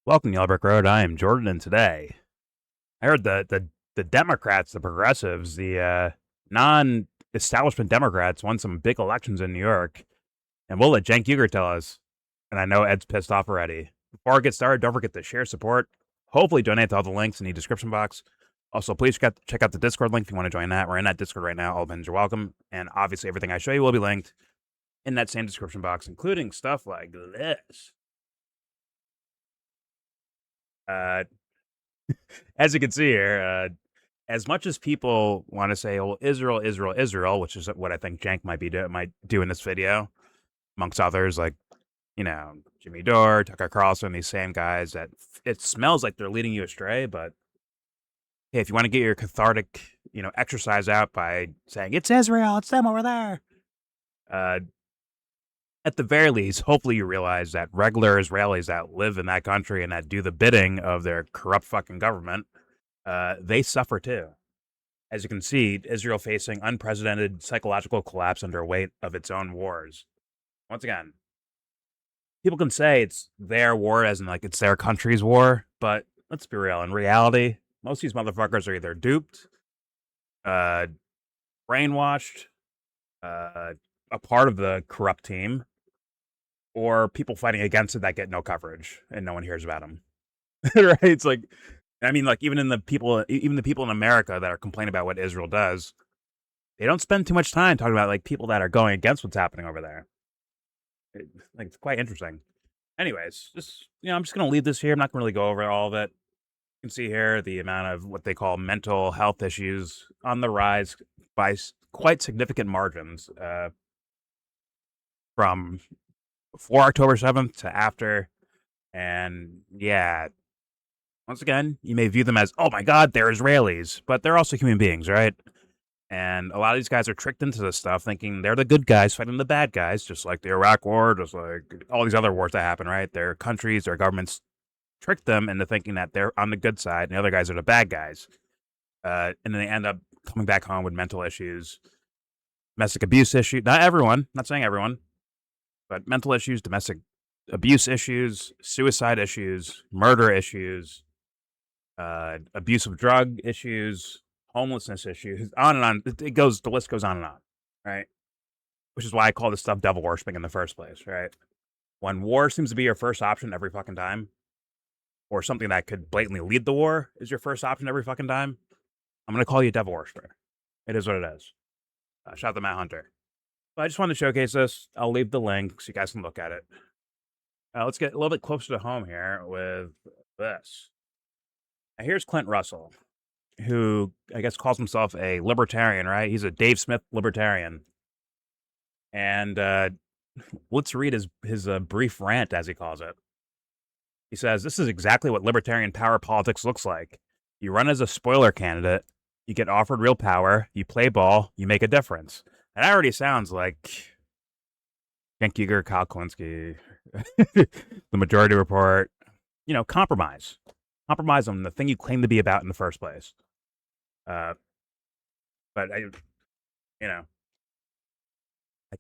Welcome to Yellow Brick Road. I am Jordan, and today I heard the Democrats, the progressives, the non-establishment Democrats won some big elections in New York, and we'll let Cenk Uygur tell us. And I know Ed's pissed off already. Before I get started, don't forget to share, support, hopefully donate to all the links in the description box. Also, please check out the Discord link if you want to join that. We're in that Discord right now. All opinions are welcome, and obviously everything I show you will be linked in that same description box, including stuff like this. As you can see here, as much as people want to say, "Oh, Israel, Israel, Israel," which is what I think Cenk might do in this video, amongst others, like Jimmy Dore, Tucker Carlson, these same guys that it smells like they're leading you astray. But hey, if you want to get your cathartic, exercise out by saying it's Israel, it's them over there, at the very least, hopefully you realize that regular Israelis that live in that country and that do the bidding of their corrupt fucking government, they suffer too. As you can see, Israel facing unprecedented psychological collapse under weight of its own wars. Once again, people can say it's their war as in like it's their country's war, but let's be real. In reality, most of these motherfuckers are either duped, brainwashed, a part of the corrupt team, or people fighting against it that get no coverage and no one hears about them. Right? It's like, I mean, like even the people in America that are complaining about what Israel does, they don't spend too much time talking about like people that are going against what's happening over there. It's quite interesting. Anyways, I'm just gonna leave this here. I'm not gonna really go over all of it. You can see here the amount of what they call mental health issues on the rise by quite significant margins, from before October 7th to after. And yeah, once again, you may view them as, oh my God, they're Israelis, but they're also human beings, right? And a lot of these guys are tricked into this stuff thinking they're the good guys fighting the bad guys, just like the Iraq War, just like all these other wars that happen, right? Their countries, their governments trick them into thinking that they're on the good side and the other guys are the bad guys. And then they end up coming back home with mental issues, domestic abuse issues. Not everyone, not saying everyone, but mental issues, domestic abuse issues, suicide issues, murder issues, abuse of drug issues, homelessness issues, on and on. The list goes on, right? Which is why I call this stuff devil worshipping in the first place, right? When war seems to be your first option every fucking time, or something that could blatantly lead the war is your first option every fucking time, I'm going to call you a devil worshiper. It is what it is. Shout out to Matt Hunter. But I just wanted to showcase this. I'll leave the link so you guys can look at it. Let's get a little bit closer to home here with this. Now, here's Clint Russell, who I guess calls himself a libertarian, right? He's a Dave Smith libertarian. And let's read his brief rant, as he calls it. He says, "This is exactly what libertarian power politics looks like. You run as a spoiler candidate, you get offered real power, you play ball, you make a difference." That already sounds like Cenk Uygur, Kyle Kalinske, the Majority Report. Compromise. Compromise on the thing you claim to be about in the first place. But I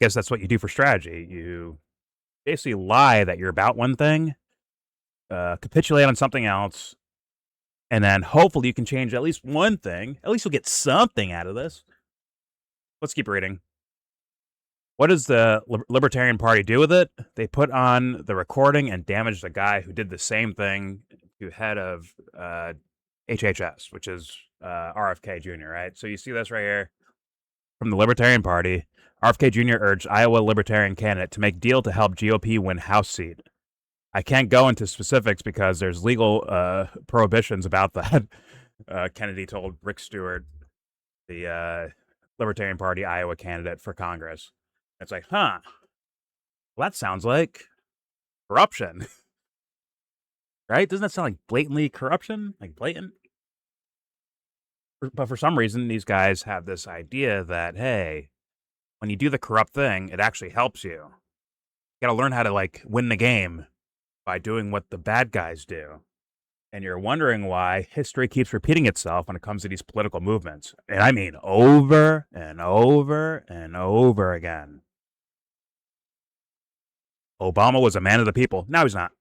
guess that's what you do for strategy. You basically lie that you're about one thing, capitulate on something else, and then hopefully you can change at least one thing. At least you'll get something out of this. Let's keep reading. What does the Libertarian Party do with it? They put on the recording and damage the guy who did the same thing to head of HHS, which is RFK Jr., right? So you see this right here from the Libertarian Party. RFK Jr. urged Iowa Libertarian candidate to make deal to help GOP win House seat. I can't go into specifics because there's legal prohibitions about that. Kennedy told Rick Stewart, the Libertarian Party Iowa candidate for Congress. It's like, well, that sounds like corruption. Right? Doesn't that sound like blatantly corruption? Like blatant? But for some reason, these guys have this idea that, hey, when you do the corrupt thing, it actually helps you. You got to learn how to like win the game by doing what the bad guys do. And you're wondering why history keeps repeating itself when it comes to these political movements. And I mean over and over and over again. Obama was a man of the people. No, he's not.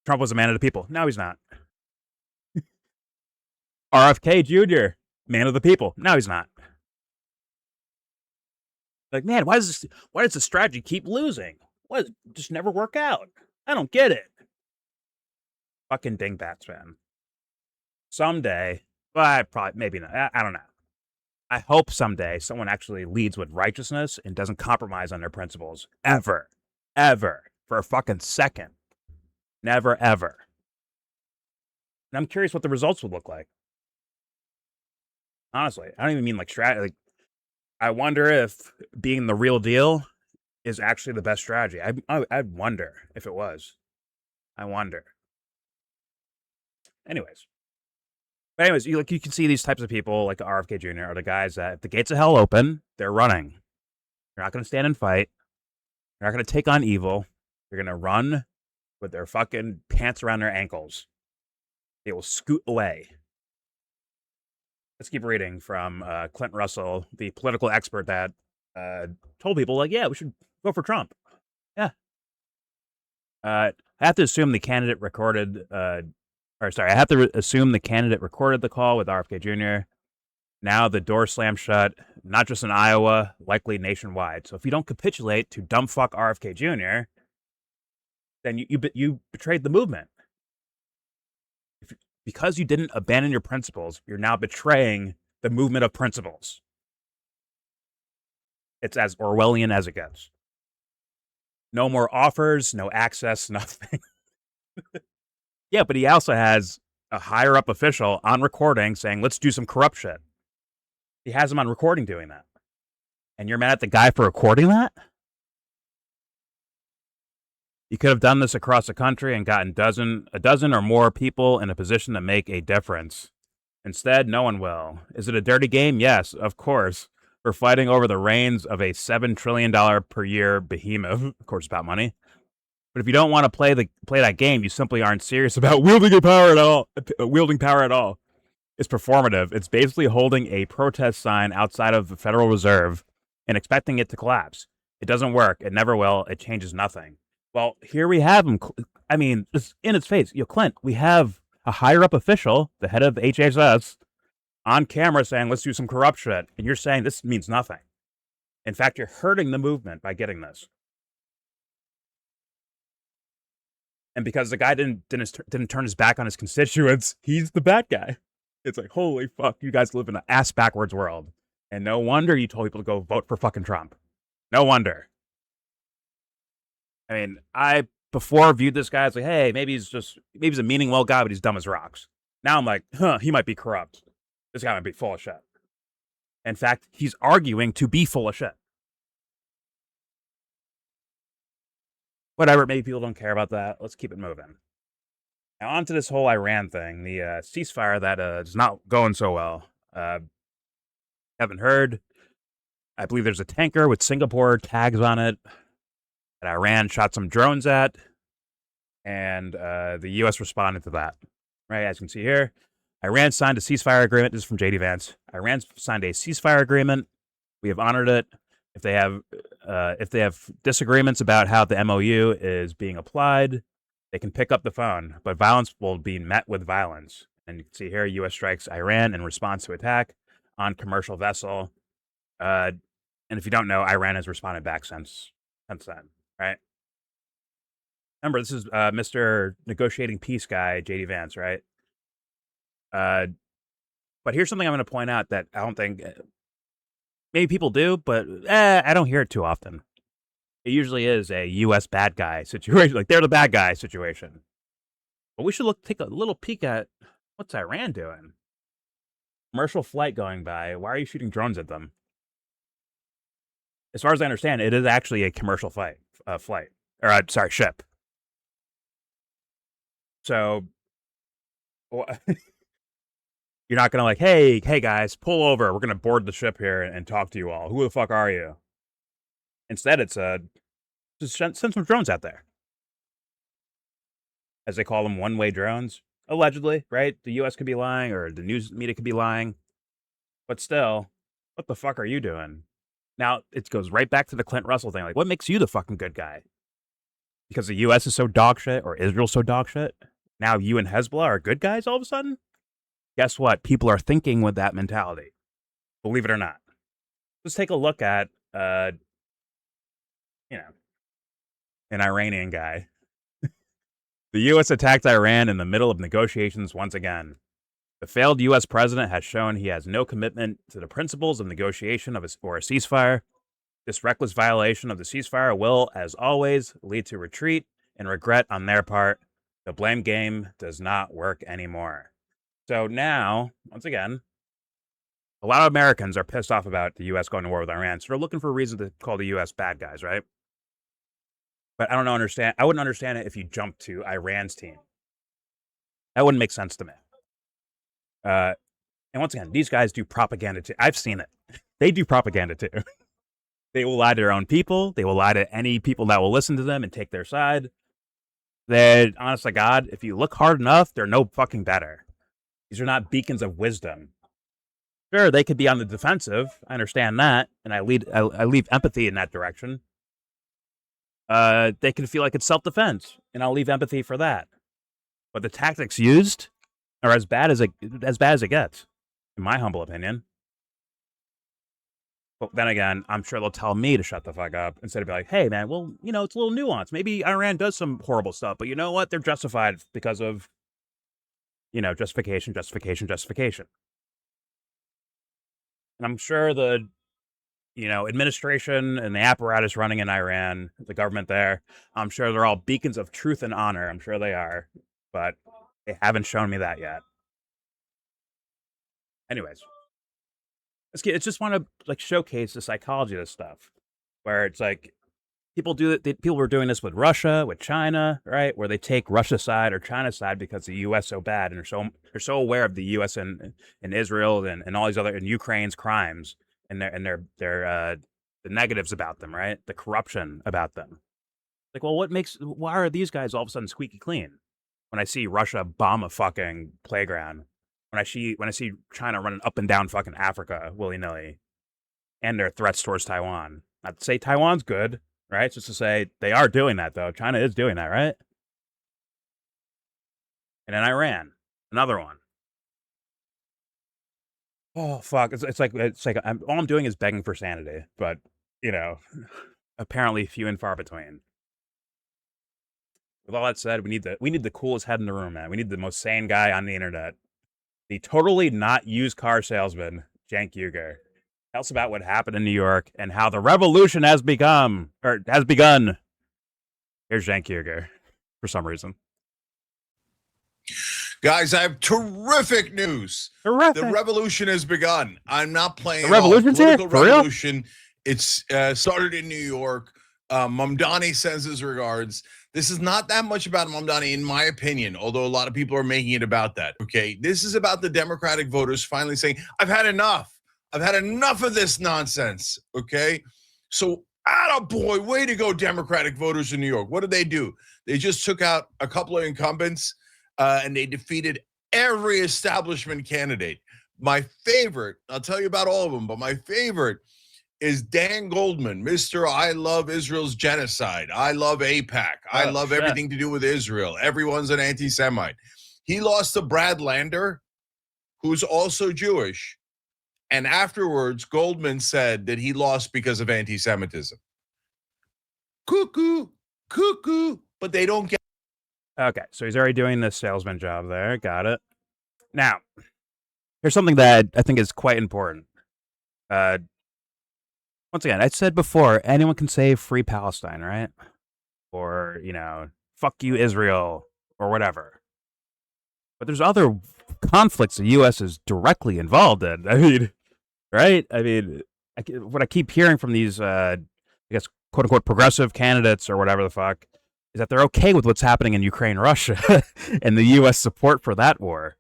Trump was a man of the people. No, he's not. RFK Jr., man of the people. No, he's not. Like, man, why does the strategy keep losing? Why does it just never work out? I don't get it. Fucking dingbats, man. Someday, well, maybe not. I don't know. I hope someday someone actually leads with righteousness and doesn't compromise on their principles. Ever. For a fucking second. Never, ever. And I'm curious what the results would look like. Honestly, I don't even mean like strategy. Like, I wonder if being the real deal is actually the best strategy. I'd wonder if it was. I wonder. Anyways, you can see these types of people like the RFK Jr. are the guys that if the gates of hell open, they're running. They're not going to stand and fight. They're not going to take on evil. They're going to run with their fucking pants around their ankles. They will scoot away. Let's keep reading from Clint Russell, the political expert that told people, like, yeah, we should go for Trump. Yeah. I have to assume the candidate recorded assume the candidate recorded the call with RFK Jr. Now the door slammed shut, not just in Iowa, likely nationwide. So if you don't capitulate to dumbfuck RFK Jr., then you betrayed the movement. Because you didn't abandon your principles, you're now betraying the movement of principles. It's as Orwellian as it gets. No more offers, no access, nothing. Yeah, but he also has a higher up official on recording saying, let's do some corrupt shit. He has him on recording doing that. And you're mad at the guy for recording that? You could have done this across the country and gotten a dozen or more people in a position to make a difference. Instead, no one will. Is it a dirty game? Yes, of course. We're fighting over the reins of a $7 trillion per year behemoth. Of course, about money. But if you don't want to play that game, you simply aren't serious about wielding power at all. It's performative. It's basically holding a protest sign outside of the Federal Reserve and expecting it to collapse. It doesn't work. It never will. It changes nothing. Well, here we have him. I mean, just in its face. Clint, we have a higher up official, the head of HHS, on camera saying, let's do some corrupt shit. And you're saying this means nothing. In fact, you're hurting the movement by getting this. And because the guy didn't turn his back on his constituents, he's the bad guy. It's like, holy fuck, you guys live in an ass backwards world. And no wonder you told people to go vote for fucking Trump. No wonder. I mean, I before viewed this guy as like, hey, maybe he's a meaning well guy, but he's dumb as rocks. Now I'm like, he might be corrupt. This guy might be full of shit. In fact, he's arguing to be full of shit. Whatever, maybe people don't care about that. Let's keep it moving. Now on to this whole Iran thing, the ceasefire that is not going so well. Haven't heard. I believe there's a tanker with Singapore tags on it that Iran shot some drones at, and the U.S. responded to that. Right, as you can see here, Iran signed a ceasefire agreement. This is from J.D. Vance. Iran signed a ceasefire agreement. We have honored it. If they have disagreements about how the MOU is being applied, they can pick up the phone. But violence will be met with violence. And you can see here, U.S. strikes Iran in response to attack on commercial vessel. And if you don't know, Iran has responded back since then. Right? Remember, this is Mr. Negotiating Peace guy, J.D. Vance, right? But here's something I'm going to point out that I don't think maybe people do, but I don't hear it too often. It usually is a U.S. bad guy situation, like they're the bad guy situation. But we should take a little peek at what's Iran doing. Commercial flight going by. Why are you shooting drones at them? As far as I understand, it is actually a commercial flight. Ship. So you're not going to like, hey guys, pull over. We're going to board the ship here and talk to you all. Who the fuck are you? Instead, it's just send some drones out there. As they call them, one-way drones. Allegedly, right? The U.S. could be lying or the news media could be lying. But still, what the fuck are you doing? Now, it goes right back to the Clint Russell thing. Like, what makes you the fucking good guy? because the U.S. is so dog shit or Israel's so dog shit, now you and Hezbollah are good guys all of a sudden? Guess what? People are thinking with that mentality. Believe it or not. Let's take a look at, you know, an Iranian guy. The U.S. attacked Iran in the middle of negotiations once again. The failed U.S. president has shown he has no commitment to the principles of negotiation or a ceasefire. This reckless violation of the ceasefire will, as always, lead to retreat and regret on their part. The blame game does not work anymore. So now, once again, a lot of Americans are pissed off about the U.S. going to war with Iran, so they're looking for a reason to call the U.S. bad guys, right? But I don't understand. I wouldn't understand it if you jumped to Iran's team. That wouldn't make sense to me. And once again, these guys do propaganda too. I've seen it. They do propaganda too. They will lie to their own people. They will lie to any people that will listen to them and take their side. They're, honest to God, if you look hard enough, they're no fucking better. These are not beacons of wisdom. Sure, they could be on the defensive. I understand that, and I leave empathy in that direction. They can feel like it's self-defense, and I'll leave empathy for that. But the tactics used are as bad as it gets, in my humble opinion. But then again, I'm sure they'll tell me to shut the fuck up instead of be like, hey, man, well, it's a little nuanced. Maybe Iran does some horrible stuff, but you know what? They're justified because of, justification. And I'm sure the, administration and the apparatus running in Iran, the government there, I'm sure they're all beacons of truth and honor. I'm sure they are, but they haven't shown me that yet. Anyways. It's just want to showcase the psychology of this stuff, where it's like people were doing this with Russia, with China, right? Where they take Russia's side or China's side because the U.S. so bad, and they're so aware of the U.S. and Israel and all these other and Ukraine's crimes and their the negatives about them, right? The corruption about them. Like, well, why are these guys all of a sudden squeaky clean? When I see Russia bomb a fucking playground. When I see China running up and down fucking Africa willy-nilly, and their threats towards Taiwan. Not to say Taiwan's good, right? It's just to say they are doing that, though. China is doing that, right? And then Iran, another one. Oh fuck! It's like all I'm doing is begging for sanity, but apparently few and far between. With all that said, we need the coolest head in the room, man. We need the most sane guy on the internet. The totally not used car salesman, Cenk Uygur. Tell us about what happened in New York and how the revolution has begun. Here's Cenk Uygur, for some reason. Guys, I have terrific news. Terrific. The revolution has begun. I'm not playing the revolution's here? Political revolution. It's started in New York. Mamdani sends his regards. This is not that much about Mamdani, in my opinion, although a lot of people are making it about that, okay? This is about the Democratic voters finally saying, I've had enough. I've had enough of this nonsense, okay? So, attaboy, way to go, Democratic voters in New York. What did they do? They just took out a couple of incumbents, and they defeated every establishment candidate. My favorite, I'll tell you about all of them, but my favorite is Dan Goldman, Mr. I love Israel's genocide. I love AIPAC. I love everything to do with Israel. Everyone's an anti-Semite. He lost to Brad Lander, who's also Jewish. And afterwards, Goldman said that he lost because of anti-Semitism. Cuckoo, but they don't get. Okay, so he's already doing the salesman job there. Got it. Now, here's something that I think is quite important. Once again, I said before, anyone can say free Palestine, right? Or, fuck you, Israel, or whatever. But there's other conflicts the U.S. is directly involved in. I mean, right? I mean, what I keep hearing from these, I guess, quote-unquote, progressive candidates or whatever the fuck, is that they're okay with what's happening in Ukraine, Russia, and the U.S. support for that war.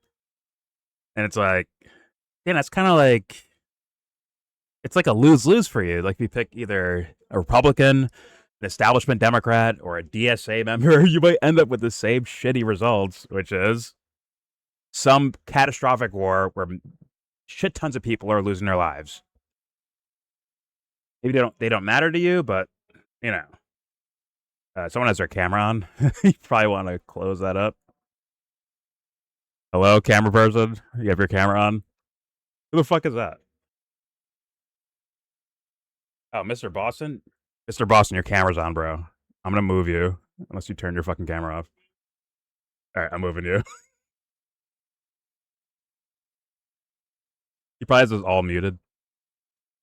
And it's like, that's kind of like, it's like a lose-lose for you. Like, if you pick either a Republican, an establishment Democrat, or a DSA member, you might end up with the same shitty results, which is some catastrophic war where shit tons of people are losing their lives. Maybe they don't matter to you, but Someone has their camera on. You probably want to close that up. Hello, camera person. You have your camera on. Who the fuck is that? Oh, Mr. Boston. Mr. Boston, your camera's on, bro. I'm gonna move you unless you turn your fucking camera off. All right, I'm moving you. He probably has this all muted.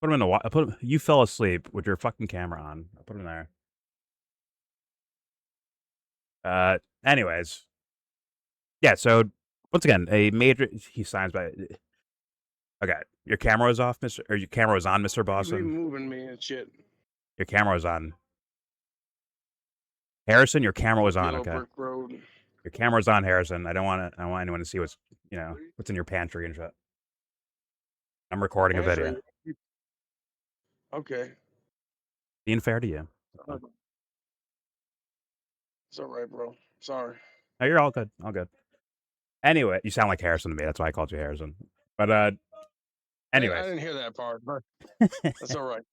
Put him in the. I put him, you fell asleep with your fucking camera on. I put him there. Anyways, yeah. So once again, a major. He signs by. Okay, your camera was off, Mister. Or your camera was on, Mister You be Boston. moving me and shit. Your camera was on. Harrison, your camera was on. Yellow Okay, Brick Road. your camera's on, Harrison. I don't want anyone to see what's what's in your pantry and shit. I'm recording a video. Okay. Being fair to you. It's all right, bro. Sorry. No, you're all good. All good. Anyway, you sound like Harrison to me. That's why I called you Harrison. But anyway, I didn't hear that part, but that's all right.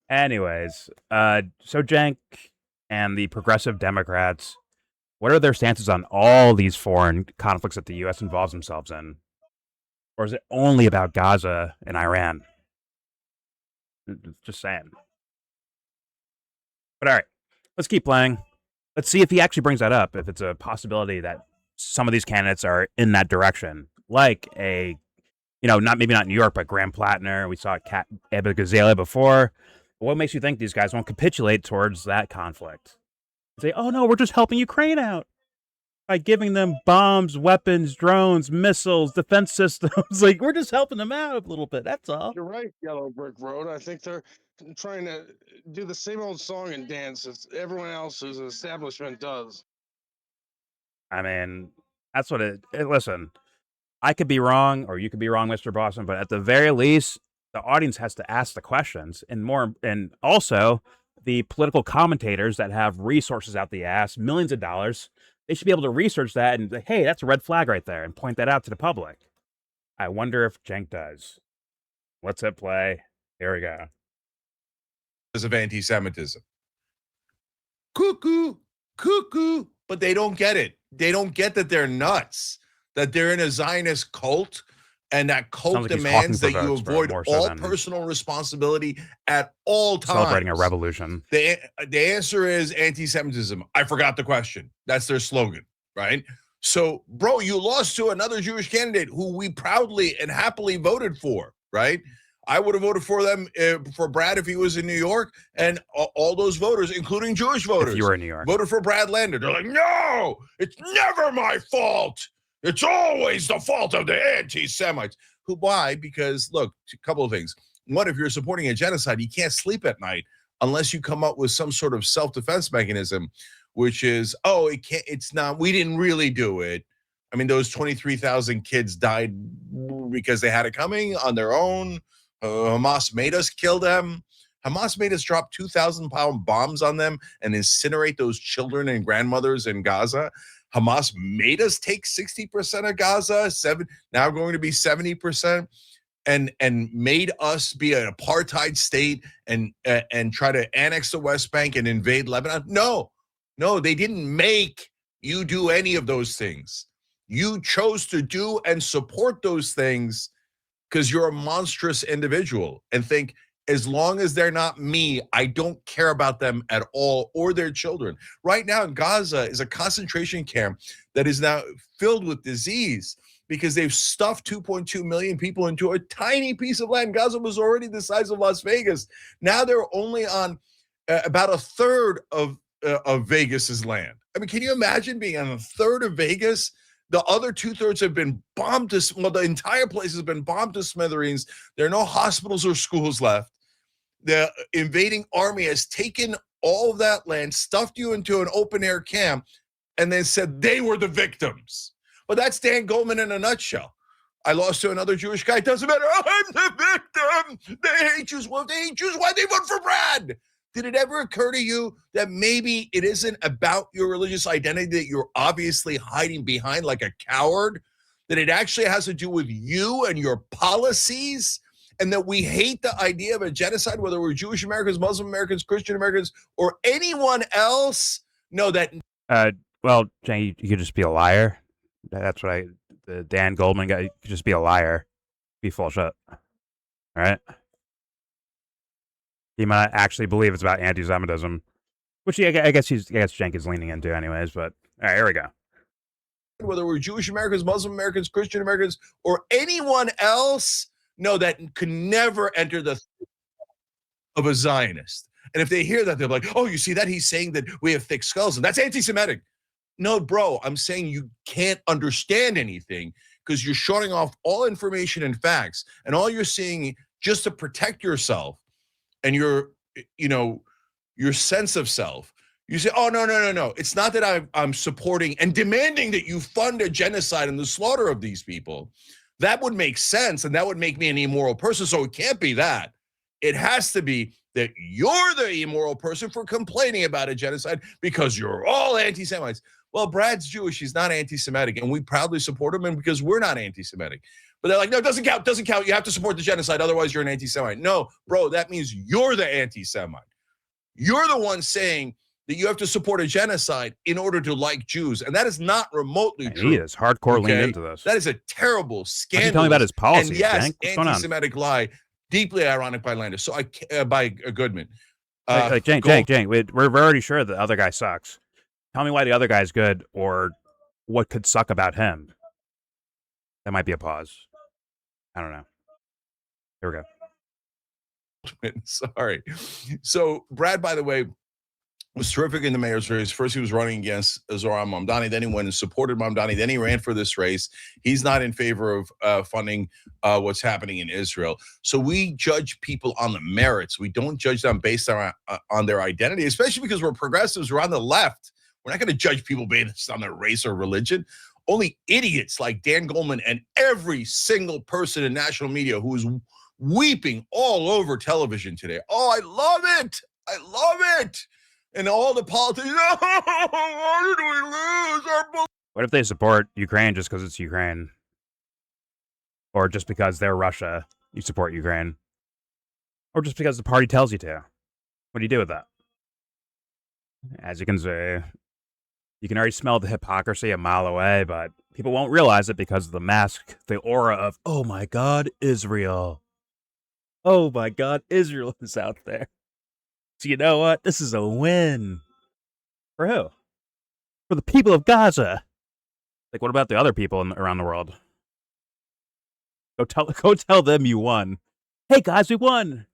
anyways, so Cenk and the progressive Democrats, what are their stances on all these foreign conflicts that the U.S. involves themselves in? Or is it only about Gaza and Iran? Just saying. But all right, let's keep playing. Let's see if he actually brings that up, if it's a possibility that some of these candidates are in that direction. Like a, not maybe not New York, but Graham Plattner. We saw Abigazela before. What makes you think these guys won't capitulate towards that conflict? Say, oh no, we're just helping Ukraine out by giving them bombs, weapons, drones, missiles, defense systems. Like, we're just helping them out a little bit. That's all. You're right, Yellow Brick Road. I think they're trying to do the same old song and dance as everyone else whose establishment does. I mean, that's what listen, I could be wrong, or you could be wrong, Mr. Boston, but at the very least, the audience has to ask the questions, and also the political commentators that have resources out the ass, millions of dollars, they should be able to research that and say, hey, that's a red flag right there, and point that out to the public. I wonder if Cenk does. Let's hit play. Here we go. Of anti-Semitism. Cuckoo, cuckoo, but they don't get it. They don't get that they're nuts, that they're in a Zionist cult, and that cult like demands that you avoid all personal responsibility at all times. Celebrating a revolution. The answer is anti-Semitism. I forgot the question. That's their slogan, right? So, bro, you lost to another Jewish candidate who we proudly and happily voted for, right? I would have voted for them, for Brad, if he was in New York, and all those voters, including Jewish voters, if you were in New York, voted for Brad Lander. They're like, no, it's never my fault. It's always the fault of the anti-Semites. Why? Because, look, a couple of things. One, if you're supporting a genocide, you can't sleep at night unless you come up with some sort of self-defense mechanism, which is, we didn't really do it. I mean, those 23,000 kids died because they had it coming on their own. Hamas made us kill them. Hamas made us drop 2,000-pound bombs on them and incinerate those children and grandmothers in Gaza. Hamas made us take 60% of Gaza, now going to be 70%, and made us be an apartheid state and try to annex the West Bank and invade Lebanon. No, they didn't make you do any of those things. You chose to do and support those things because you're a monstrous individual and think, as long as they're not me, I don't care about them at all or their children. Right now, Gaza is a concentration camp that is now filled with disease because they've stuffed 2.2 million people into a tiny piece of land. Gaza was already the size of Las Vegas. Now they're only on about a third of Vegas's land. I mean, can you imagine being on a third of Vegas? The other 2/3 have been bombed the entire place has been bombed to smithereens. There are no hospitals or schools left. The invading army has taken all of that land, stuffed you into an open-air camp, and then said they were the victims. But that's Dan Goldman in a nutshell. I lost to another Jewish guy. It doesn't matter. I'm the victim. They hate Jews. Well, they hate Jews. Why'd they vote for Brad? Did it ever occur to you that maybe it isn't about your religious identity that you're obviously hiding behind like a coward? That it actually has to do with you and your policies and that we hate the idea of a genocide, whether we're Jewish Americans, Muslim Americans, Christian Americans, or anyone else. No, that. Well, Cenk, you could just be a liar. That's what the Dan Goldman guy. You could just be a liar, be full of shit. All right. He might actually believe it's about anti-Semitism, which I guess Cenk is leaning into, anyways. But all right, here we go. Whether we're Jewish Americans, Muslim Americans, Christian Americans, or anyone else, no, that could never enter the of a Zionist. And if they hear that, they're like, "Oh, you see that? He's saying that we have thick skulls, and that's anti-Semitic." No, bro, I'm saying you can't understand anything because you're shutting off all information and facts, and all you're seeing just to protect yourself and your sense of self. You say, "Oh, no. It's not that I'm supporting and demanding that you fund a genocide and the slaughter of these people." That would make sense, and that would make me an immoral person. So it can't be that. It has to be that you're the immoral person for complaining about a genocide because you're all anti-Semites. Well, Brad's Jewish. He's not anti-Semitic, and we proudly support him, and because we're not anti-Semitic. But they're like, "No, it doesn't count. You have to support the genocide, otherwise you're an anti-Semite." No, bro, that means you're the anti-Semite. You're the one saying that you have to support a genocide in order to like Jews, and that is not remotely true. He is hardcore leaned into this. That is a terrible scandal. Tell me about his policies, and yes, Cenk. anti-Semitic lie, deeply ironic by Landis. So by Goodman. Cenk, we're already sure the other guy sucks. Tell me why the other guy's good, or what could suck about him. That might be a pause. I don't know. Here we go. Sorry. So Brad, by the way, was terrific in the mayor's race. First, he was running against Zoran Mamdani. Then he went and supported Mamdani. Then he ran for this race. He's not in favor of funding what's happening in Israel. So we judge people on the merits. We don't judge them based on their identity, especially because we're progressives. We're on the left. We're not going to judge people based on their race or religion. Only idiots like Dan Goldman and every single person in national media who is weeping all over television today. "Oh, I love it. I love it." And all the politics, why did we lose? What if they support Ukraine just because it's Ukraine? Or just because they're Russia, you support Ukraine? Or just because the party tells you to? What do you do with that? As you can see, you can already smell the hypocrisy a mile away, but people won't realize it because of the mask, the aura of, "Oh my God, Israel. Oh my God, Israel is out there." So you know what? This is a win. For who? For the people of Gaza. Like, what about the other people around the world? Go tell them you won. "Hey guys, we won."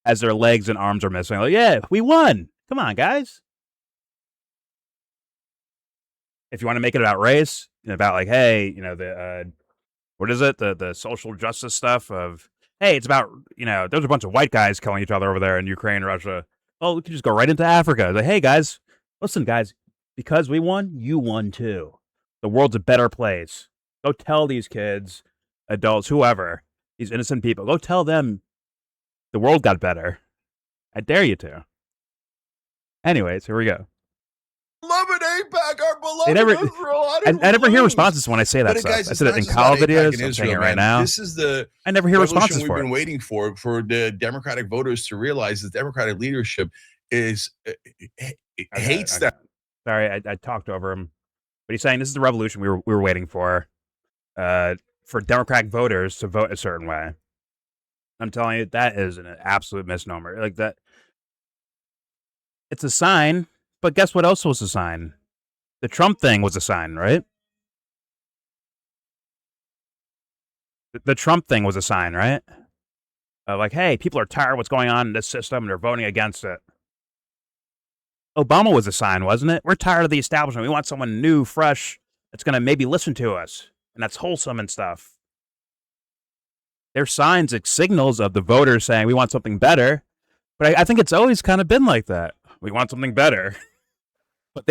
As their legs and arms are missing. Like, "Yeah, we won. Come on, guys." If you want to make it about race, about like, hey, the what is it? The social justice stuff of, hey, it's about, there's a bunch of white guys killing each other over there in Ukraine, Russia. Oh, we can just go right into Africa. Like, hey, guys, listen, guys, because we won, you won too. The world's a better place. Go tell these kids, adults, whoever, these innocent people, go tell them the world got better. I dare you to. Anyways, here we go. Beloved AIPAC, our beloved Israel. I never hear responses when I say that stuff. Guys, I said it in Kyle videos. I'm saying it right now. This is the I never hear responses we've been waiting for the Democratic voters to realize that Democratic leadership is hates that. Sorry, I talked over him, but he's saying this is the revolution we were waiting for Democratic voters to vote a certain way. I'm telling you, that is an absolute misnomer. Like that, it's a sign. But guess what else was a sign? The Trump thing was a sign, right? The Trump thing was a sign, right? Like, hey, people are tired of what's going on in this system and they're voting against it. Obama was a sign, wasn't it? We're tired of the establishment. We want someone new, fresh, that's going to maybe listen to us, and that's wholesome and stuff. They're signs, it's signals of the voters saying we want something better. But I think it's always kind of been like that. We want something better. But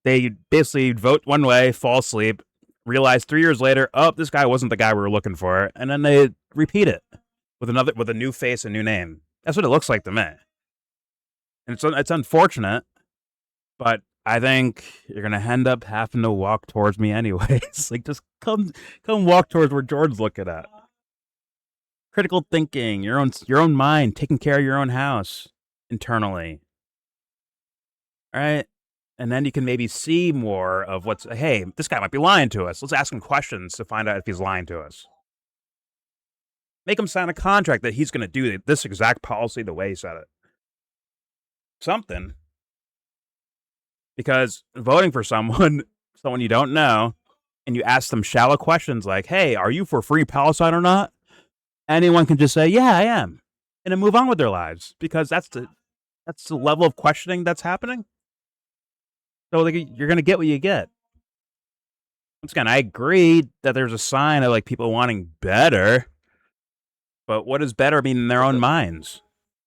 they basically vote one way, fall asleep, realize 3 years later, oh, this guy wasn't the guy we were looking for, and then they repeat it with a new face, a new name. That's what it looks like to me. And it's unfortunate, but I think you're gonna end up having to walk towards me anyways. Like, just come walk towards where Jordan's looking at. critical thinking, your own mind, taking care of your own house internally. All right. And then you can maybe see more of what's, hey, this guy might be lying to us. Let's ask him questions to find out if he's lying to us. Make him sign a contract that he's going to do this exact policy the way he said it. Something. Because voting for someone you don't know, and you ask them shallow questions like, hey, are you for free Palestine or not? Anyone can just say, yeah, I am. And then move on with their lives. Because that's the level of questioning that's happening. So like, you're going to get what you get. Once again, I agree that there's a sign of like people wanting better, but what does better mean in their own minds?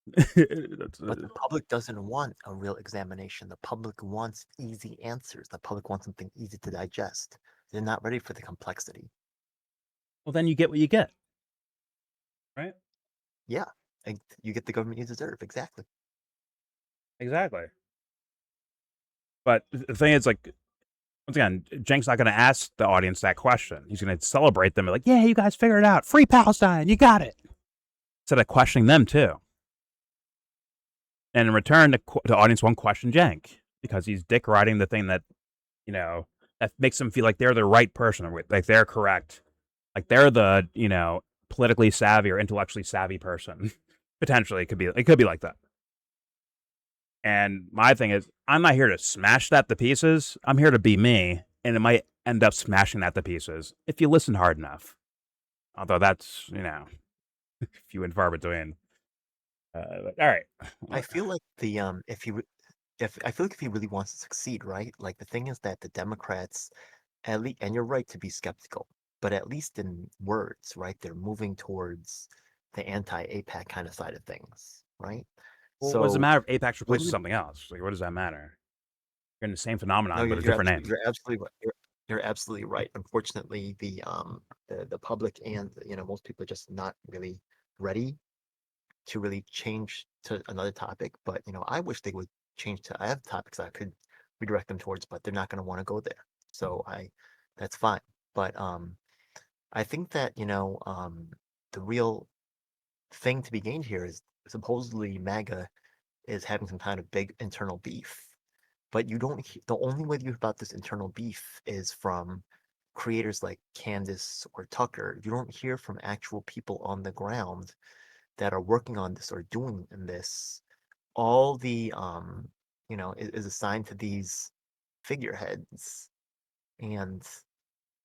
But the public doesn't want a real examination. The public wants easy answers. The public wants something easy to digest. They're not ready for the complexity. Well, then you get what you get, right? Yeah, and you get the government you deserve. Exactly. But the thing is, like, once again, Cenk's not going to ask the audience that question. He's going to celebrate them, like, yeah, you guys figured it out. Free Palestine, you got it. Instead of questioning them, too. And in return, the audience won't question Cenk because he's dick riding the thing that, that makes them feel like they're the right person, like they're correct. Like they're the, politically savvy or intellectually savvy person. Potentially, it could be like that. And my thing is, I'm not here to smash that to pieces. I'm here to be me, and it might end up smashing that to pieces if you listen hard enough. Although that's, few and far between. All right. I feel like if he really wants to succeed, right? Like the thing is that the Democrats, at least, and you're right to be skeptical, but at least in words, right? They're moving towards the anti-APAC kind of side of things, right? Well, what does it matter if APAC replaces you- something else? Like, what does that matter? You're in the same phenomenon, No, but a you're different name. absolutely, you're absolutely right. You're absolutely right. Unfortunately, the public and most people are just not really ready to really change to another topic. But I wish they would change to. I have topics I could redirect them towards, but they're not going to want to go there. So that's fine. But I think that the real thing to be gained here is supposedly MAGA is having some kind of big internal beef. But you don't. The only way you hear about this internal beef is from creators like Candace or Tucker. You don't hear from actual people on the ground that are working on this or doing in this. All the is assigned to these figureheads, and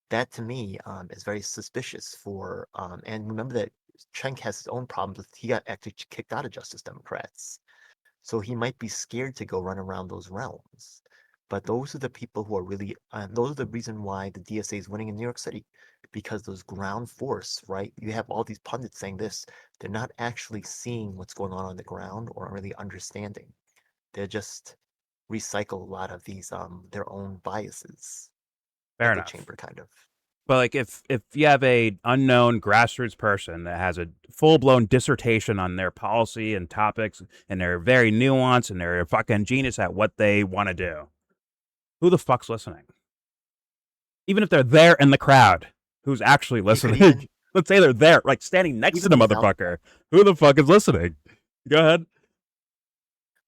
that to me is very suspicious. And remember that Cenk has his own problems. He got actually kicked out of Justice Democrats. So he might be scared to go run around those realms. But those are the people who are really, those are the reason why the DSA is winning in New York City, because those ground force, right? You have all these pundits saying this. They're not actually seeing what's going on the ground or really understanding. They just recycle a lot of these, their own biases. Fair echo enough. chamber kind of. But like, if you have a unknown grassroots person that has a full blown dissertation on their policy and topics, and they're very nuanced and they're a fucking genius at what they want to do, who the fuck's listening? Even if they're there in the crowd, who's actually listening? Let's say they're there, like standing next to the motherfucker. Who the fuck is listening? Go ahead.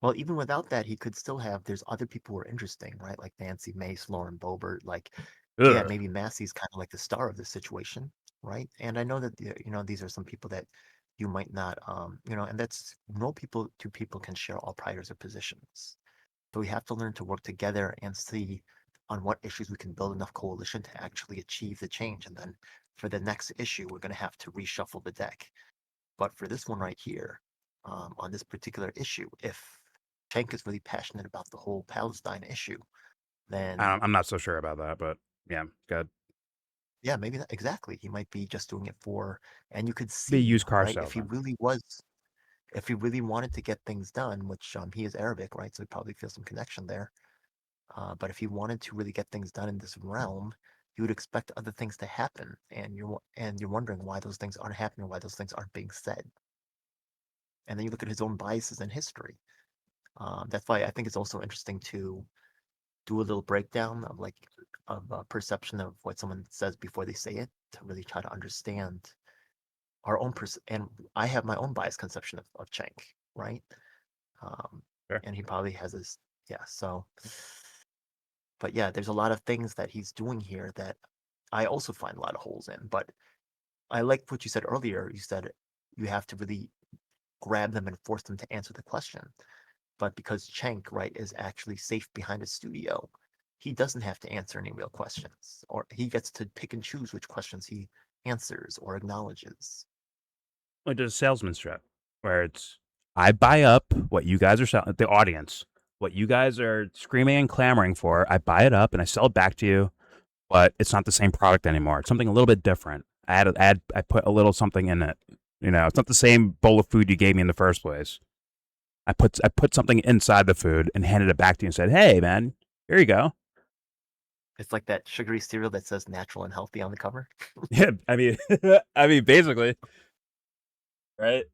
Well, even without that, he could still have. There's other people who are interesting, right? Like Nancy Mace, Lauren Boebert, like. Yeah, maybe Massey's kind of like the star of this situation, right? And I know that these are some people that you might not, and that's two people can share all priors or positions. So we have to learn to work together and see on what issues we can build enough coalition to actually achieve the change. And then for the next issue, we're going to have to reshuffle the deck. But for this one right here, on this particular issue, if Cenk is really passionate about the whole Palestine issue, then I'm not so sure about that, but. Yeah, good. Yeah, maybe exactly. He might be just doing it and you could see, be used car right? salesman. If he really wanted to get things done, which he is Arabic, right? So he probably feels some connection there. But if he wanted to really get things done in this realm, you would expect other things to happen, and you're wondering why those things aren't happening, why those things aren't being said. And then you look at his own biases in history. That's why I think it's also interesting to do a little breakdown of perception of what someone says before they say it, to really try to understand our own and I have my own biased conception of Cenk, right? Sure. And he probably has his, yeah. So, but yeah, there's a lot of things that he's doing here that I also find a lot of holes in. But I like what you said earlier. You said you have to really grab them and force them to answer the question. But because Cenk, right, is actually safe behind a studio, he doesn't have to answer any real questions, or he gets to pick and choose which questions he answers or acknowledges. Like there's a salesman strip where it's I buy up what you guys are selling, the audience, what you guys are screaming and clamoring for. I buy it up and I sell it back to you, but it's not the same product anymore. It's something a little bit different. I put a little something in it. You know, it's not the same bowl of food you gave me in the first place. I put something inside the food and handed it back to you and said, "Hey, man, here you go." It's like that sugary cereal that says natural and healthy on the cover. Yeah, I mean, basically, right?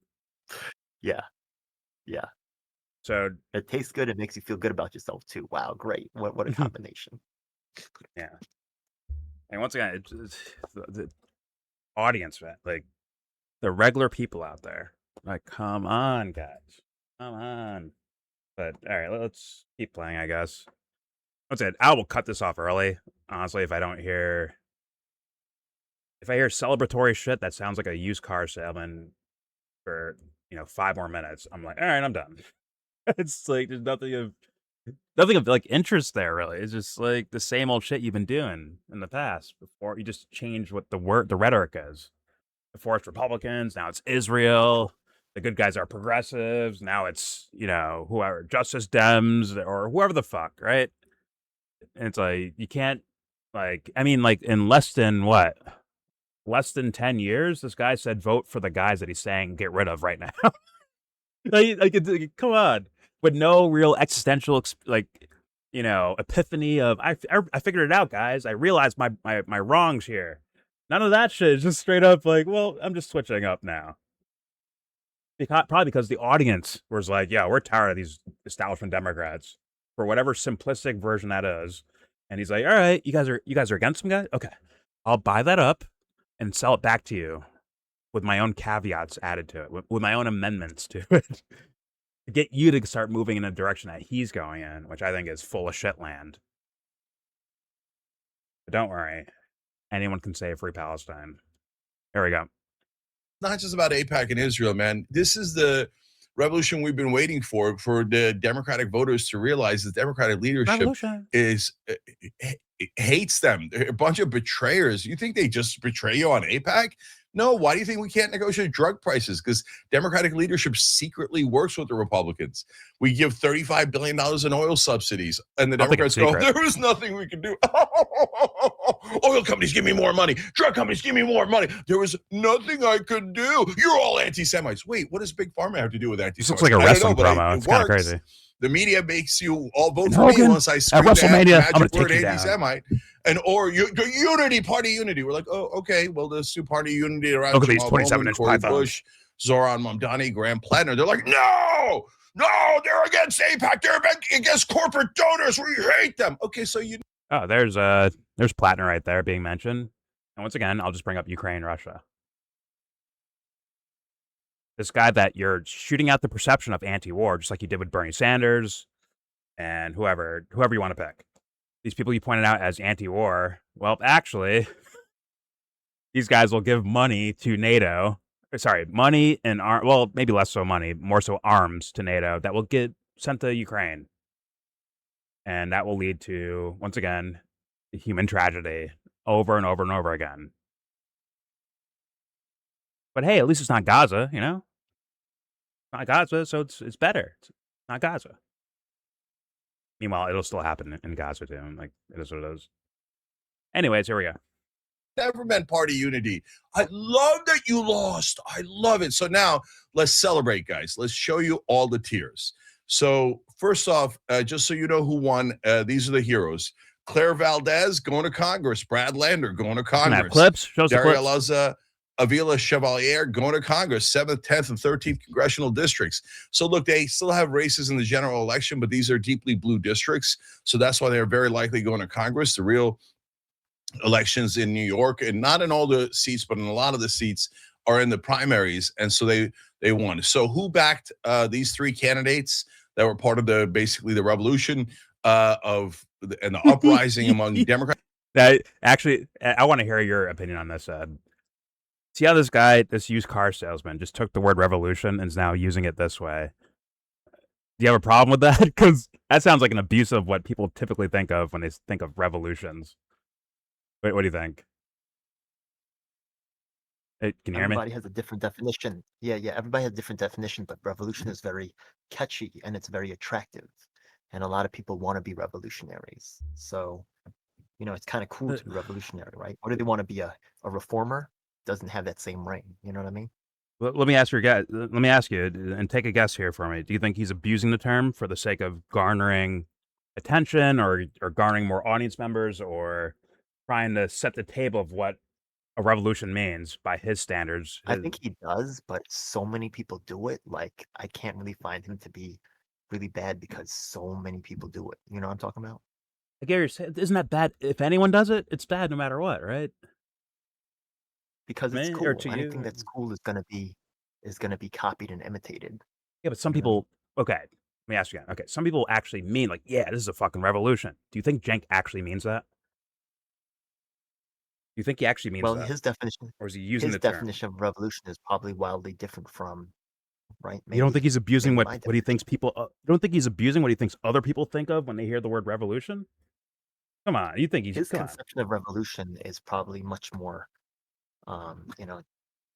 Yeah. Yeah. So it tastes good. It makes you feel good about yourself too. Wow, great. What a combination. Yeah. And once again, it's the audience, man, like the regular people out there. Like, come on, guys. Come on. But all right, let's keep playing, I guess. That's it. I will cut this off early. Honestly, if I hear celebratory shit that sounds like a used car salesman for 5 more minutes, I'm like, all right, I'm done. It's like there's nothing of like interest there really. It's just like the same old shit you've been doing in the past. Before you just change what the rhetoric is. Before it's Republicans, now it's Israel. The good guys are progressives. Now it's whoever, Justice Dems or whoever the fuck, right? And it's like you can't like in less than 10 years, this guy said vote for the guys that he's saying get rid of right now. Come on, with no real existential epiphany of I figured it out, guys. I realized my wrongs here. None of that shit. It's just straight up like, well, I'm just switching up now. Probably because the audience was like, yeah, we're tired of these establishment Democrats for whatever simplistic version that is. And he's like, all right, you guys are against them, guys? Okay, I'll buy that up and sell it back to you with my own caveats added to it, with my own amendments to it. To get you to start moving in a direction that he's going in, which I think is full of shit land. But don't worry. Anyone can say free Palestine. There we go. Not just about AIPAC and Israel, man. This is the revolution we've been waiting for the Democratic voters to realize the Democratic leadership hates them. They're a bunch of betrayers. You think they just betray you on AIPAC? No. Why do you think we can't negotiate drug prices? Because Democratic leadership secretly works with the Republicans. We give $35 billion in oil subsidies, and the Democrats go, there was nothing we could do. Oil companies give me more money. Drug companies give me more money. There was nothing I could do. You're all anti-Semites. Wait, what does Big Pharma have to do with anti-Semites? This looks like a wrestling promo. It's kind of crazy. The media makes you all vote for me once I scream the magic word anti-Semite. And or unity, party unity. We're like, oh, okay. Well, there's two party unity around. Look at these 27-inch Corey pythons. Bush, Zoran Mamdani, Graham Plattner. They're like, no, they're against AIPAC. They're against corporate donors. We hate them. Okay, so you. Oh, there's Plattner right there being mentioned. And once again, I'll just bring up Ukraine, Russia. This guy that you're shooting out the perception of anti-war, just like you did with Bernie Sanders and whoever you want to pick. These people you pointed out as anti-war, well, actually, these guys will give money to NATO. Sorry, money and well, maybe less so money, more so arms to NATO that will get sent to Ukraine. And that will lead to, once again, human tragedy over and over and over again. But hey, at least it's not Gaza, you know? It's not Gaza, so it's better. It's not Gaza. Meanwhile, it'll still happen in Gaza too. Like, it is what it is. Anyways, here we go. Never meant party unity. I love that you lost. I love it. So now let's celebrate, guys. Let's show you all the tiers. So first off, just so you know who won, these are the heroes. Claire Valdez going to Congress. Brad Lander going to Congress. Clips. Shows the Daria clips. Laza Avila Chevalier going to Congress, 7th, 10th, and 13th congressional districts. So look, they still have races in the general election, but these are deeply blue districts. So that's why they're very likely going to Congress. The real elections in New York, and not in all the seats, but in a lot of the seats, are in the primaries, and so they won. So who backed these three candidates that were part of the basically the revolution and the uprising among Democrats? That actually, I want to hear your opinion on this. See how this guy, this used car salesman, just took the word revolution and is now using it this way. Do you have a problem with that? Because that sounds like an abuse of what people typically think of when they think of revolutions. Wait, what do you think? Hey, can you hear me? Everybody has a different definition. Yeah, everybody has a different definition, but revolution is very catchy and it's very attractive. And a lot of people want to be revolutionaries. So, it's kind of cool to be revolutionary, right? Or do they want to be a reformer? Doesn't have that same ring. You know what I mean? Let me ask you, and take a guess here for me. Do you think he's abusing the term for the sake of garnering attention or garnering more audience members or trying to set the table of what a revolution means by his standards? I think he does, but so many people do it. Like, I can't really find him to be really bad because so many people do it. You know what I'm talking about? I guess, isn't that bad? If anyone does it, it's bad no matter what, right? Because it's Me or cool. to Anything you? that's cool is gonna be copied and imitated. Yeah, but some You know what I mean? people. Okay, let me ask you again. Okay, some people actually mean like, yeah, this is a fucking revolution. Do you think Cenk actually means that? Do you think he actually means Well, that, his definition or is he using his the term? definition of revolution is probably wildly different from, right? You don't think he's abusing maybe what my he thinks definition. people? You don't think he's abusing what he thinks other people think of when they hear the word revolution? Come on, you think he's His come on? conception of revolution is probably much more,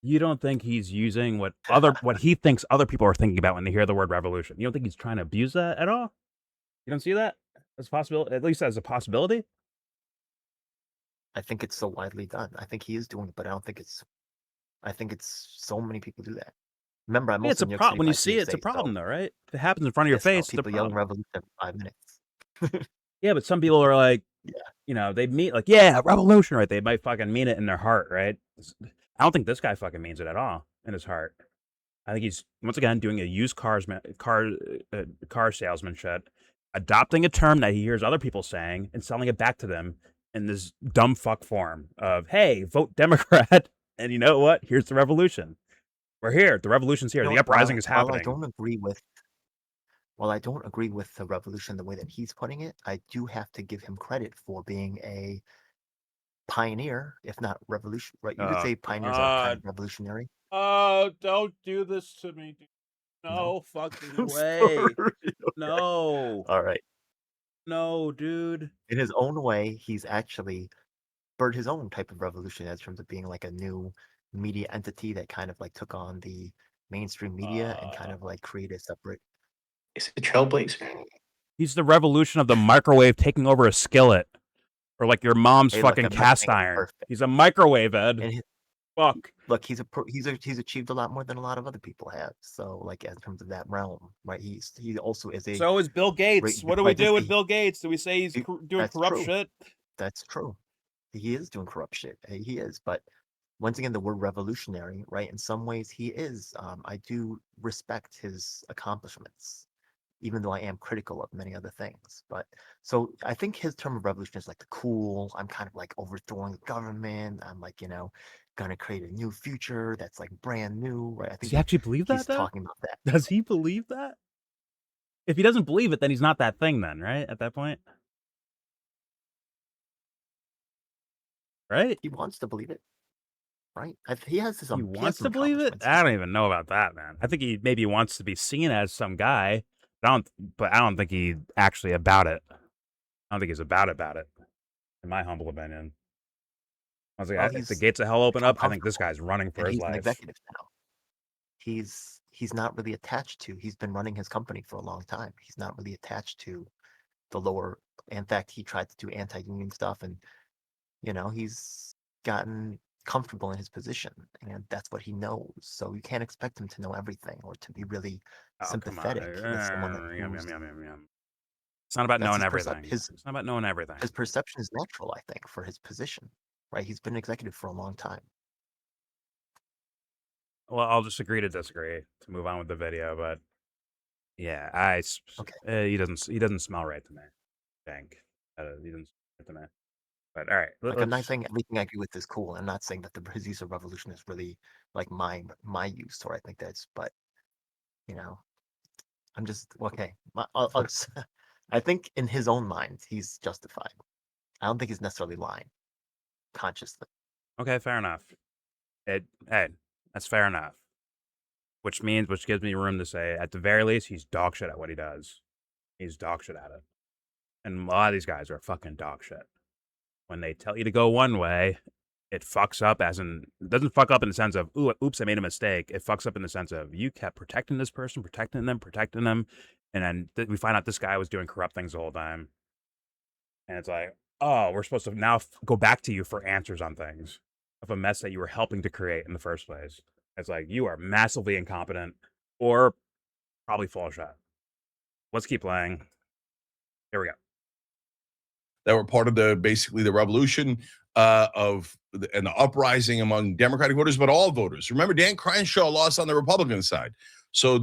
You don't think he's using what he thinks other people are thinking about when they hear the word revolution? You don't think he's trying to abuse that at all? You don't see that as a possibility, at least as a possibility? I think it's so widely done. I think he is doing it, but I think it's so many people do that. Remember, I'm Yeah, it's also a in New York problem. City When you 5 see it, it's a TXA, so problem, though, right? If it happens in front of your yes, no, face, it's a people yelling problem. revolution every 5 minutes. Yeah, but some people are like, Yeah. they mean like, yeah, revolution, right? They might fucking mean it in their heart, right? I don't think this guy fucking means it at all in his heart. I think he's once again doing a used car salesman shit, adopting a term that he hears other people saying and selling it back to them in this dumb fuck form of, hey, vote Democrat, and you know what? Here's the revolution. We're here. The revolution's here. You know, The uprising is while I happening. don't agree with the revolution the way that he's putting it, I do have to give him credit for being a pioneer, if not revolution. Right? You could say pioneers are kind of revolutionary. Oh, don't do this to me. No fucking way. No. All right. No, dude. In his own way, he's actually spurred his own type of revolution in terms of being like a new media entity that kind of like took on the mainstream media and kind of like create a separate. He's a trailblazer. He's the revolution of the microwave taking over a skillet. Or like your mom's Hey, look, fucking I'm not cast saying it's iron. perfect. He's a microwave, Ed. And Fuck. look, he's achieved a lot more than a lot of other people have. So like in terms of that realm, right? He also is a. So is Bill Gates. What do we do with Bill Gates? Do we say he's doing corrupt shit? That's true. He is doing corrupt shit. He is. But once again, the word revolutionary, right? In some ways, he is. I do respect his accomplishments, even though I am critical of many other things. But so I think his term of revolution is like the cool. I'm kind of like overthrowing the government. I'm like, gonna create a new future that's like brand new, right? I think Does he actually believe that? he's talking about that. Does he believe that? If he doesn't believe it, then he's not that thing. Then, right? At that point, right? He wants to believe it, right? He has this. He wants to believe it. I don't even know about that, man. I think he maybe wants to be seen as some guy. But I don't think he's actually about it. I don't think he's about it, in my humble opinion. I was like, if the gates of hell open up, I think this guy's running for his life. He's an executive now. He's not really attached to. He's been running his company for a long time. He's not really attached to the lower. In fact, he tried to do anti-union stuff, and he's gotten comfortable in his position, and that's what he knows. So you can't expect him to know everything or to be really sympathetic with someone that knows. It's not about knowing everything. It's not about knowing everything. His perception is natural, I think, for his position. Right? He's been an executive for a long time. Well, I'll just agree to disagree to move on with the video, but yeah, he doesn't smell right to me. I think he doesn't smell right to me. But all right, Like, I'm not saying everything I agree with is cool. I'm not saying that his use of revolution is really like my use, or I think that's, but you know, I'm just okay. I'll just, I think in his own mind, he's justified. I don't think he's necessarily lying consciously. Okay, fair enough. Hey, that's fair enough. Which gives me room to say, at the very least, he's dog shit at what he does. He's dog shit at it. And a lot of these guys are fucking dog shit. When they tell you to go one way, it fucks up it doesn't fuck up in the sense of, oops, I made a mistake. It fucks up in the sense of, you kept protecting this person, protecting them. And then we find out this guy was doing corrupt things the whole time. And it's like, oh, we're supposed to now go back to you for answers on things of a mess that you were helping to create in the first place. It's like, you are massively incompetent or probably full of shit. Let's keep playing. Here we go. That were part of basically the revolution and the uprising among Democratic voters, but all voters. Remember, Dan Crenshaw lost on the Republican side. So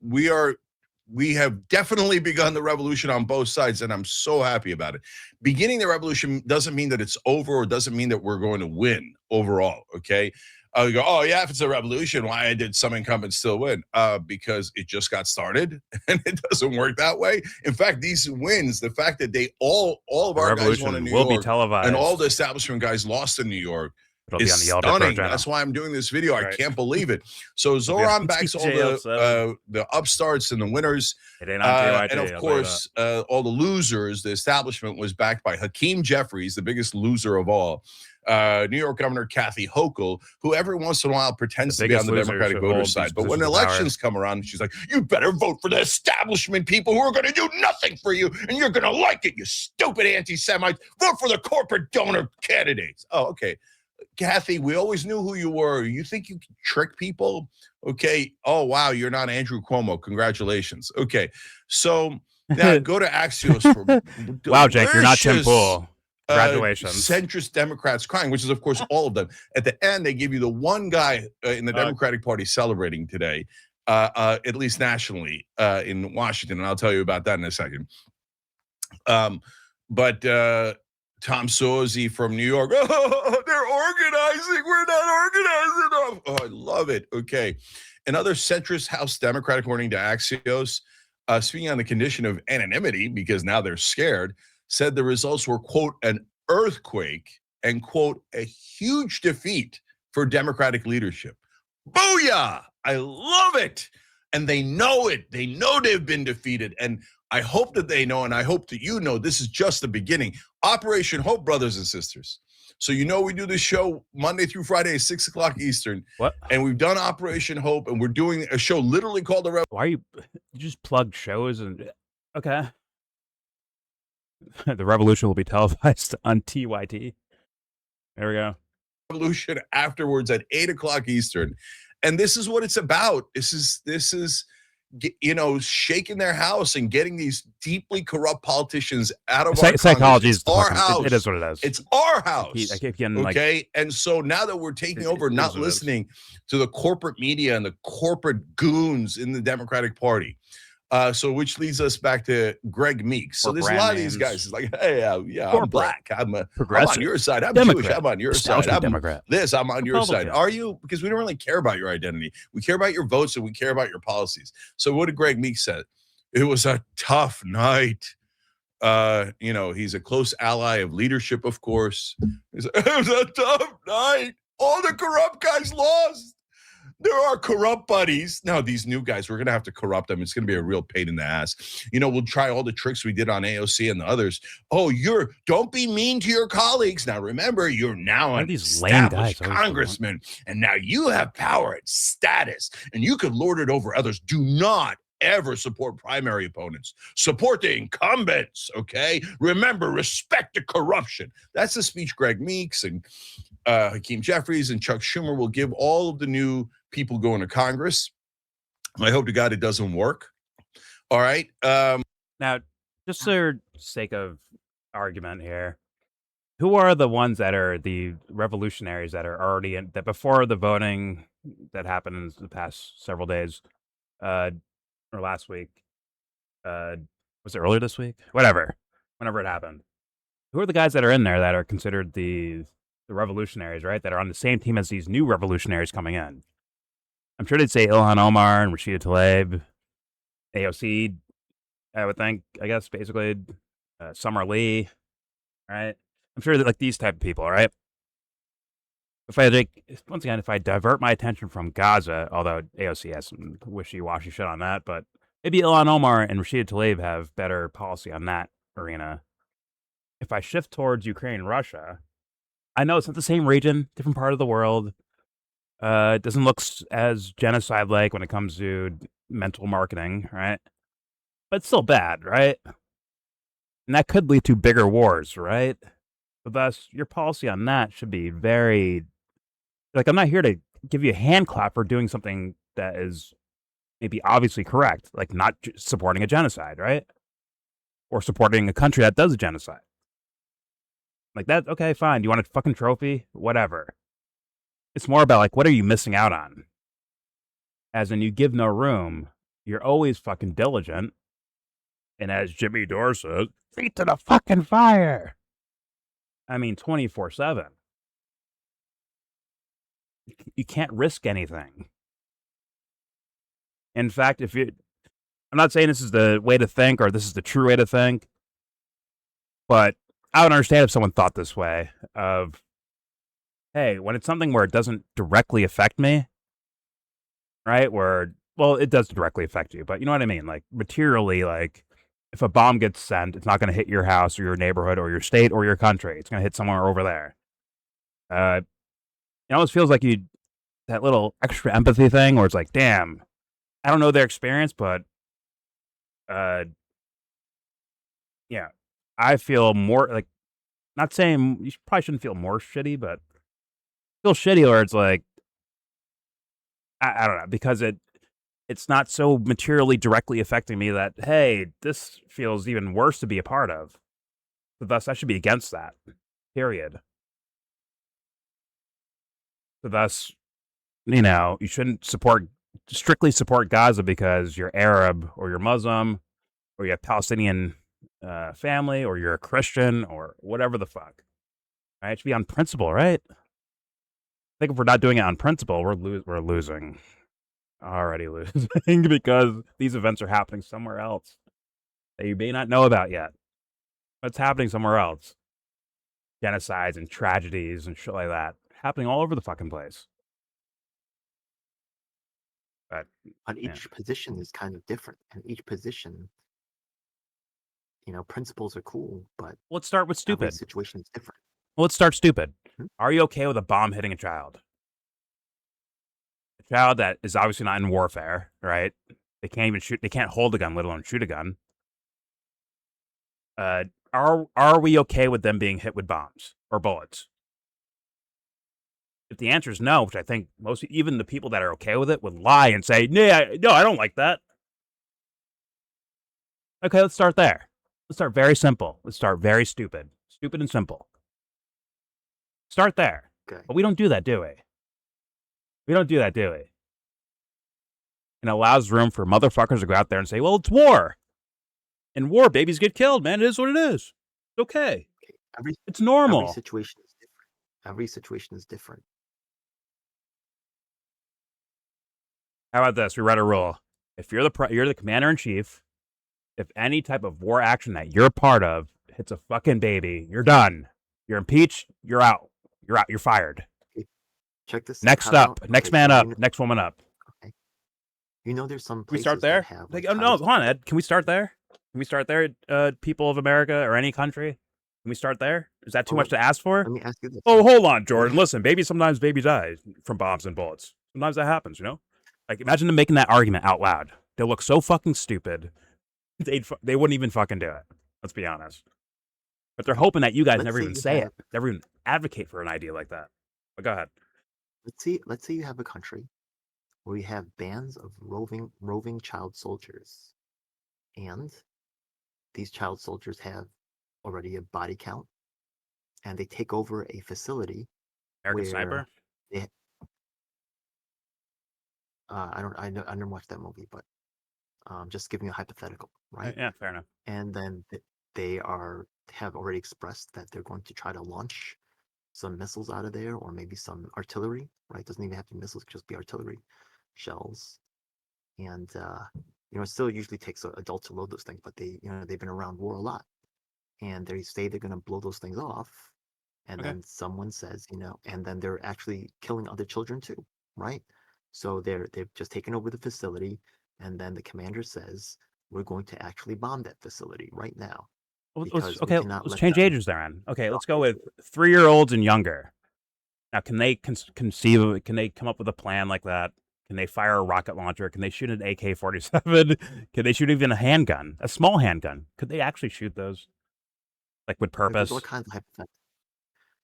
we have definitely begun the revolution on both sides, and I'm so happy about it. Beginning the revolution doesn't mean that it's over, or doesn't mean that we're going to win overall, okay? You go, oh yeah, if it's a revolution, why did some incumbents still win? Because it just got started, and it doesn't work that way. In fact, these wins, the fact that all of our guys won in New will York, be televised, and all the establishment guys lost in New York, it'll is be on the stunning. channel. That's why I'm doing this video. Right. I can't believe it. So Zoran backs all the upstarts and the winners. It ain't on TYT, and of course, all the losers. The establishment was backed by Hakeem Jeffries, the biggest loser of all. New York Governor Kathy Hochul, who every once in a while pretends to be on the Democratic voter side. But when elections come around, she's like, you better vote for the establishment people who are going to do nothing for you, and you're going to like it, you stupid anti-Semites. Vote for the corporate donor candidates. Oh, okay. Kathy, we always knew who you were. You think you can trick people? Okay. Oh, wow. You're not Andrew Cuomo. Congratulations. Okay. So now go to Axios for wow, Cenk, you're not Tim Pool. Congratulations. Centrist Democrats crying, which is, of course, all of them. At the end, they give you the one guy in the Democratic Party celebrating today, at least nationally, in Washington. And I'll tell you about that in a second. But Tom Suozzi from New York, oh, they're organizing. We're not organizing enough. Oh, I love it. Okay. Another centrist House Democrat, according to Axios, speaking on the condition of anonymity, because now they're scared, said the results were, quote, an earthquake and, quote, a huge defeat for Democratic leadership. Booyah! I love it. And they know it. They know they've been defeated. And I hope that they know, and I hope that you know, this is just the beginning. Operation Hope, brothers and sisters. So you know we do this show Monday through Friday at 6 o'clock Eastern. What? And we've done Operation Hope, and we're doing a show literally called The Why are you just plug shows and... Okay. The revolution will be televised on TYT. There we go. Revolution afterwards at 8 o'clock Eastern. And this is what it's about. This is shaking their house and getting these deeply corrupt politicians out of our psychology. It's our house. It is what it is. It's our house. I keep getting, okay. And so now that we're taking over, not listening to the corporate media and the corporate goons in the Democratic Party. So which leads us back to Greg Meeks. So there's a lot of these guys. It's like, hey, I'm black. I'm on your side. I'm Democrat. Jewish. I'm on your side. I'm Democrat. I'm on your side. Are you? Because we don't really care about your identity. We care about your votes and we care about your policies. So what did Greg Meeks say? It was a tough night. He's a close ally of leadership, of course. It was a tough night. All the corrupt guys lost. There are corrupt buddies. Now, these new guys, we're going to have to corrupt them. It's going to be a real pain in the ass. We'll try all the tricks we did on AOC and the others. Oh, don't be mean to your colleagues. Now, remember, you're now an established congressman, and now you have power and status, and you can lord it over others. Do not ever support primary opponents. Support the incumbents, okay? Remember, respect the corruption. That's the speech Greg Meeks and Hakeem Jeffries and Chuck Schumer will give all of the new people going to Congress. I hope to God it doesn't work. All right. Now, just for sake of argument here, who are the ones that are the revolutionaries that are already in that before the voting that happened in the past several days, or last week? Was it earlier this week? Whenever it happened. who are the guys that are in there that are considered the revolutionaries, right? That are on the same team as these new revolutionaries coming in. I'm sure they'd say Ilhan Omar and Rashida Tlaib, AOC, I would think, I guess, basically, Summer Lee, right? I'm sure that, like, these type of people, right? If I divert my attention from Gaza, although AOC has some wishy-washy shit on that, but maybe Ilhan Omar and Rashida Tlaib have better policy on that arena. If I shift towards Ukraine and Russia, I know it's not the same region, different part of the world. It doesn't look as genocide-like when it comes to mental marketing, right? But it's still bad, right? And that could lead to bigger wars, right? But thus, your policy on that should be very... Like, I'm not here to give you a hand clap for doing something that is maybe obviously correct, like not supporting a genocide, right? Or supporting a country that does a genocide. Like that, okay, fine. You want a fucking trophy? Whatever. It's more about, like, what are you missing out on? As in, you give no room. You're always fucking diligent. And as Jimmy Dore says, feet to the fucking fire. I mean, 24/7. You can't risk anything. In fact, I'm not saying this is the way to think or this is the true way to think, but I would understand if someone thought this way of, hey, when it's something where it doesn't directly affect me, right? Well, it does directly affect you, but you know what I mean? Like, materially, like, if a bomb gets sent, it's not going to hit your house or your neighborhood or your state or your country. It's going to hit somewhere over there. It almost feels like that little extra empathy thing where it's like, damn, I don't know their experience, but yeah, I feel more like, not saying you probably shouldn't feel more shitty, but feel shitty where it's like, I don't know, because it's not so materially directly affecting me that, hey, this feels even worse to be a part of. So thus, I should be against that, period. So thus, you shouldn't strictly support Gaza because you're Arab or you're Muslim or you have Palestinian family or you're a Christian or whatever the fuck. Right? It should be on principle, right? I think if we're not doing it on principle, we're losing. Already losing because these events are happening somewhere else that you may not know about yet. But it's happening somewhere else. Genocides and tragedies and shit like that happening all over the fucking place. But each position is kind of different, and each position, principles are cool, but let's start with every stupid. situation is different. Well, let's start stupid. Hmm? Are you okay with a bomb hitting a child? A child that is obviously not in warfare, right? They can't even shoot. They can't hold a gun, let alone shoot a gun. Are we okay with them being hit with bombs or bullets? If the answer is no, which I think even the people that are okay with it would lie and say, no, I don't like that. Okay, let's start there. Let's start very simple. Let's start very stupid. Stupid and simple. Start there. Okay. But we don't do that, do we? We don't do that, do we? And it allows room for motherfuckers to go out there and say, well, it's war. In war, babies get killed, man. It is what it is. It's okay. It's normal. Every situation is different. Every situation is different. How about this? We read a rule. If you're the commander-in-chief, if any type of war action that you're part of hits a fucking baby, you're done. You're impeached. You're out. You're out. You're fired. Okay. Check this. Next up. Next man up. Next woman up. Okay. There's some Can we places start there? that have, like, oh no, hold on, Ed. Can we start there? Can we start there, people of America or any country? Can we start there? Is that too much to ask for? Let me ask you this. Oh, hold on, Jordan. Listen, sometimes baby dies from bombs and bullets. Sometimes that happens, Like, imagine them making that argument out loud. They'll look so fucking stupid. They wouldn't even fucking do it. Let's be honest. But they're hoping that you guys never even say it. Never even advocate for an idea like that. But go ahead. Let's say you have a country where you have bands of roving child soldiers, and these child soldiers have already a body count, and they take over a facility. American Sniper. I never watched that movie, but just giving a hypothetical, right? Yeah, fair enough. And then they are have already expressed that they're going to try to launch some missiles out of there, or maybe some artillery, right? Doesn't even have to be missiles, it could just be artillery shells. And it still usually takes an adult to load those things, but they've been around war a lot, and they say they're going to blow those things off, and then someone says, and then they're actually killing other children too, right? So they've just taken over the facility, and then the commander says, we're going to actually bomb that facility right now. Let's change ages there, on. Okay, let's go with 3-year-olds and younger. Now, can they conceive of it? Can they come up with a plan like that? Can they fire a rocket launcher? Can they shoot an AK-47? Can they shoot even a handgun, a small handgun? Could they actually shoot those, like, with purpose? There's all kinds of hypotheticals.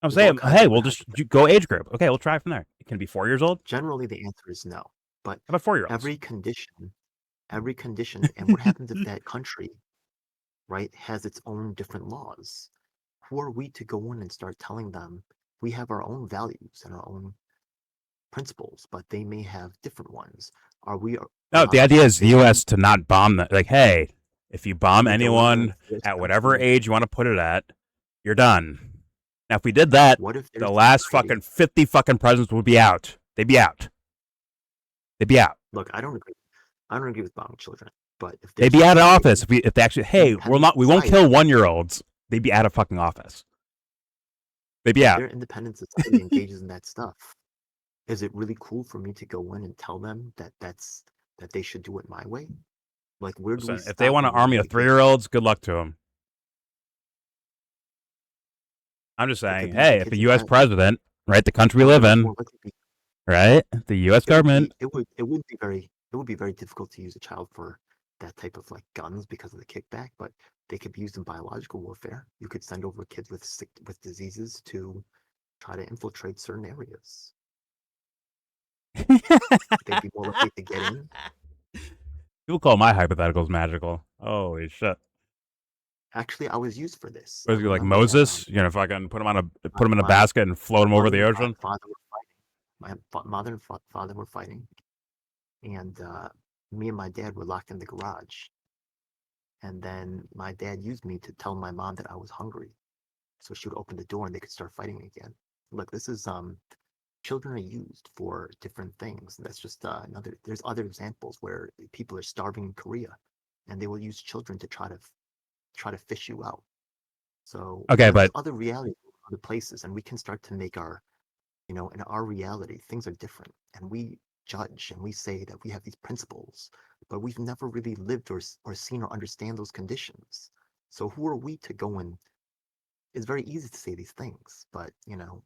I'm saying, hey, we'll just go age group. Okay, we'll try from there. Can it be 4 years old? Generally, the answer is no. But how about 4-year-olds? Every condition, and what happens if that country, right, has its own different laws? Who are we to go in and start telling them we have our own values and our own principles, but they may have different ones? Are we? No, the idea is the U.S. to not bomb that. Like, hey, if you bomb anyone at whatever age you want to put it at, you're done. Now, if we did that, the last fucking 50 fucking presidents would be out. They'd be out. They'd be out. Look, I don't agree with bombing children, but if they'd be out of office if they actually, hey, we won't kill 1-year-olds. They'd be out of fucking office. They'd be out. Their independent society engages in that stuff. Is it really cool for me to go in and tell them that they should do it my way? Like, where do we if they want to army of 3-year-olds, good luck to them. I'm just saying, hey, if the U.S. president, right, the country we live in, right, the U.S. government, it would be very difficult to use a child for that type of like guns because of the kickback, but they could be used in biological warfare. You could send over kids with diseases to try to infiltrate certain areas. They'd be more likely to get in. People call my hypotheticals magical. Holy shit. Actually, I was used for this. Was you like Moses? You're gonna fucking put him in a basket and float him over the ocean? My mother and father were fighting, and me and my dad were locked in the garage. And then my dad used me to tell my mom that I was hungry, so she would open the door and they could start fighting again. Look, this is children are used for different things. That's just another. There's other examples where people are starving in Korea, and they will use children to try to fish you out. So but other realities, other places, and we can start to make our, in our reality, things are different, and we judge and we say that we have these principles, but we've never really lived or seen or understand those conditions. So who are we to go in? It's very easy to say these things, but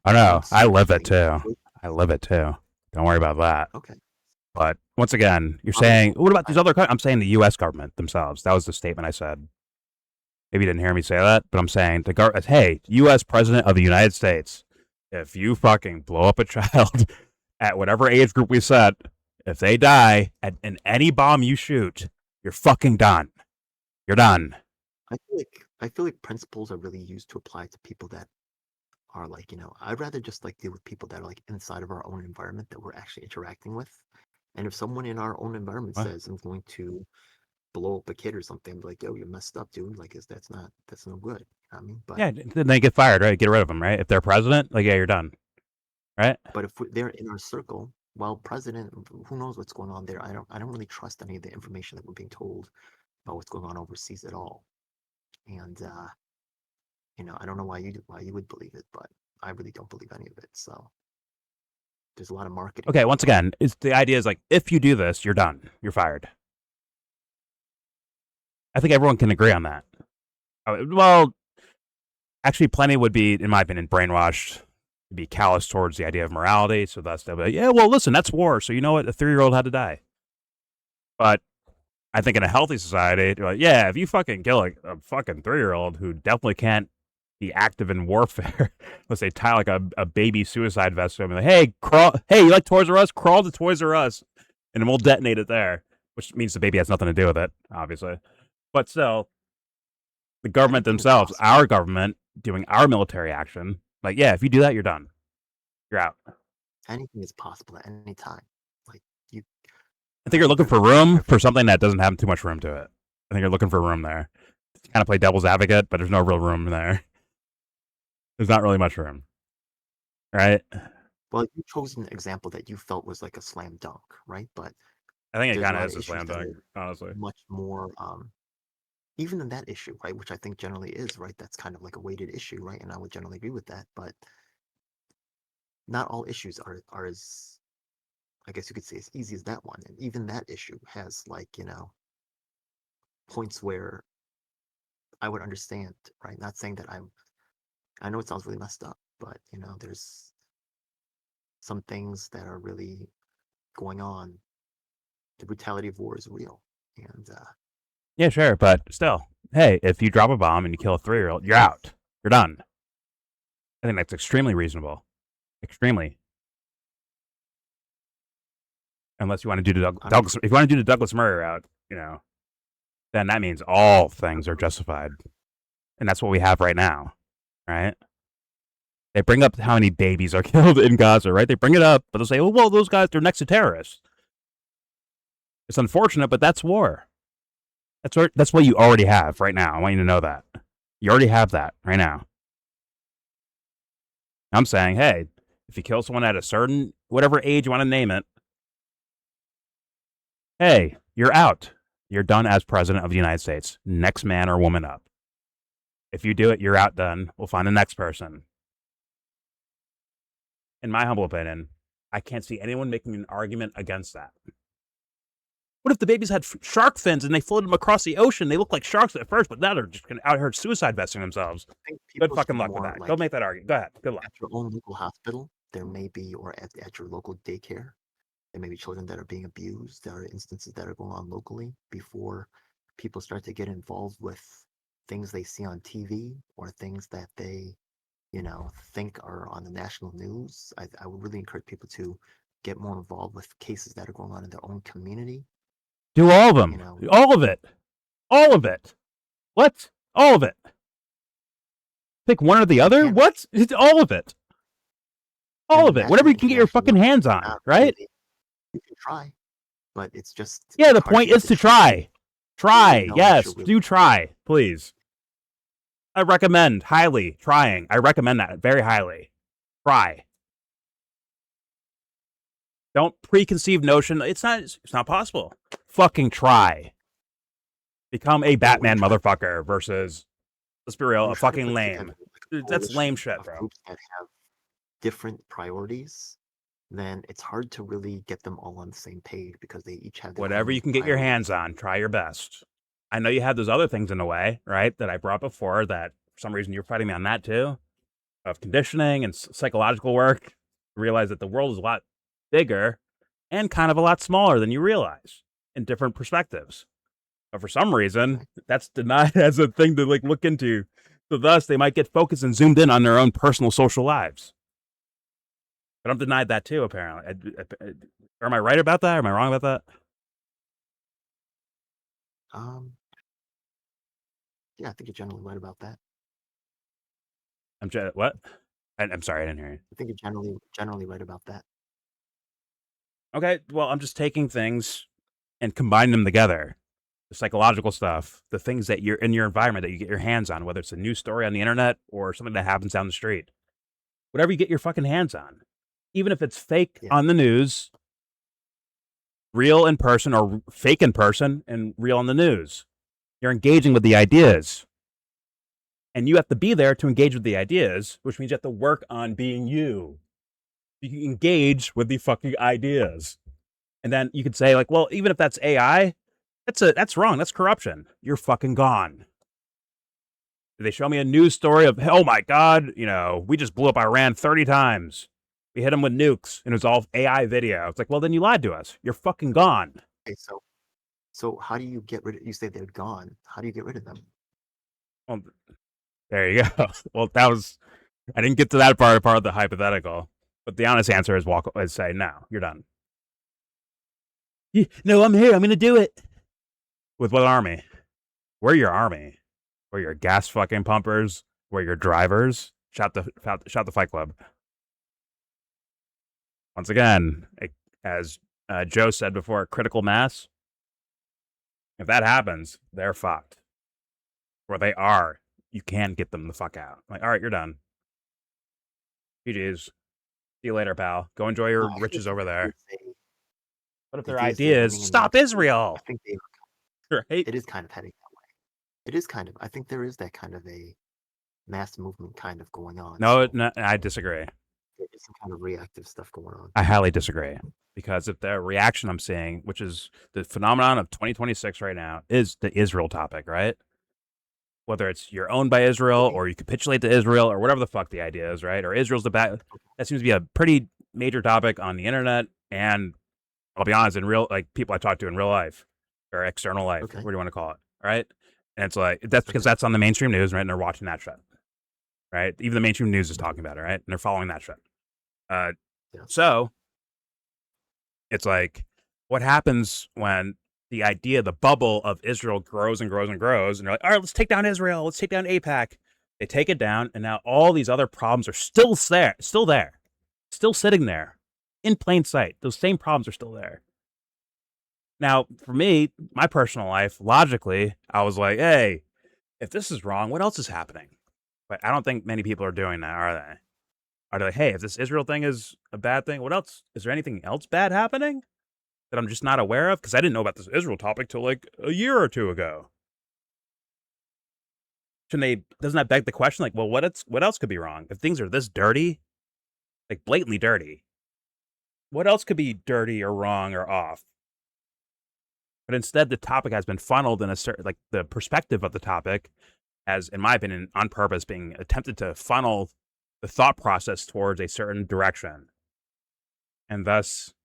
I know, I live it too. Don't worry about that. Okay. But once again, you're saying, what about these other countries? I'm saying the U.S. government themselves. That was the statement I said. Maybe you didn't hear me say that, but I'm saying, hey, U.S. President of the United States, if you fucking blow up a child at whatever age group we set, if they die in any bomb you shoot, you're fucking done. You're done. I feel like principles are really used to apply to people that are like, I'd rather just like deal with people that are like inside of our own environment that we're actually interacting with. And if someone in our own environment says, I'm going to blow up a kid or something, I'm like, yo, you're messed up, dude. Like, that's no good. You know what I mean? But yeah, then they get fired, right? Get rid of them, right? If they're president, like, yeah, you're done, right? But if they're in our circle, well, president, who knows what's going on there? I don't really trust any of the information that we're being told about what's going on overseas at all. And I don't know why you would believe it, but I really don't believe any of it. So there's a lot of marketing. Okay, once again, the idea is like, if you do this, you're done. You're fired. I think everyone can agree on that. Well, actually, plenty would be, in my opinion, brainwashed, be callous towards the idea of morality. So thus they'll be like, yeah, well, listen, that's war. So you know what? A 3-year-old had to die. But I think in a healthy society, you're like, yeah, if you fucking kill a fucking 3-year-old who definitely can't be active in warfare, let's say tie like a baby suicide vest to him, and like, hey, you like Toys R Us? Crawl to Toys R Us, and then we'll detonate it there, which means the baby has nothing to do with it, obviously. But still, the government themselves, our government, doing our military action, like, yeah, if you do that, you're done. You're out. Anything is possible at any time. Like, I think you're looking for room for something that doesn't have too much room to it. I think you're looking for room there. kind of play devil's advocate, but there's no real room there. There's not really much room, right? Well, you chose an example that you felt was like a slam dunk, right? But I think it there's a kind of lot is of a issues slam that dunk, are honestly. much more, even in that issue, right? Which I think generally is, right? That's kind of like a weighted issue, right? And I would generally agree with that. But not all issues are as, I guess you could say, as easy as that one. And even that issue has like, points where I would understand, right? Not saying that I know it sounds really messed up, but there's some things that are really going on. The brutality of war is real. And Yeah, sure, but still, hey, if you drop a bomb and you kill a 3-year-old, you're out. You're done. I think that's extremely reasonable. Extremely. Unless you want to do the Douglas, if you want to do the Douglas Murray route, then that means all things are justified, and that's what we have right now, right? They bring up how many babies are killed in Gaza, right? They bring it up, but they'll say, "Oh, well, those guys, they're next to terrorists." It's unfortunate, but that's war. That's what you already have right now. I want you to know that. You already have that right now. I'm saying, hey, if you kill someone at a certain, whatever age you want to name it, hey, you're out. You're done as president of the United States. Next man or woman up. If you do it, you're out done. We'll find the next person. In my humble opinion, I can't see anyone making an argument against that. What if the babies had shark fins and they floated them across the ocean? They look like sharks at first, but now they're just out here suicide vesting themselves. Good fucking luck with that. Go make that argument. Go ahead. Good luck. At your own local hospital, there may be, or at your local daycare, there may be children that are being abused. There are instances that are going on locally before people start to get involved with things they see on TV or things that they, think are on the national news. I would really encourage people to get more involved with cases that are going on in their own community. Do all of them. All of it. All of it. What? All of it. Pick one or the other? What? It's all of it. All of it. Whatever you can get your fucking hands on, right? Really, you can try, but it's just... Yeah, the point is to try. Try. Yes, do try, please. I recommend highly trying. I recommend that very highly. Try. Don't preconceive notion. It's not possible. Fucking try. Become a Batman motherfucker versus, let's be real, a fucking lame. That's lame shit, bro. Groups that have different priorities, then it's hard to really get them all on the same page because they each have their whatever you can get your hands on. Try your best. I know you have those other things in the way, right? That I brought before. That for some reason you're fighting me on that too, of conditioning and psychological work. Realize that the world is a lot bigger and kind of a lot smaller than you realize in different perspectives. But for some reason, that's denied as a thing to look into. So thus, they might get focused and zoomed in on their own personal social lives. But I'm denied that too, apparently. Am I right about that? Or am I wrong about that? Yeah, I think you're generally right about that. What? I'm sorry, I didn't hear you. I think you're generally right about that. Okay, well, I'm just taking things and combining them together. The psychological stuff, the things that you're in your environment that you get your hands on, whether it's a news story on the internet or something that happens down the street. Whatever you get your fucking hands on. Even if it's fake on the news, real in person, or fake in person and real on the news. You're engaging with the ideas. And you have to be there to engage with the ideas, which means you have to work on being you. You can engage with the fucking ideas. And then you could say, well, even if that's AI, that's wrong. That's corruption. You're fucking gone. They show me a news story of, oh my God, we just blew up Iran 30 times. We hit them with nukes, and it was all AI video. It's well, then you lied to us. You're fucking gone. Okay, so how do you get rid of? You say they're gone. How do you get rid of them? Well, there you go. Well, I didn't get to that part of the hypothetical, but the honest answer is say no. You're done. No, I'm here. I'm gonna do it. With what army? We're your army. We're your gas fucking pumpers. We're your drivers. Shout the Fight Club. Once again, as Joe said before, critical mass. If that happens, they're fucked. where they are, you can get them the fuck out. Like, all right, you're done. GG's. See you later, pal. Go enjoy your No, I riches think over there. the What if their ideas they're idea is bringing in stop mainstream, Israel? I think Right? it is kind of heading that way. It is kind of. I think there is that kind of a mass movement kind of going on. No, So no, I disagree. there is some kind of reactive stuff going on. I highly disagree. Because if the reaction I'm seeing, which is the phenomenon of 2026 right now, is the Israel topic, right? Whether it's you're owned by Israel Okay. or you capitulate to Israel or whatever the fuck the idea is, right? Or Israel's the bad. That seems to be a pretty major topic on the internet. And I'll be honest, in real, like people I talk to in real life or external life, Okay. what do you want to call it? Right. And it's like, that's because Okay. that's on the mainstream news, right? And they're watching that shit. Right. Even the mainstream news is talking about it, right? And they're following that shit. Yeah. So it's like, what happens when the idea, the bubble of Israel grows and grows and grows, and they're like, all right, let's take down Israel, let's take down AIPAC. They take it down, and now all these other problems are still there, still sitting there, in plain sight. Those same problems are still there. Now, for me, my personal life, logically, I was like, hey, if this is wrong, what else is happening? But I don't think many people are doing that, are they? Are they like, hey, if this Israel thing is a bad thing, what else? Is there anything else bad happening that I'm just not aware of? Because I didn't know about this Israel topic till like a year or two ago. Doesn't that beg the question, like, well, what else could be wrong? If things are this dirty, like blatantly dirty, what else could be dirty or wrong or off? But instead, the topic has been funneled in a certain, like the perspective of the topic has, in my opinion, on purpose, being attempted to funnel the thought process towards a certain direction. And thus,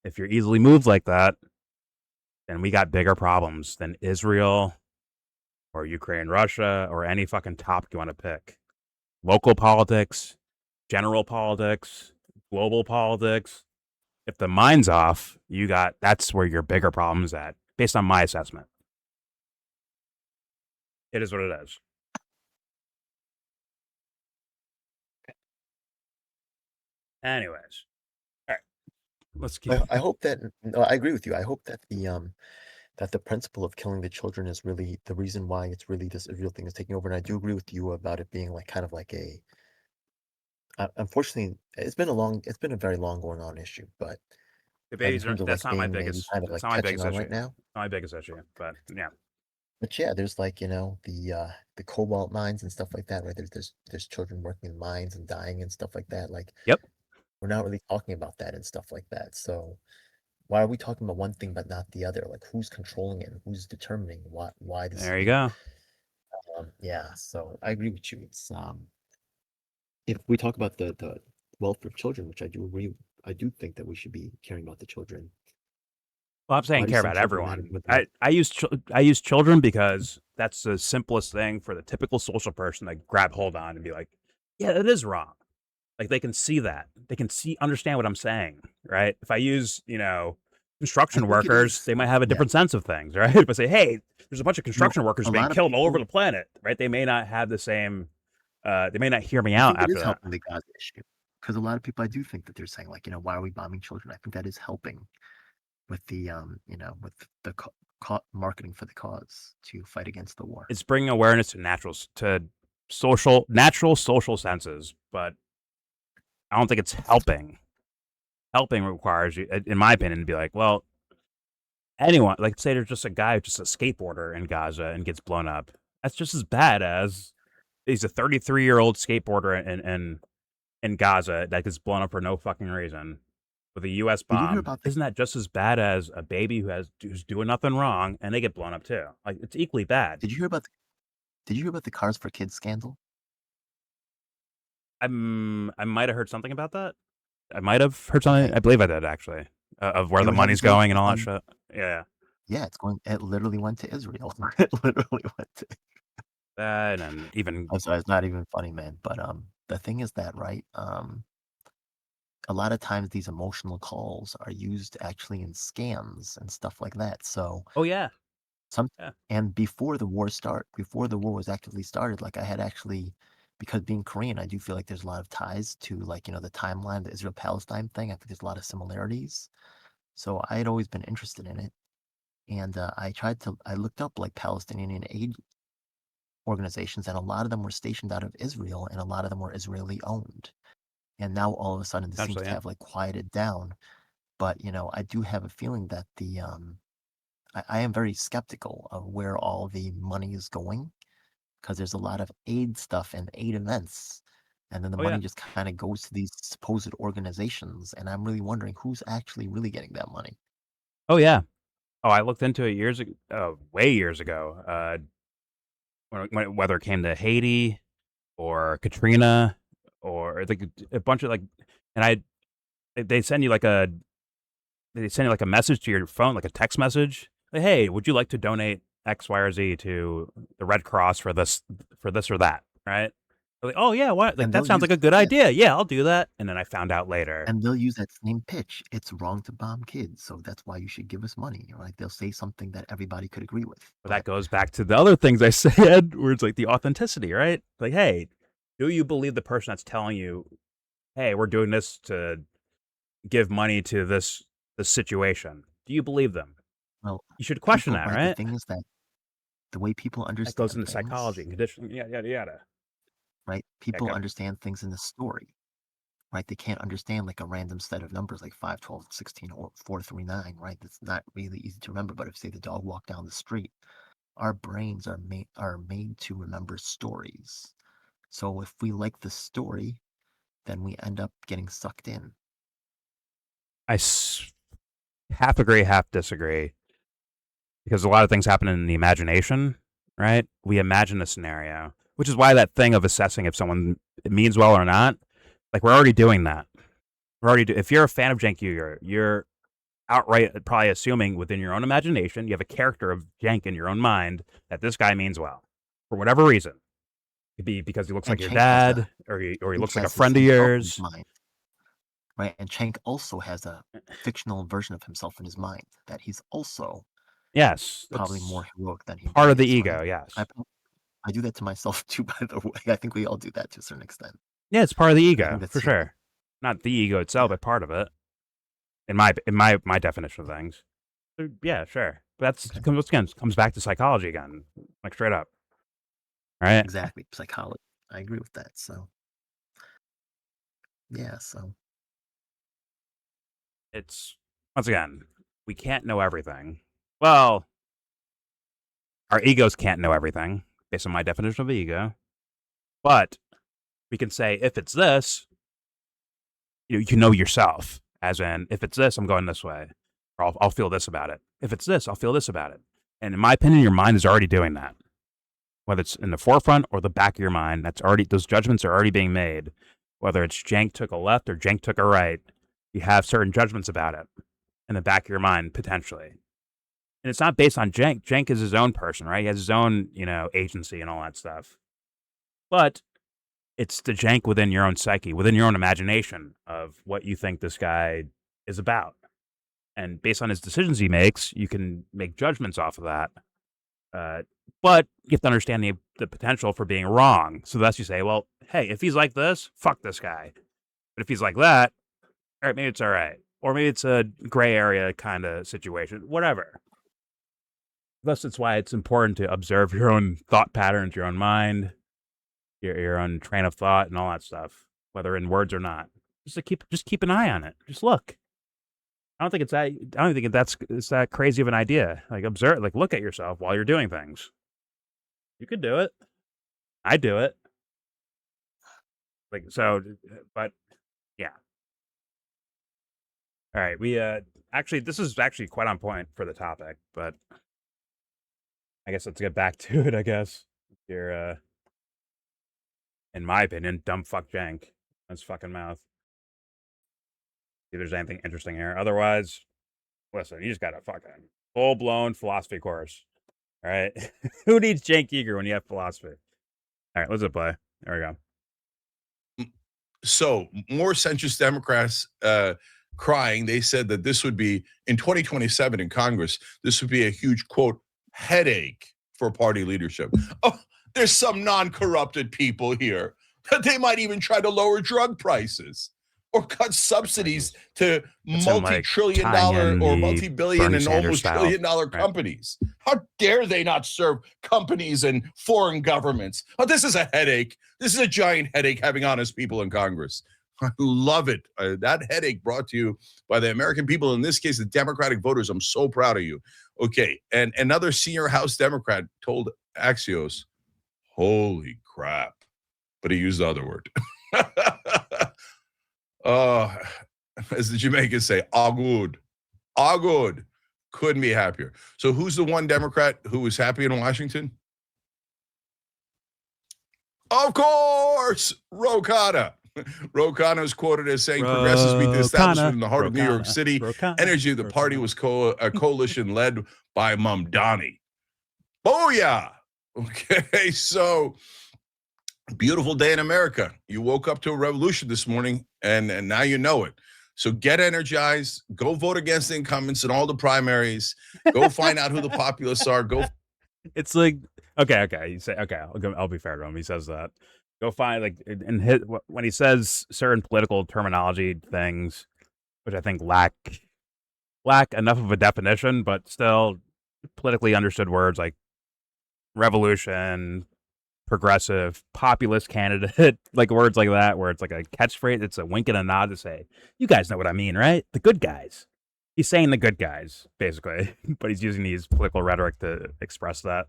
if you're easily moved like that, then we got bigger problems than Israel or Ukraine, Russia, or any fucking topic you want to pick. Local politics, general politics, global politics. If the mind's off, that's where your bigger problem's at, based on my assessment. It is what it is. Anyways, all right, let's keep. I hope that no, I agree with you. I hope that the principle of killing the children is really the reason why it's really this Israel thing is taking over. And I do agree with you about it being like kind of like a unfortunately it's been a very long going on issue, but The like in babies are. terms of That's like not my being maybe biggest. kind of That's like not my catching biggest on issue. right now. Not my biggest issue, but yeah. But yeah, there's like, the cobalt mines and stuff like that, right? There's children working in mines and dying and stuff like that. Like Yep. we're not really talking about that and stuff like that. So why are we talking about one thing but not the other? Like who's controlling it and who's determining why this is There you being go. yeah, so I agree with you. It's if we talk about the welfare of children, which I do agree, I do think that we should be caring about the children. Well, I'm saying Why do care some about children matter everyone. more than I use children because that's the simplest thing for the typical social person to grab hold on and be like, yeah, that is wrong. Like they can see that. They can understand what I'm saying, right? If I use, I construction think it workers, is. they might have a Yeah. different sense of things, right? If I say, hey, there's a bunch of No, construction workers a being lot of killed all over people the planet, right? They may not have the same, they may not hear me I out think it after is that. helping the Gaza issue because a lot of people I do think that they're saying like, why are we bombing children? I think that is helping with the with the marketing for the cause to fight against the war. It's bringing awareness to natural social senses, but I don't think it's helping. Helping requires you, in my opinion, to be like, well, anyone, like say there's just a guy, just a skateboarder in Gaza and gets blown up. That's just as bad as he's a 33-year-old skateboarder in Gaza that gets blown up for no fucking reason with a U.S. Did you hear bomb. about Isn't that just as bad as a baby who's doing nothing wrong and they get blown up too? Like it's equally bad. Did you hear about the Cars for Kids scandal? I might have heard something about that. I might have heard something. Okay. I believe I did actually, of where It the was money's going and all that shit. Yeah. Yeah, it literally went to Israel. It literally went to That and even I'm sorry, it's not even funny, man. But the thing is that, right? A lot of times these emotional calls are used actually in scams and stuff like that. So oh yeah, some yeah. and before the war was actively started, like I had actually because being Korean, I do feel like there's a lot of ties to like, the timeline, the Israel Palestine thing. I think there's a lot of similarities. So I had always been interested in it. And I looked up like Palestinian aid organizations, and a lot of them were stationed out of Israel, and a lot of them were Israeli owned. And now all of a sudden, this seems Essentially, to yeah. have like quieted down. But I do have a feeling that I am very skeptical of where all the money is going, because there's a lot of aid stuff and aid events, and then the Oh, money yeah. just kind of goes to these supposed organizations, and I'm really wondering who's actually really getting that money. Oh, yeah. Oh, I looked into it years ago, way years ago. Whether it came to Haiti or Katrina or like a bunch of like, and they send you like a message to your phone, like a text message. Like, hey, would you like to donate X, Y, or Z to the Red Cross for this or that? Right? They're like, oh yeah, what? Like And that they'll sounds use like a good yeah, idea. Yeah, I'll do that. And then I found out later. and they'll use that same pitch. It's wrong to bomb kids, so that's why you should give us money. Like they'll say something that everybody could agree with. But that goes back to the other things I said, where it's like the authenticity, right? Like, hey, do you believe the person that's telling you, hey, we're doing this to give money to this situation? Do you believe them? Well, You should question people, that, right? The right? thing is that the way people That goes understand into psychology and things, conditioning, yada yada yada. right? Yeah, People go. understand things in the story, right? They can't understand like a random set of numbers like 5, 12, 16, or 439, right? That's not really easy to remember. But if, say, the dog walked down the street, our brains are made to remember stories. So if we like the story, then we end up getting sucked in. Half agree, half disagree. Because a lot of things happen in the imagination, right? We imagine a scenario, which is why that thing of assessing if someone means well or not, like we're already doing that. If you're a fan of Cenk Uygur, you're outright probably assuming within your own imagination, you have a character of Cenk in your own mind that this guy means well for whatever reason. It could be because he looks And like your Cenk has dad, or he looks like a has friend of himself in his yours. mind, right? And Cenk also has a fictional version of himself in his mind that he's also Yes, probably that's more heroic than he part really of the is, ego. right? Yes, I do that to myself too, by the way. I think we all do that to a certain extent. yeah, it's part of the I think ego that's for human. sure. Not the ego itself, Yeah. but part of it. In my definition of things. So, yeah, sure. But that's Okay. comes back to psychology again, like straight up. Right? Exactly. Psychology. I agree with that. So, yeah. So, It's once again, we can't know everything. Well, our egos can't know everything based on my definition of ego. But we can say if it's this, you can know yourself. As in, if it's this, I'm going this way, or I'll feel this about it. If it's this, I'll feel this about it. And in my opinion, your mind is already doing that. Whether it's in the forefront or the back of your mind, those judgments are already being made. Whether it's Cenk took a left or Cenk took a right, you have certain judgments about it in the back of your mind potentially. And it's not based on Cenk. Cenk is his own person, right? He has his own, agency and all that stuff. But it's the Cenk within your own psyche, within your own imagination of what you think this guy is about. And based on his decisions he makes, you can make judgments off of that. But you have to understand the potential for being wrong. So thus you say, well, hey, if he's like this, fuck this guy. But if he's like that, all right, maybe it's all right. Or maybe it's a gray area kind of situation, whatever. Thus, it's why it's important to observe your own thought patterns, your own mind, your own train of thought, and all that stuff, whether in words or not. Just keep an eye on it. Just look. I don't think it's that crazy of an idea. Like observe, like look at yourself while you're doing things. You could do it. I do it. Like so, but yeah. All right, we actually this is actually quite on point for the topic, but I guess let's get back to it. I guess you're in my opinion, dumb fuck Cenk. That's fucking mouth. See if there's anything interesting here. Otherwise, listen, you just got a fucking full blown philosophy course. All right, who needs Cenk Uygur when you have philosophy? All right, let's hit play. There we go. So more centrist Democrats crying. They said that this would be in 2027 in Congress. This would be a huge quote headache for party leadership. Oh, there's some non-corrupted people here. They might even try to lower drug prices. or cut subsidies to It's him, like, multi-trillion tying dollar in or the multi-billion Bernie and Sanders almost style, trillion-dollar right? companies. How dare they not serve companies and foreign governments? Oh, this is a headache. This is a giant headache having honest people in Congress. I love it. That headache brought to you by the American people, in this case, the Democratic voters. I'm so proud of you. Okay, and another senior House Democrat told Axios, holy crap. But he used the other word. As the Jamaicans say, all good. All good. Couldn't be happier. So who's the one Democrat who was happy in Washington? Of course, Ro Khanna. Ro Khanna is quoted as saying, progressives meet the establishment in the heart of New York City. Energy of the party was a coalition led by Mamdani. Booyah! Okay, so beautiful day in America. You woke up to a revolution this morning, and now you know it. So get energized. Go vote against the incumbents in all the primaries. Go find out who the populists are. Go. It's like, okay. You say, okay, I'll be fair to him. He says that. Go find, like, and hit when he says certain political terminology things, which I think lack enough of a definition, but still politically understood words like revolution, progressive, populist candidate, like words like that, where it's like a catchphrase. It's a wink and a nod to say, you guys know what I mean, right? The good guys. He's saying the good guys, basically, but he's using these political rhetoric to express that.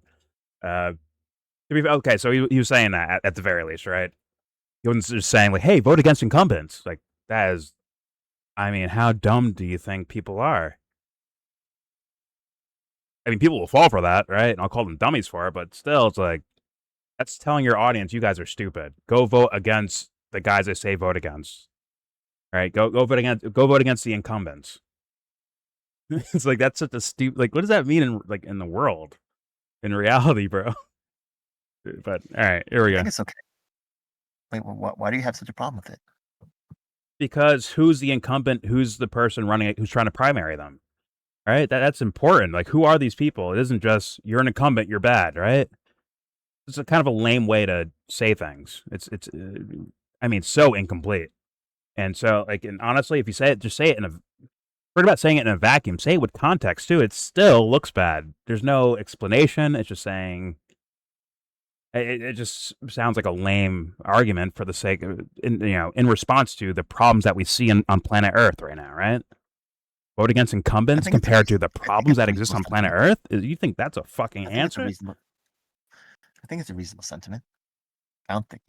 Okay, so he was saying that at the very least, right? He wasn't just saying, like, hey, vote against incumbents. Like, that is, I mean, how dumb do you think people are? I mean, people will fall for that, right? And I'll call them dummies for it, but still, it's like, that's telling your audience you guys are stupid. Go vote against the guys I say vote against. Right? Go vote against the incumbents. It's like, that's such a stupid, like, what does that mean in the world? In reality, bro. But all right, here we I go. think it's okay. Wait, why do you have such a problem with it? Because who's the incumbent? Who's the person running it? Who's trying to primary them? Right? That's important. Like, who are these people? It isn't just you're an incumbent, you're bad, right? It's a kind of a lame way to say things. It's I mean, so incomplete. And so, like, and honestly, if you say it, just say it forget about saying it in a vacuum. Say it with context too. It still looks bad. There's no explanation. It's just saying. It just sounds like a lame argument for the sake of, in response to the problems that we see on planet Earth right now, right? Vote against incumbents compared to the problems that exist on planet Earth? You think that's a fucking answer? I think it's a reasonable sentiment. I don't think,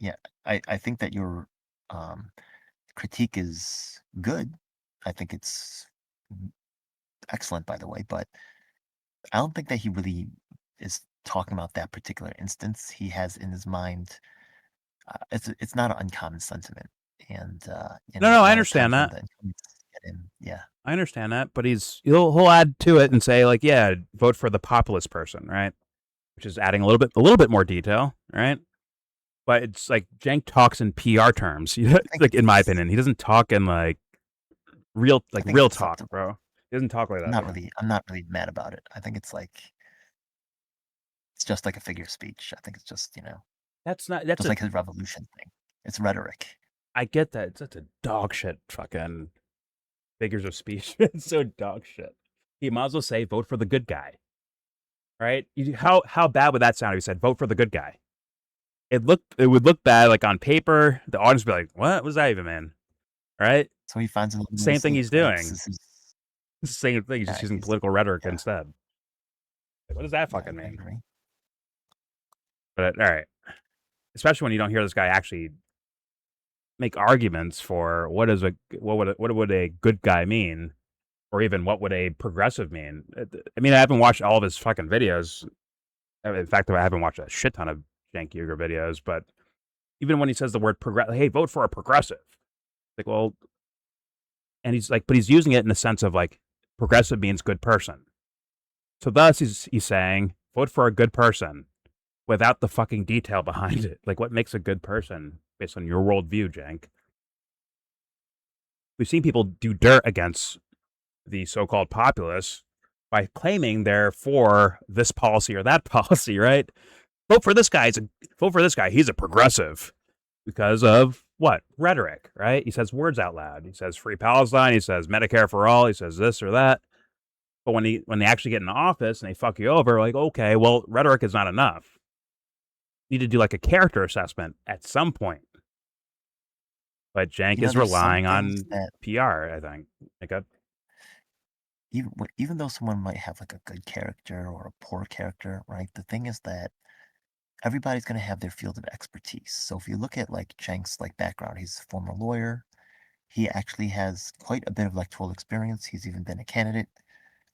I think that your critique is good. I think it's excellent, by the way, but I don't think that he really is talking about that particular instance. He has in his mind, it's not an uncommon sentiment. And no, I understand that. Yeah, I understand that, but he'll add to it and say, like, yeah, vote for the populist person, right? Which is adding a little bit more detail, right? But it's like Cenk talks in PR terms. Like, in my opinion, he doesn't talk in like real talk, bro. He doesn't talk like that. I'm not really mad about it. I think it's just like a figure of speech. I think it's just, that's like his revolution thing. It's rhetoric. I get that. It's such a dog shit fucking figures of speech. It's so dog shit. He might as well say vote for the good guy. Right? How bad would that sound if he said vote for the good guy? It would look bad, like, on paper. The audience would be like, what was that even, man? Right? So he finds the same thing he's doing. It's the same thing. He's just using political rhetoric instead. Like, what does that fucking mean? But all right, especially when you don't hear this guy actually make arguments for what would a good guy mean, or even what would a progressive mean. I mean, I haven't watched all of his fucking videos. In fact, I haven't watched a shit ton of Cenk Uygur videos. But even when he says the word hey, vote for a progressive, like, well, and he's like, but he's using it in the sense of like progressive means good person. So thus he's saying vote for a good person, without the fucking detail behind it. Like, what makes a good person based on your worldview, Cenk? We've seen people do dirt against the so-called populists by claiming they're for this policy or that policy, right? Vote for this guy. He's a progressive because of what? Rhetoric, right? He says words out loud. He says free Palestine. He says Medicare for all. He says this or that. But when they actually get in office and they fuck you over, like, okay, well, rhetoric is not enough. You need to do like a character assessment at some point. But Cenk is there's some relying on things that PR, I think. Like even though someone might have like a good character or a poor character, right? The thing is that everybody's going to have their field of expertise. So if you look at like Cenk's like background, he's a former lawyer. He actually has quite a bit of electoral experience. He's even been a candidate,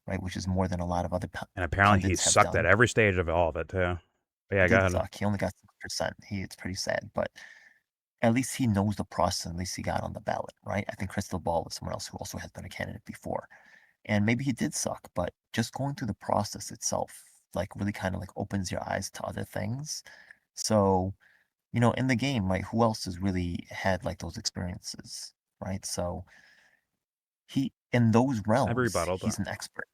right? Which is more than a lot of other and apparently he pundits have sucked done. at every stage of all of it too. But yeah, He go did ahead. suck. He only got 6%. It's pretty sad, but at least he knows the process. At least he got on the ballot, right? I think Crystal Ball was someone else who also has been a candidate before. And maybe he did suck, but just going through the process itself, like really kind of like opens your eyes to other things. So, in the game, right, who else has really had like those experiences, right? So in those realms, rebuttal, he's but an expert.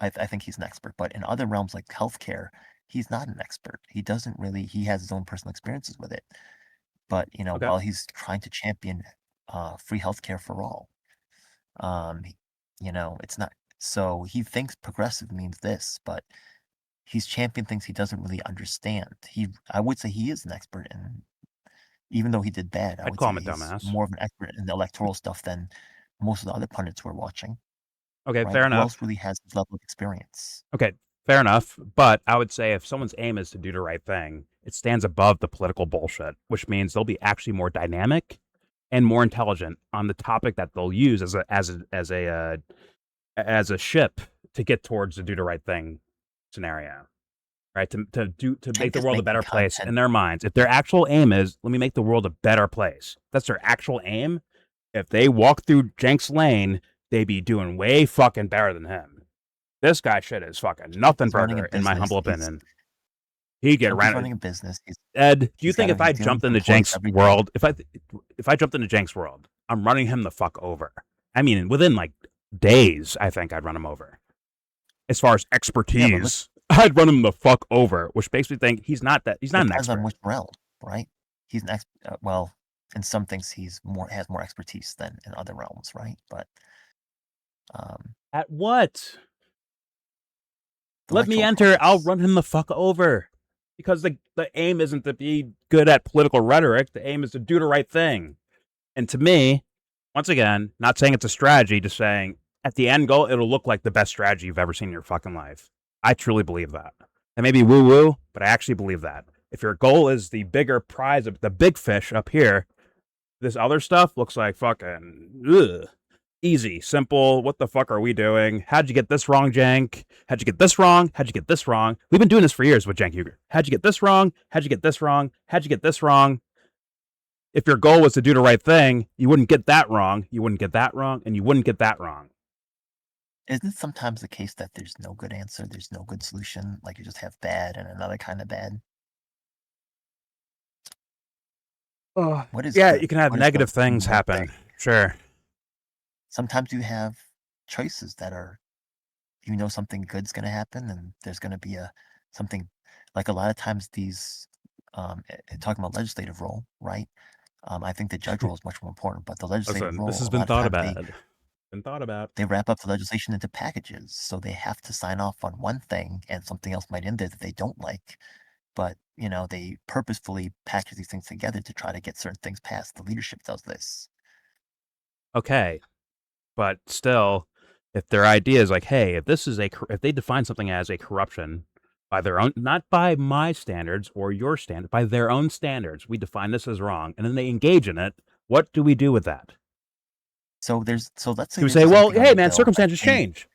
I think he's an expert, but in other realms like healthcare, he's not an expert. He has his own personal experiences with it. But, okay. while he's trying to champion free healthcare for all, it's not. So he thinks progressive means this, but he's championed things he doesn't really understand. I would say he is an expert in, even though he did bad, I I'd would call say him a he's dumbass. more of an expert in the electoral stuff than most of the other pundits we're watching. Okay, Right? fair Who enough. else really has this level of experience? Okay, fair enough. But I would say if someone's aim is to do the right thing, it stands above the political bullshit, which means they'll be actually more dynamic and more intelligent on the topic that they'll use as a ship to get towards the do the right thing scenario. Right? To make the is world a making better place content. in their minds. If their actual aim is let me make the world a better place. That's their actual aim. If they walk through Cenk's lane, they'd be doing way fucking better than him. This guy shit is fucking nothing He's running a burger, in my business. humble opinion. He'd get He's around. running a business. Ed, do you he's think got if I he's dealing jumped with into employees Cenk's every day. world, if I jumped into Cenk's world, I'm running him the fuck over. I mean, within like days, I think I'd run him over. As far as expertise, I'd run him the fuck over, which makes me think he's not an expert. Depends on which realm, right? He's an expert. Well, in some things, has more expertise than in other realms, right? But at what? the Let me electoral enter. I'll process. run him the fuck over. Because the aim isn't to be good at political rhetoric. The aim is to do the right thing. And to me, once again, not saying it's a strategy, just saying at the end goal, it'll look like the best strategy you've ever seen in your fucking life. I truly believe that. That may be woo-woo, but I actually believe that. If your goal is the bigger prize of the big fish up here, this other stuff looks like fucking easy, simple. What the fuck are we doing? How'd you get this wrong, Cenk? How'd you get this wrong? How'd you get this wrong? We've been doing this for years with Cenk Uygur. How'd you get this wrong? How'd you get this wrong? How'd you get this wrong? If your goal was to do the right thing, you wouldn't get that wrong, you wouldn't get that wrong, and you wouldn't get that wrong. Isn't it sometimes the case that there's no good answer, there's no good solution, like you just have bad and another kind of bad? What is Yeah, good? you can have What is negative the things more happen. thing? Sure. Sometimes you have choices that are, something good's going to happen, and there's going to be something, like a lot of times these, talking about legislative role, right? I think the judge role is much more important, but the legislative Listen, role, this has a been lot of thought times about. Been thought about. they wrap up the legislation into packages, so they have to sign off on one thing, and something else might in there that they don't like. But they purposefully package these things together to try to get certain things passed. The leadership does this. Okay, but still, if their idea is like, hey, if they define something as a corruption by their own, not by my standards or your standard, by their own standards, we define this as wrong, and then they engage in it. What do we do with that? So let's say we there's say, well, something on hey, the man, bill, circumstances and change,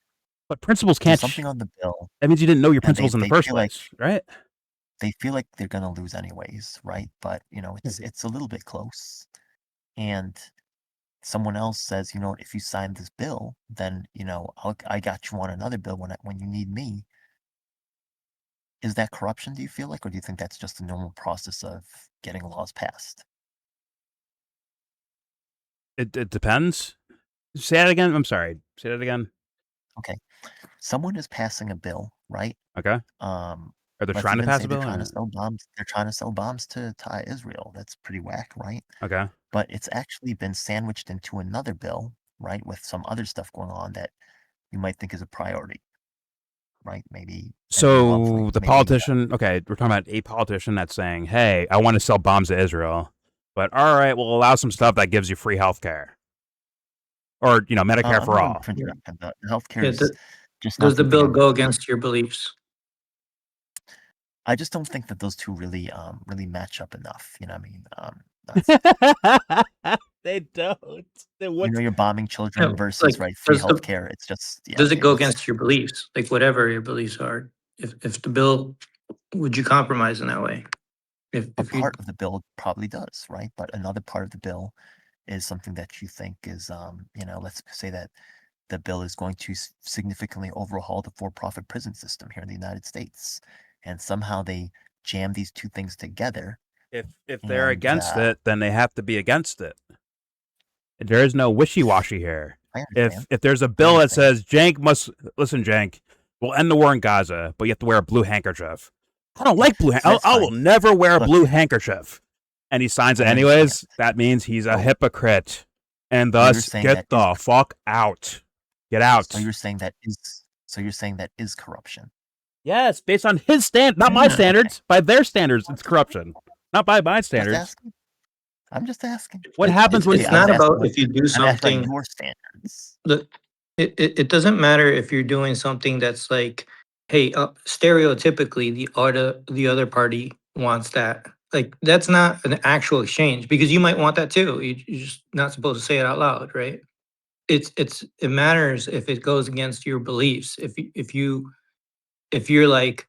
but principles there's can't. something on the bill, That means you didn't know your and principles in the they first feel like place, right? they feel like they're gonna lose anyways, right? But it's a little bit close, and someone else says, if you sign this bill, then I got you on another bill when you need me. Is that corruption, do you feel like, or do you think that's just a normal process of getting laws passed? It depends. Say that again. I'm sorry. Say that again. Okay. Someone is passing a bill, right? Okay. Or they're Let's trying to even pass say a they're bill? trying to sell bombs. They're trying to sell bombs to Israel. That's pretty whack, right? Okay. But it's actually been sandwiched into another bill, right, with some other stuff going on that you might think is a priority, right? Maybe So the politician, okay, we're talking about a politician that's saying, hey, I want to sell bombs to Israel, but all right, we'll allow some stuff that gives you free health care. Or, Medicare for all. The healthcare Yeah, is just does not the something bill I'm- go against your beliefs? I just don't think that those two really match up enough. You know what I mean? They don't. You're bombing children No, versus like, right free does the- healthcare. It's just Does it okay, go let's- against your beliefs? Like whatever your beliefs are. If the bill, would you compromise in that way? a If you, part of the bill probably does, right? But another part of the bill is something that you think is, let's say that the bill is going to significantly overhaul the for-profit prison system here in the United States, and somehow they jam these two things together. If they're against and, it, then they have to be against it. There is no wishy-washy here. I understand. If there's a bill that says Cenk must listen, Cenk, we'll end the war in Gaza, but you have to wear a blue handkerchief. I don't like blue. I will never wear a blue handkerchief. And he signs it anyways. That means he's a hypocrite, and thus get the fuck out. Get out. So you're saying that is corruption. Yes, based on his not my standards. By their standards, it's corruption. Not by my standards. I'm just asking. What happens when it's not about if you do something? Your standards. Look, it doesn't matter if you're doing something that's like, hey, stereotypically the other party wants that. Like that's not an actual exchange because you might want that too. You're just not supposed to say it out loud, right? It matters if it goes against your beliefs. If you're like,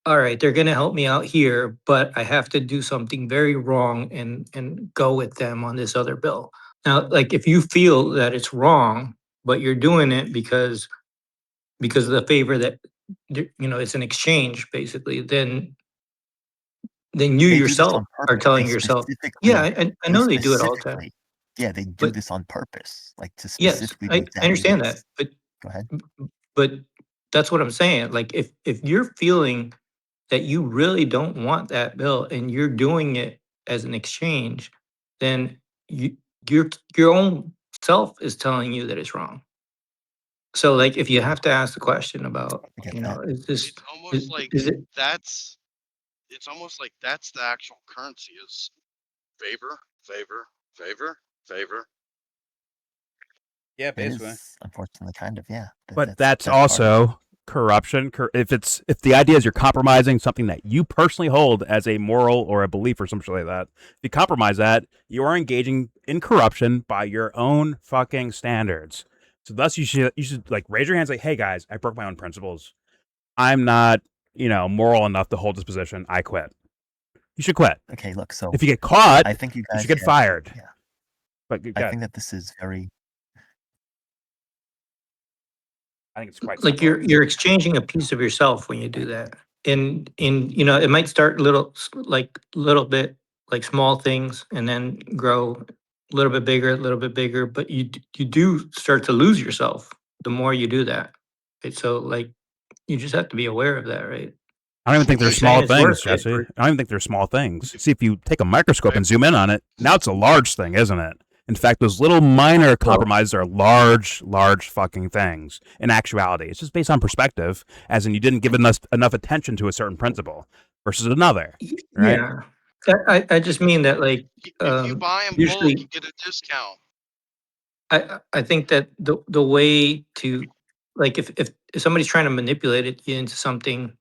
all right, they're gonna help me out here, but I have to do something very wrong and go with them on this other bill. Now, like if you feel that it's wrong, but you're doing it because of the favor that it's an exchange basically, then you yourself are telling yourself, yeah, I know they do it all the time. Yeah, they do this on purpose, like to Yes, specifically I do exactly understand this. that, but Go ahead. But that's what I'm saying. Like if you're feeling that you really don't want that bill and you're doing it as an exchange, then your own self is telling you that it's wrong. So like if you have to ask the question about, is this It's almost like is it it's almost like that's the actual currency is favor, favor, favor, favor. Yeah, basically. Unfortunately, kind of, yeah. But that's also corruption. If the idea is you're compromising something that you personally hold as a moral or a belief or something like that, if you compromise that, you are engaging in corruption by your own fucking standards. So thus you should like raise your hands like, hey guys, I broke my own principles. I'm not, moral enough to hold this position. I quit. You should quit. Okay, look, so if you get caught, I think you guys should get fired. Yeah. But I think that this is very I think it's quite like simple. you're exchanging a piece of yourself when you do that. And it might start little bit like small things and then grow a little bit bigger, but you do start to lose yourself the more you do that. Right? So like you just have to be aware of that, right? I don't even think they're You're small saying it's things, worth it, Jesse. right? I don't even think they're small things. See, if you take a microscope and zoom in on it, now it's a large thing, isn't it? In fact, those little minor compromises are large fucking things. In actuality, it's just based on perspective, as in you didn't give enough attention to a certain principle versus another, right? Yeah. I just mean that like If you buy in usually bulk, you get a discount. I think that the way to like if somebody's trying to manipulate it into something,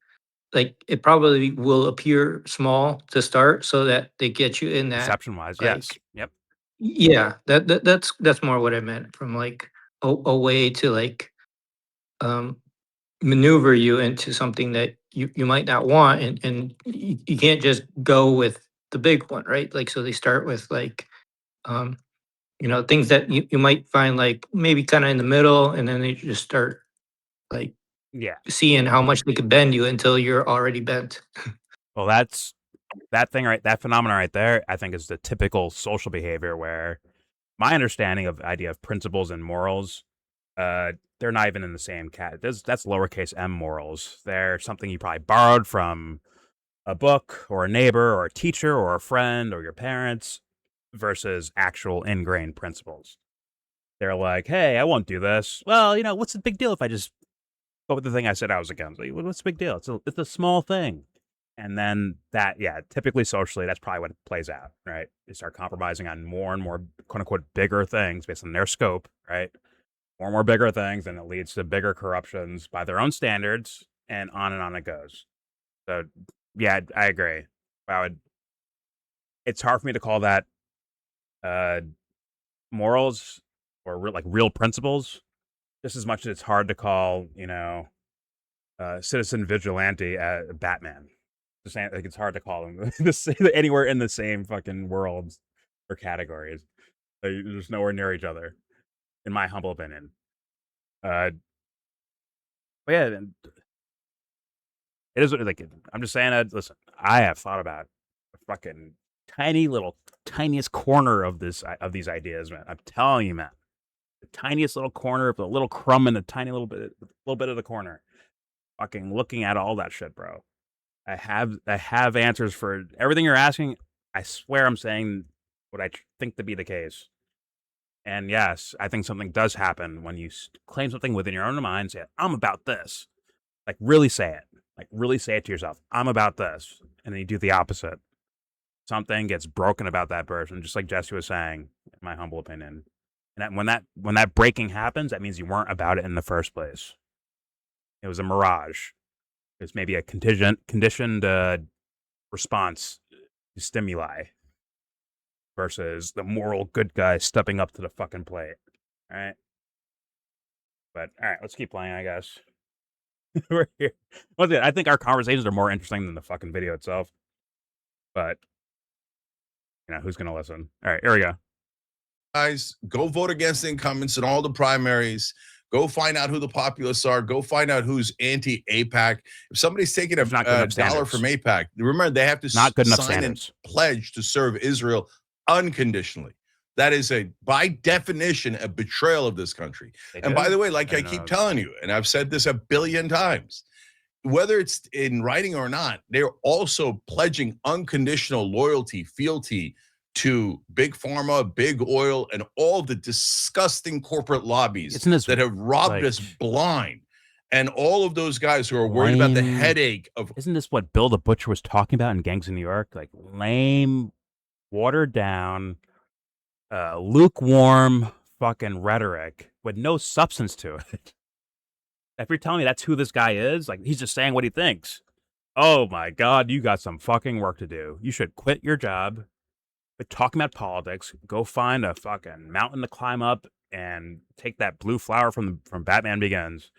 like it probably will appear small to start so that they get you in that Perception wise, like, yes. Yep. yeah, that's more what I meant from like a way to like um maneuver you into something that you might not want and you can't just go with the big one, right? Like so they start with like um things that you might find like maybe kind of in the middle and then they just start like Yeah. seeing how much they could bend you until you're already bent. Well, that's that thing right. That phenomenon right there, I think, is the typical social behavior where my understanding of the idea of principles and morals they're not even in the same cat. That's lowercase m morals. They're something you probably borrowed from a book or a neighbor or a teacher or a friend or your parents versus actual ingrained principles. They're like, hey, I won't do this. Well, what's the big deal if I just go with the thing I said I was against? Like, what's the big deal? It's a small thing. And then typically socially, that's probably what plays out, right? They start compromising on more and more quote unquote bigger things based on their scope, right? More and more bigger things, and it leads to bigger corruptions by their own standards, and on it goes. So, yeah, I agree. It's hard for me to call that morals or real principles, just as much as it's hard to call, citizen vigilante Batman. The same, it's hard to call them anywhere in the same fucking worlds or categories. They're just nowhere near each other, in my humble opinion. But yeah, it is I'm just saying that. Listen, I have thought about a fucking tiniest corner of these ideas, man. I'm telling you, man, the tiniest little corner of the little crumb in the tiny little bit of the corner. Fucking looking at all that shit, bro. I have answers for everything you're asking. I swear I'm saying what I think to be the case. And yes, I think something does happen when you claim something within your own mind. Say, I'm about this. Like, really say it. Like, really say it to yourself. I'm about this. And then you do the opposite. Something gets broken about that person, just like Jesse was saying, in my humble opinion. And when that breaking happens, that means you weren't about it in the first place. It was a mirage. It's maybe a conditioned response to stimuli versus the moral good guy stepping up to the fucking plate. All right. But all right, let's keep playing, I guess. We're here. I think our conversations are more interesting than the fucking video itself. But who's gonna listen? All right, here we go. Guys, go vote against the incumbents in all the primaries. Go find out who the populists are. Go find out who's anti-APAC. If somebody's taking a dollar from APAC, remember they have to sign a pledge to serve Israel unconditionally. That is by definition, a betrayal of this country. And by the way, like I keep telling you, and I've said this 1 billion times, whether it's in writing or not, they're also pledging unconditional loyalty, fealty to big pharma, big oil, and all the disgusting corporate lobbies that have robbed us blind. And all of those guys who are worried about the headache of... Isn't this what Bill the Butcher was talking about in Gangs of New York? Like lame, watered down, lukewarm fucking rhetoric with no substance to it. If you're telling me that's who this guy is, like he's just saying what he thinks. Oh my God, you got some fucking work to do. You should quit your job. But talking about politics, go find a fucking mountain to climb up and take that blue flower from Batman Begins,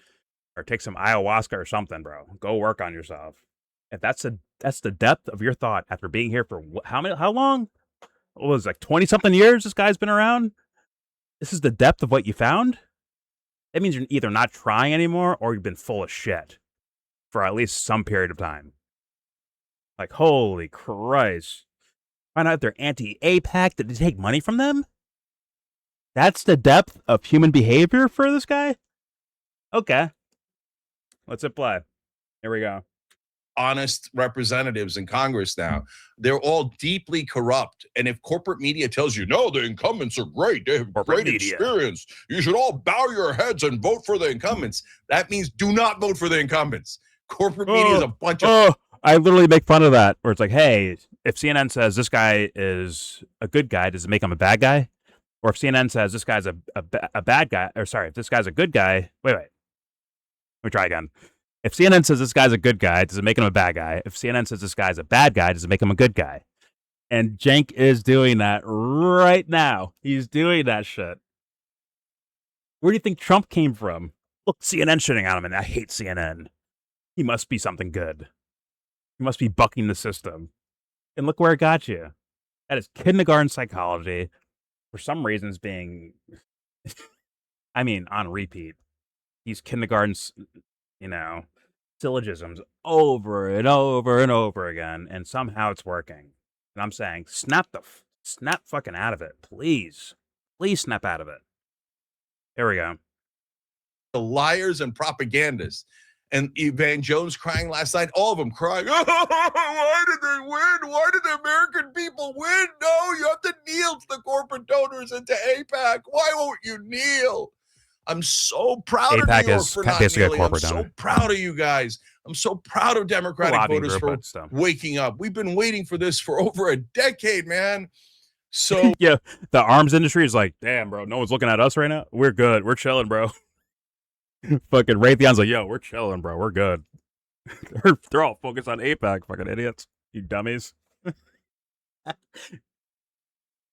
or take some ayahuasca or something, bro. Go work on yourself. If that's the depth of your thought after being here for how long? What was it, like 20 something years? This guy's been around. This is the depth of what you found. That means you're either not trying anymore or you've been full of shit for at least some period of time. Like, holy Christ. Find out if they're anti-APAC. Did they take money from them? That's the depth of human behavior for this guy? Okay. Let's hit play. Here we go. Honest representatives in Congress now. They're all deeply corrupt. And if corporate media tells you, no, the incumbents are great, they have great experience, you should all bow your heads and vote for the incumbents. That means do not vote for the incumbents. Corporate media is a bunch of... I literally make fun of that, where it's like, hey, if CNN says this guy is a good guy, does it make him a bad guy? Or if CNN says this guy's a bad guy, or sorry, if this guy's a good guy, wait. Let me try again. If CNN says this guy's a good guy, does it make him a bad guy? If CNN says this guy's a bad guy, does it make him a good guy? And Cenk is doing that right now. He's doing that shit. Where do you think Trump came from? Look, CNN shitting on him, and I hate CNN. He must be something good. He must be bucking the system. And look where it got you. That is kindergarten psychology. For some reasons being, on repeat. These kindergarten, syllogisms over and over and over again. And somehow it's working. And I'm saying, snap fucking out of it. Please. Please snap out of it. Here we go. the liars and propagandists. And Van Jones crying last night, all of them crying, oh, why did they win? Why did the American people win? No, you have to kneel to the corporate donors and to AIPAC. Why won't you kneel? I'm so proud of AIPAC New York is for not basically a kneeling. I'm corporate so donor. proud of you guys. I'm so proud of Democratic lobbying voters group, for but still. waking up. We've been waiting for this for over a decade, man. So Yeah, the arms industry is like, damn, bro, no one's looking at us right now. We're good. We're chilling, bro. Fucking Raytheon's like, yo, we're chilling, bro. We're good. They're all focused on AIPAC, fucking idiots. You dummies.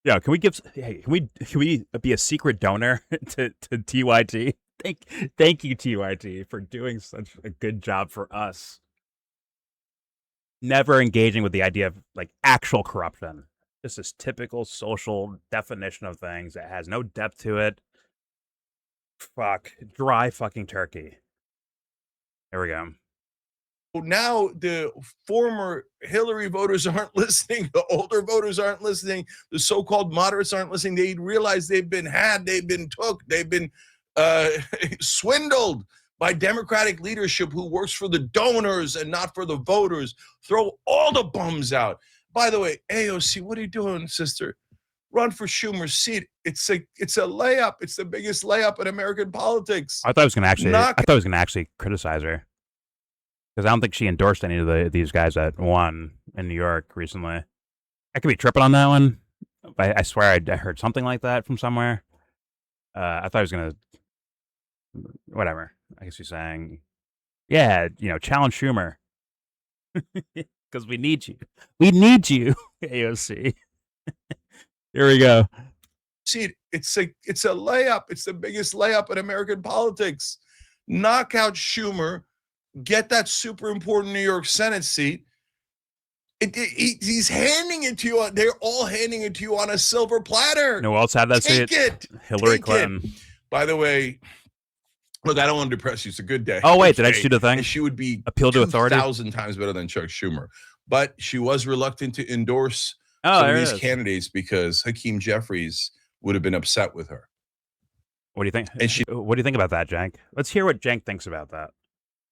Yeah, can we give? Hey, can we be a secret donor to TYT? Thank you, TYT, for doing such a good job for us. Never engaging with the idea of like actual corruption. This is typical social definition of things that has no depth to it. Fuck, dry fucking turkey. There we go. now the former Hillary voters aren't listening. The older voters aren't listening. The so-called moderates aren't listening. They realize they've been had. They've been took. They've been swindled by Democratic leadership who works for the donors and not for the voters. Throw all the bums out. By the way, AOC, what are you doing, sister? Run for Schumer's seat. It's a layup. It's the biggest layup in American politics. I thought I was gonna actually criticize her because I don't think she endorsed any of these guys that won in New York recently. I could be tripping on that one. I swear I heard something like that from somewhere. I thought I was gonna, whatever. I guess she's saying, yeah, challenge Schumer because we need you. We need you, AOC. Here we go. See, it's a layup. It's the biggest layup in American politics. Knock out Schumer, get that super important New York Senate seat. He's handing it to you. They're all handing it to you on a silver platter. You know who else had that seat? Hillary Clinton. By the way, look, I don't want to depress you. It's a good day. Oh wait, did I just do the thing? And she would be appeal to authority 1,000 times better than Chuck Schumer, but she was reluctant to endorse some of these candidates because Hakeem Jeffries would have been upset with her. What do you think? And what do you think about that, Cenk? Let's hear what Cenk thinks about that.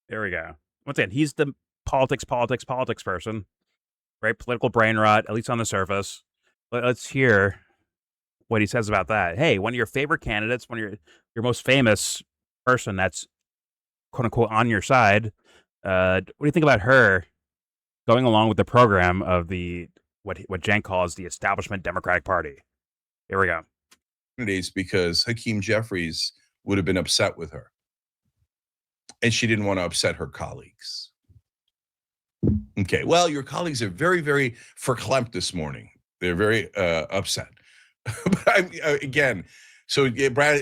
There we go. Once again, he's the politics person, right? Political brain rot, at least on the surface. Let's hear what he says about that. Hey, one of your favorite candidates, one of your most famous person that's quote unquote on your side. What do you think about her going along with the program of the what Cenk calls the establishment Democratic Party? Here we go. Because Hakeem Jeffries would have been upset with her. And she didn't want to upset her colleagues. Okay, well, your colleagues are very, very verklempt this morning. They're very upset. But again, so Brad,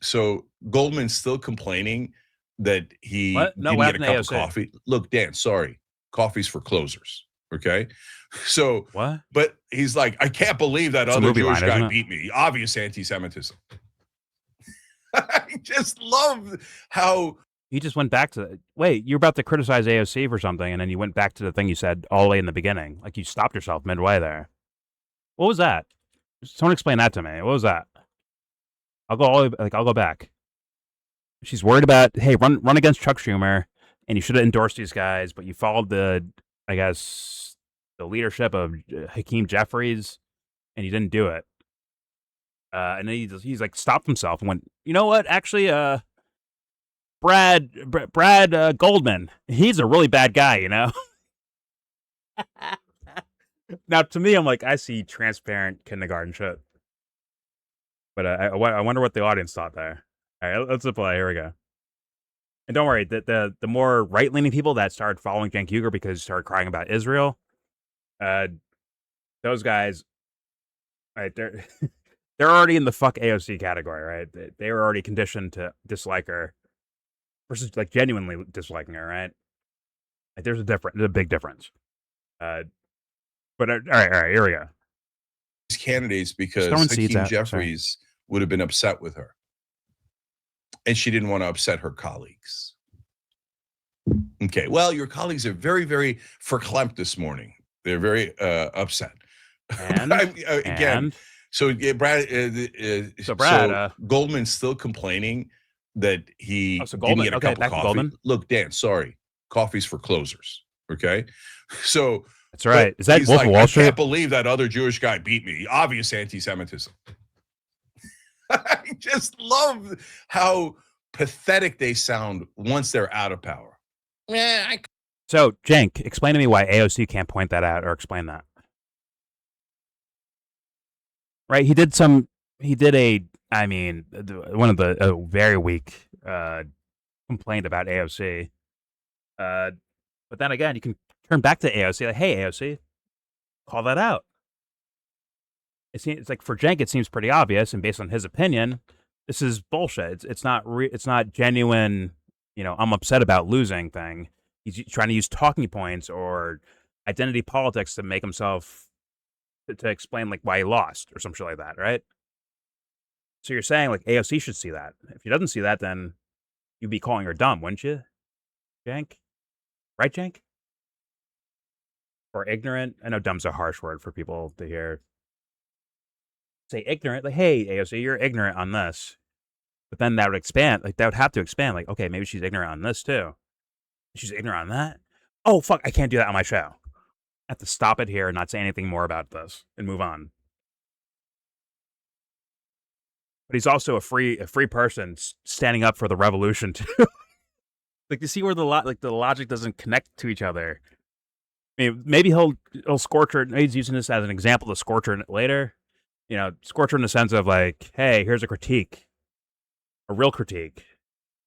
so Goldman's still complaining that he didn't get a cup of coffee. Look, Dan, sorry, coffee's for closers. Okay, so what? But he's like, I can't believe that other Jewish guy beat me. Obvious anti-Semitism. I just love how he just went back to wait. You're about to criticize AOC for something, and then you went back to the thing you said all the way in the beginning. Like you stopped yourself midway there. What was that? Someone explain that to me. What was that? I'll go back. She's worried about, hey, run against Chuck Schumer, and you should have endorsed these guys, but you followed the leadership of Hakeem Jeffries, and you didn't do it. And then he's like stopped himself and went, you know what? Actually, Brad Goldman, he's a really bad guy, you know. Now, to me, I'm like, I see transparent kindergarten shit. But I wonder what the audience thought there. All right, let's play. Here we go. And don't worry, the more right-leaning people that started following Cenk Uygur because he started crying about Israel, those guys, right, they're already in the fuck AOC category, right? They were already conditioned to dislike her versus like genuinely disliking her, right? Like, there's a big difference. But all right, here we go. These candidates because Hakeem Jeffries would have been upset with her. And she didn't want to upset her colleagues. Okay, well, your colleagues are very, very verklempt this morning. They're very upset. And, again, so Brad, so Goldman's still complaining that he Oh, so didn't Goldman. get a Okay, cup of back to coffee. Goldman. Look, Dan, sorry, coffee's for closers. Okay, so That's right. Is that he's Wolf of like, Wall I Street? can't believe that other Jewish guy beat me. Obvious anti-Semitism. I just love how pathetic they sound once they're out of power. Yeah, So, Cenk, explain to me why AOC can't point that out or explain that. Right? He did one of the very weak complaint about AOC. But then again, you can turn back to AOC, like, hey, AOC, call that out. It's like for Cenk, it seems pretty obvious, and based on his opinion, this is bullshit. It's not genuine. I'm upset about losing thing. He's trying to use talking points or identity politics to make himself to explain like why he lost or some shit like that, right? So you're saying like AOC should see that. If he doesn't see that, then you'd be calling her dumb, wouldn't you, Cenk? Right, Cenk? Or ignorant? I know dumb's a harsh word for people to hear. Say ignorant, like, hey, AOC, you're ignorant on this. But then that would expand, like, that would have to expand, like, okay, maybe she's ignorant on this too. She's ignorant on that? Oh, fuck, I can't do that on my show. I have to stop it here and not say anything more about this and move on. But he's also a free person standing up for the revolution too. Like, you see where the logic doesn't connect to each other. I mean, maybe he'll scorch her. He's using this as an example to scorch her later. Scorch her in the sense of like, hey, here's a critique, a real critique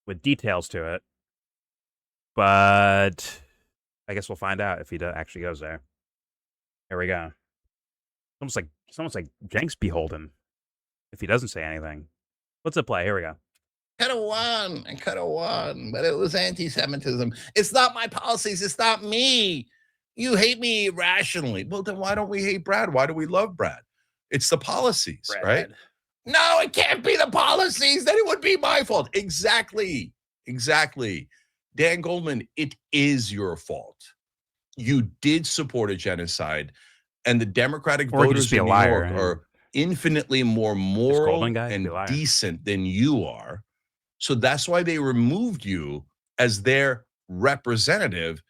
with details to it. But I guess we'll find out if he actually goes there. Here we go. It's almost like Cenk's beholden if he doesn't say anything. Let's play. Here we go. I could have won, but it was anti-Semitism. It's not my policies. It's not me. You hate me irrationally. Well, then why don't we hate Brad? Why do we love Brad? It's the policies, Brad. Right? No, it can't be the policies. Then it would be my fault. Exactly. Dan Goldman, it is your fault. You did support a genocide, and the Democratic voters in New York are infinitely more moral and decent than you are. So that's why they removed you as their representative,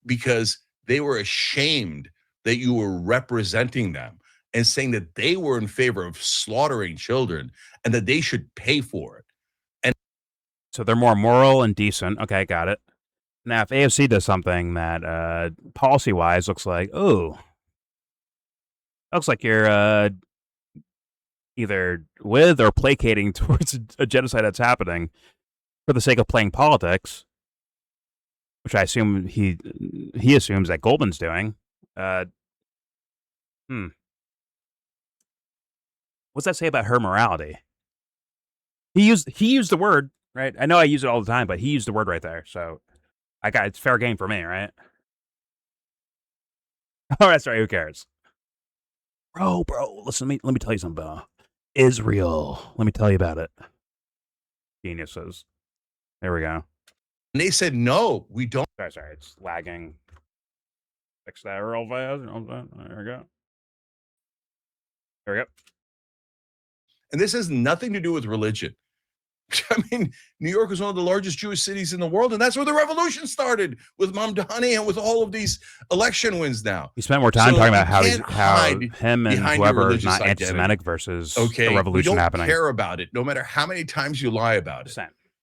because they were ashamed that you were representing them and saying that they were in favor of slaughtering children and that they should pay for it. And so they're more moral and decent. Okay, got it. Now, if AOC does something that policy-wise looks like you're either with or placating towards a genocide that's happening for the sake of playing politics, which I assume he assumes that Goldman's doing. What's that say about her morality? He used the word, right? I know I use it all the time, but he used the word right there. So it's fair game for me, right? Oh, that's right. Who cares? Bro, listen, let me tell you something about Israel. Let me tell you about it. Geniuses. There we go. And they said, no, we don't. Sorry, it's lagging. Fix that real fast. There we go. There we go. And this has nothing to do with religion. I mean, New York is one of the largest Jewish cities in the world, and that's where the revolution started, with Mamdani and with all of these election wins now. We spent more time talking about how him and whoever is not anti-Semitic versus the revolution happening. We don't care about it, no matter how many times you lie about it.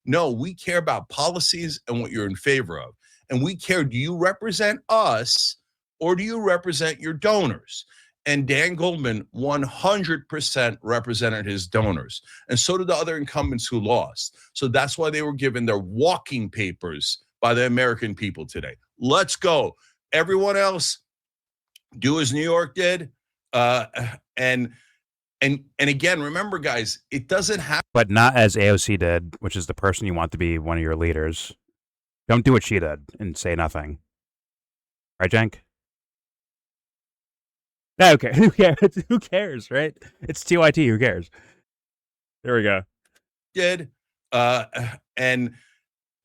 No, we care about policies and what you're in favor of. And we care, do you represent us or do you represent your donors? And Dan Goldman 100% represented his donors. And so did the other incumbents who lost. So that's why they were given their walking papers by the American people today. Let's go. Everyone else, do as New York did. And again, remember, guys, it doesn't happen. But not as AOC did, which is the person you want to be one of your leaders. Don't do what she did and say nothing. Right, Cenk? No, okay. Who cares? Who cares, right? It's TYT. Who cares? There we go. And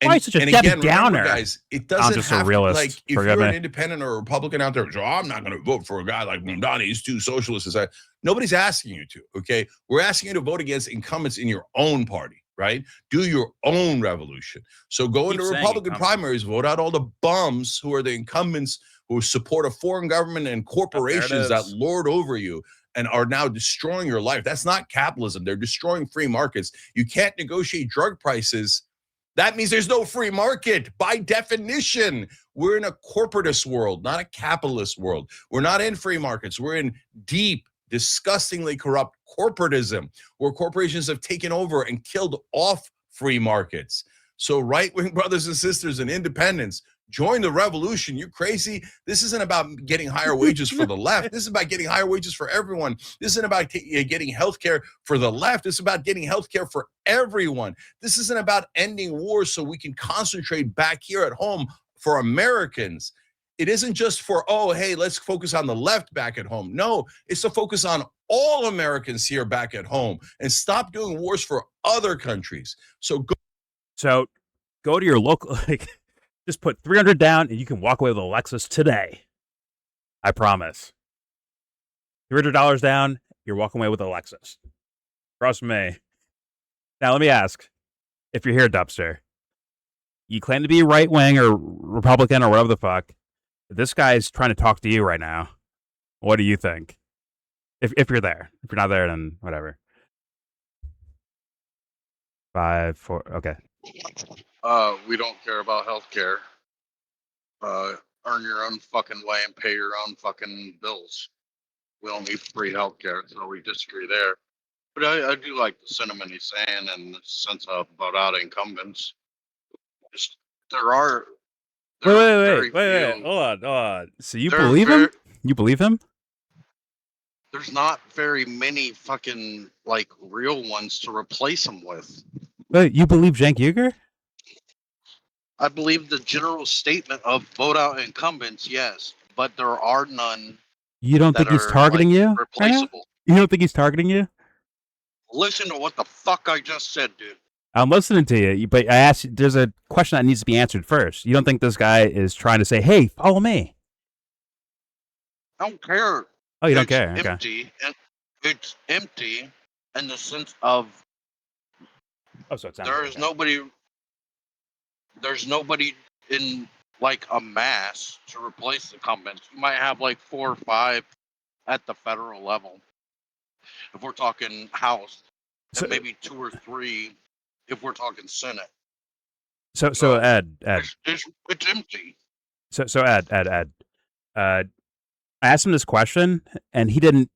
why such a Debbie Downer? Remember, guys, it doesn't just have a realist. Like if you're an independent or a Republican out there, I'm not going to vote for a guy like Mamdani. He's too socialist. Nobody's asking you to. Okay, we're asking you to vote against incumbents in your own party. right? Do your own revolution. So go Keep into saying Republican incumbents. primaries, vote out all the bums who are the incumbents who support a foreign government and corporations that is. lord over you and are now destroying your life. That's not capitalism. They're destroying free markets. You can't negotiate drug prices. That means there's no free market. By definition, we're in a corporatist world, not a capitalist world. We're not in free markets. We're in deep, disgustingly corrupt corporatism, where corporations have taken over and killed off free markets. So right-wing brothers and sisters and independents, join the revolution. You crazy? This isn't about getting higher wages for the left. This is about getting higher wages for everyone. This isn't about getting healthcare for the left. It's about getting healthcare for everyone. This isn't about ending wars so we can concentrate back here at home for Americans. It isn't just for, oh, hey, let's focus on the left back at home. No, it's to focus on all Americans here back at home and stop doing wars for other countries. So go to your local, like, just put 300 down and you can walk away with a Lexus today. I promise. $300 down, you're walking away with a Lexus. Trust me. Now, let me ask, if you're here, Dubster, you claim to be right-wing or Republican or whatever the fuck. This guy's trying to talk to you right now. What do you think? If you're there. If you're not there, then whatever. 5, 4, okay. We don't care about healthcare. Earn your own fucking way and pay your own fucking bills. We don't need free healthcare, so we disagree there. But I do like the sentiment he's saying and the sense of vote out incumbents. Just, Wait. Hold on. So you believe him? You believe him? There's not very many fucking, like, real ones to replace him with. Wait, you believe Cenk Uygur? I believe the general statement of vote out incumbents, yes, but there are none. You don't think he's targeting you? Replaceable. You don't think he's targeting you? Listen to what the fuck I just said, dude. I'm listening to you, but I asked. There's a question that needs to be answered first. You don't think this guy is trying to say, "Hey, follow me"? I don't care. Oh, you don't care? It's Okay. empty. And it's empty in the sense of Oh, so it sounds there's nobody in, like, a mass to replace the incumbents. You might have like 4 or 5 at the federal level. If we're talking House, and maybe 2 or 3 if we're talking Senate. So Ed. It's empty. So Ed. I asked him this question, and he didn't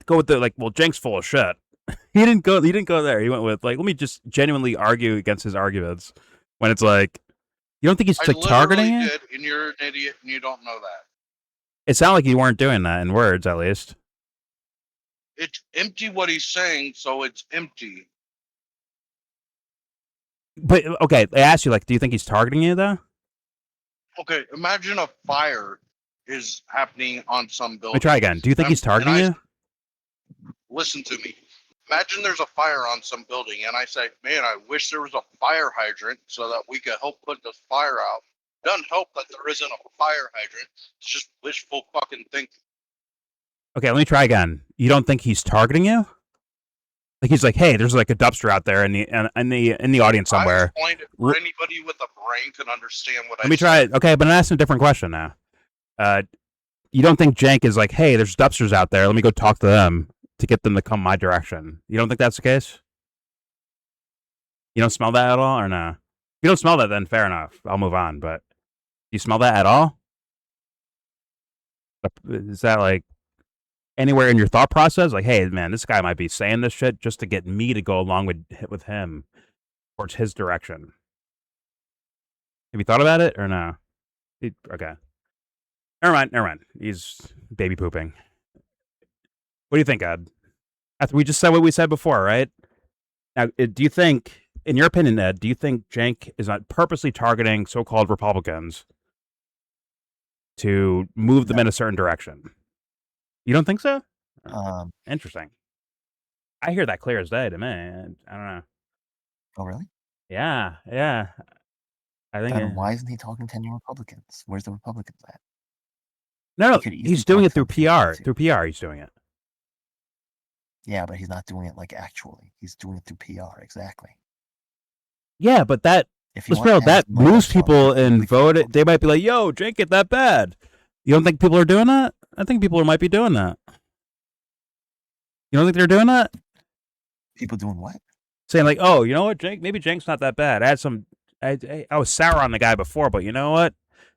go with the, like, well, Cenk's full of shit. He didn't go there. He went with, like, let me just genuinely argue against his arguments. When it's like, you don't think he's like targeting you? Did, and you're an idiot, and you don't know that. It sounded like you weren't doing that in words, at least. It's empty what he's saying, so it's empty. But okay, I asked you, like, do you think he's targeting you though? Okay, imagine a fire is happening on some building. Let me try again. Do you think he's targeting you? Listen to me. Imagine there's a fire on some building, and I say, man, I wish there was a fire hydrant so that we could help put this fire out. Doesn't help that there isn't a fire hydrant. It's just wishful fucking thinking. Okay, let me try again. You don't think he's targeting you? Like, he's like, hey, there's like a dumpster out there in the audience somewhere. I explained it for anybody with a brain can understand what I said. Let me try it. Okay, but I'm asking a different question now. You don't think Cenk is like, hey, there's dumpsters out there. Let me go talk to them to get them to come my direction. You don't think that's the case? You don't smell that at all, or no? If you don't smell that, then fair enough. I'll move on. But do you smell that at all? Is that like anywhere in your thought process? Like, hey, man, this guy might be saying this shit just to get me to go along with him towards his direction. Have you thought about it or no? Okay. Never mind. He's baby pooping. What do you think, Ed? After we just said what we said before, right? Now, do you think, in your opinion, Ed, do you think Cenk is not purposely targeting so-called Republicans to move them in a certain direction? You don't think so? Interesting. I hear that clear as day to me. I don't know. Oh, really? Yeah. I think. Then why isn't he talking to any Republicans? Where's the Republicans at? No, he's doing it through PR. Through PR, he's doing it. Yeah, but he's not doing it like actually. He's doing it through PR. Exactly. Yeah, but that If he let's wants be real, to have that his money moves up front, people he and really vote can't it. They might be like, "Yo, Cenk ain't that bad." You don't think people are doing that? I think people might be doing that. You don't think they're doing that? People doing what? Saying like, "Oh, you know what, Cenk? Maybe Cenk's not that bad. I was sour on the guy before, but you know what?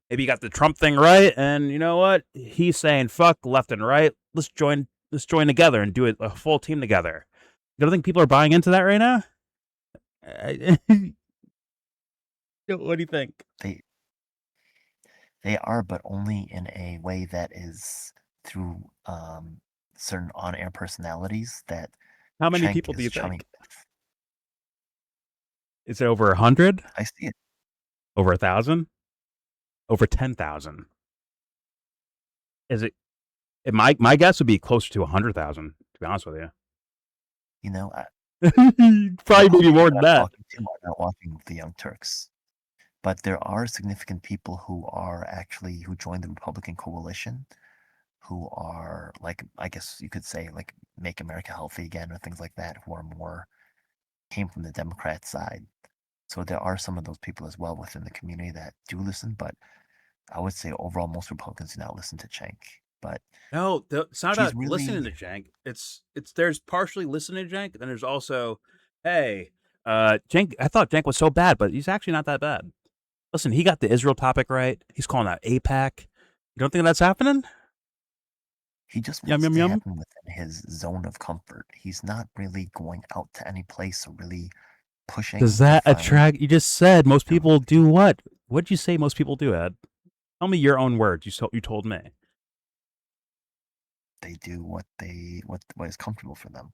Maybe he got the Trump thing right, and you know what? He's saying fuck left and right. Let's join together and do it a full team together." You don't think people are buying into that right now? What do you think? They are, but only in a way that is through certain on-air personalities that How many Cenk people do is you chumming think? with. Is it over 100? I see it. Over 1,000? Over 10,000? Is it? My guess would be closer to 100,000. To be honest with you, You know, probably maybe people more that than I'm that. talking to are not watching the Young Turks. But there are significant people who joined the Republican coalition, who are like, I guess you could say, like, Make America Healthy Again or things like that, who are more came from the Democrat side. So there are some of those people as well within the community that do listen, but I would say overall most Republicans do not listen to Cenk. But No, it's not he's about listening to really Cenk. It's there's partially listening to Cenk, then there's also, hey, Cenk. I thought Cenk was so bad, but he's actually not that bad. Listen, he got the Israel topic right. He's calling out APAC. You don't think that's happening? he just Yum wants yum to yum. happen within his zone of comfort. He's not really going out to any place or really pushing Does to that find attract? You just said most you know, people do what? What did you say most people do, Ed? Tell me your own words. You told me. they do what is comfortable for them.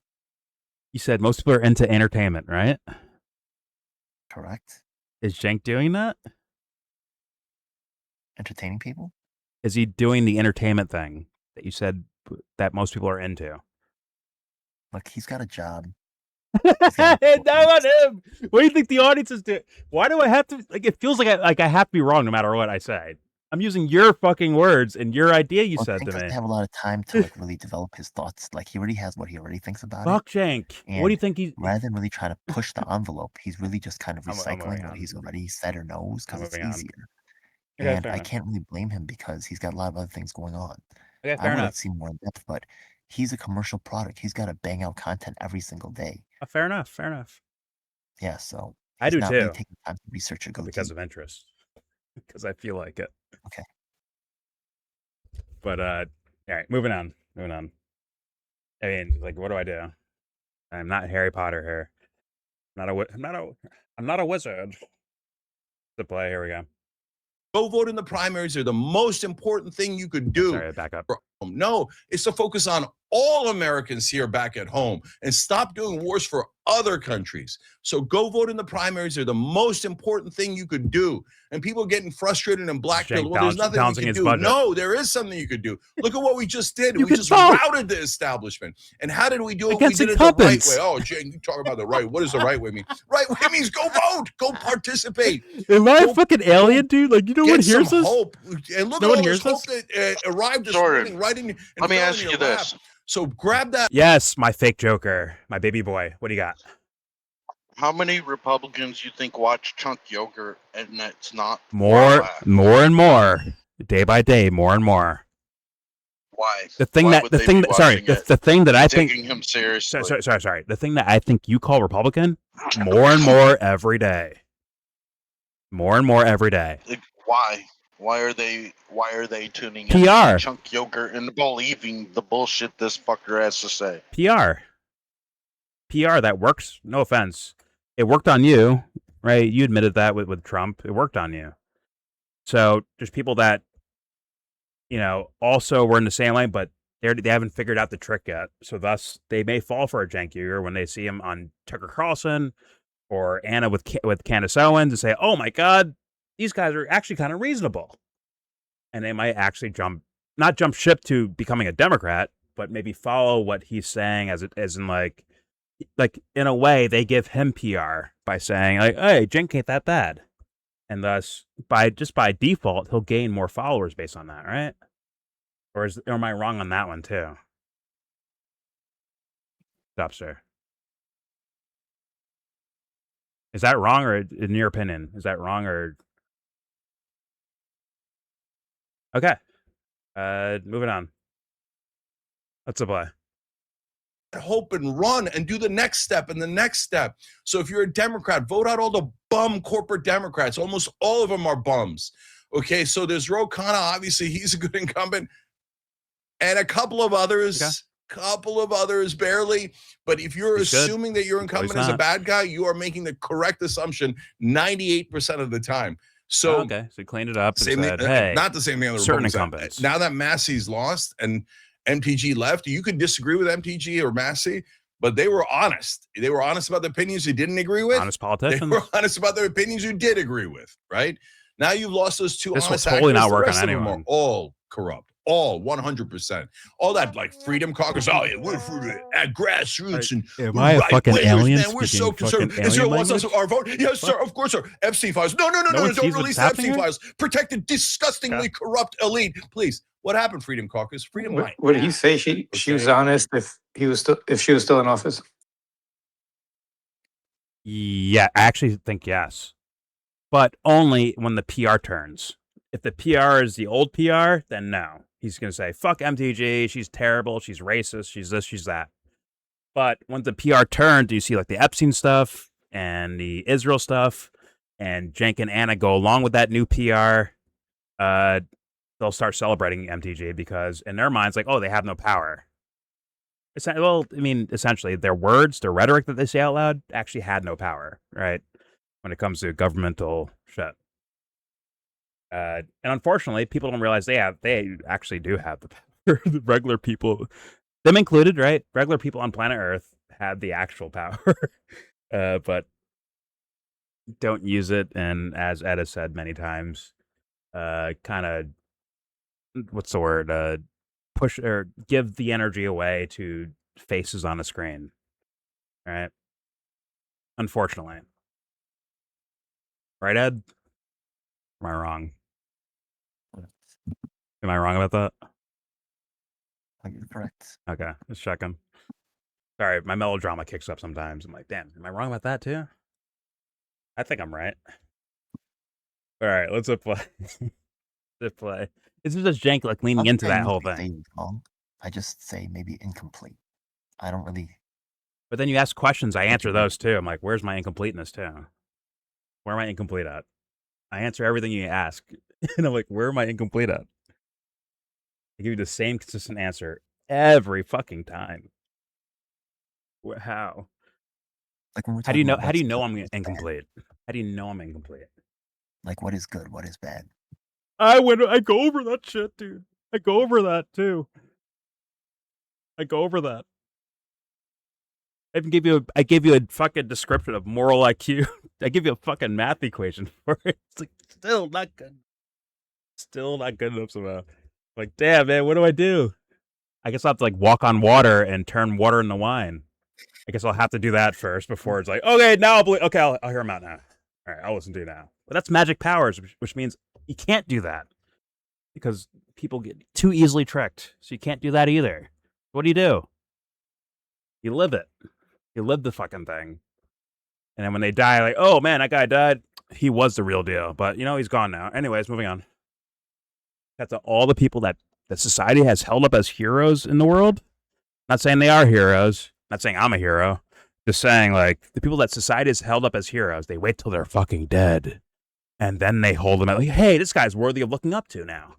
You said most people are into entertainment, right? Correct? Is Cenk doing that? Entertaining people? Is he doing the entertainment thing that you said that most people are into? Look, he's got a job. Not on him. What do you think the audience is doing? Why do I have to? Like, it feels like I have to be wrong no matter what I say. I'm using your fucking words and your idea you Well, said Cenk to doesn't me. have a lot of time to like really develop his thoughts. Like he already has what he already thinks about it. Fuck Cenk. What do And you think he's? rather than really trying to push the envelope, he's really just kind of I'm recycling moving what on. he's already said or knows I'm because it's moving on. easier. Okay, And fair I enough. can't really blame him because he's got a lot of other things going on. Okay, I fair would enough. have seen more in depth, but he's a commercial product. He's got to bang out content every single day. Fair enough. Fair enough. Yeah, so I he's do not really too, taking time to research or go because deep. of interest, because I feel like it. Okay. But all right, moving on. I mean, like, what do I do? I'm not Harry Potter here. I'm not a wizard. To play. Here we go. Go vote in the primaries are the most important thing you could do. Sorry, back up. No, it's to focus on all Americans here back at home and stop doing wars for other countries. So go vote in the primaries are the most important thing you could do. And people getting frustrated and blackpilled. Well, there's nothing we balancing can his do. budget. No, there is something you could do. Look at what we just did. You We could just vote routed the establishment. And how did we do it? Against We did it the right incumbents. way. Oh, Jay, you talk about the right. What does the right way mean? Right way means go vote. Go participate. Am I a Go- fucking alien, dude? Like, you know what Get some hears this? hope. And look No at one all this hears hope that arrived this Jordan, morning right in let me fell in ask your you lap. this. So grab that. Yes, my fake Joker, my baby boy. What do you got? How many Republicans you think watch Chunk Yogurt and that's not More Wawa? and more, day by day, more and more. Why? The thing Why that would the they thing be that sorry, watching it? the thing that I Taking think him seriously. sorry. The thing that I think you call Republican, more and more every day. More and more every day. Like, why? Why are they tuning in PR. to Chunk Yogurt and believing the bullshit this fucker has to say? PR that works. No offense, it worked on you, right? You admitted that with Trump, it worked on you. So there's people that, you know, also were in the same lane, but they haven't figured out the trick yet. So thus, they may fall for a Cenk Uygur when they see him on Tucker Carlson or Anna with Candace Owens and say, "Oh my God, these guys are actually kind of reasonable," and they might actually not jump ship to becoming a Democrat, but maybe follow what he's saying as in like in a way they give him PR by saying like, "Hey, Cenk ain't that bad," and thus by default he'll gain more followers based on that, right? Or am I wrong on that one too? dumpster. Is that wrong, or in your opinion, is that wrong, or okay? Moving on. Let's apply. Hope and run and do the next step and the next step. So if you're a Democrat, vote out all the bum corporate Democrats. Almost all of them are bums. Okay, so there's Ro Khanna. Obviously, he's a good incumbent, and a couple of others. Couple of others barely. But if you're assuming that your incumbent is a bad guy, you are making the correct assumption 98% of the time. So okay, so he cleaned it up and same said, thing, hey, not the same thing on the certain Republicans. incumbents. Now that Massey's lost and MTG left, you could disagree with MTG or Massey, but they were honest. They were honest about the opinions you didn't agree with. Honest politicians. They were honest about the opinions you did agree with, right? Now you've lost those two honest will totally actors. not work the rest on of them anyone. are all corrupt. All 100%. All that like Freedom Caucus. Oh, yeah, we're for the grassroots and am I a fucking alien? Man, we're so conservative. Israel wants us our vote. Yes, sir. Of course, sir. FC files. No. Don't release the FC files. Protect the disgustingly corrupt elite, please. What happened, Freedom Caucus? Freedom. What did he say? She was honest if she was still in office. Yeah, I actually think yes, but only when the PR turns. If the PR is the old PR, then no. He's going to say, fuck MTG, she's terrible, she's racist, she's this, she's that. But when the PR turns, you see like the Epstein stuff and the Israel stuff, and Cenk and Anna go along with that new PR, they'll start celebrating MTG because in their minds, like, oh, they have no power. Well, I mean, essentially, their words, their rhetoric that they say out loud actually had no power, right? When it comes to governmental shit. And unfortunately, people don't realize they actually do have the power. The regular people, them included, right? Regular people on planet Earth have the actual power, but don't use it. And as Ed has said many times, kind of, what's the word? Push or give the energy away to faces on a screen, right? Unfortunately. Right, Ed? Am I wrong? Am I wrong about that? You're correct. Okay, let's check them. Sorry, my melodrama kicks up sometimes. I'm like, damn, am I wrong about that too? I think I'm right. All right, let's apply. Let's play. This is just Cenk like leaning into that whole thing. Wrong. I just say maybe incomplete. I don't really. But then you ask questions, I answer those too. I'm like, where's my incompleteness too? Where am I incomplete at? I answer everything you ask, and I'm like, where am I incomplete at? I give you the same consistent answer every fucking time. How? Like when we're How do you know? about How do you know what's I'm good, what's incomplete? How do you know I'm incomplete? Like what is good, what is bad. I go over that shit, dude. I go over that too. I go over that. I gave you a fucking description of moral IQ. I give you a fucking math equation for it. It's like still not good. Still not good enough somehow. Like, damn, man, what do I do? I guess I'll have to like walk on water and turn water into wine. I guess I'll have to do that first before it's like, okay, now I'll believe. Okay, I'll hear him out now. All right, I'll listen to you now. But that's magic powers, which means you can't do that because people get too easily tricked. So you can't do that either. What do? You live it. You live the fucking thing. And then when they die, like, oh man, that guy died. He was the real deal. But, he's gone now. Anyways, moving on. That's all the people that society has held up as heroes in the world. Not saying they are heroes. Not saying I'm a hero. Just saying, like, the people that society has held up as heroes, they wait till they're fucking dead. And then they hold them out like, hey, this guy's worthy of looking up to now.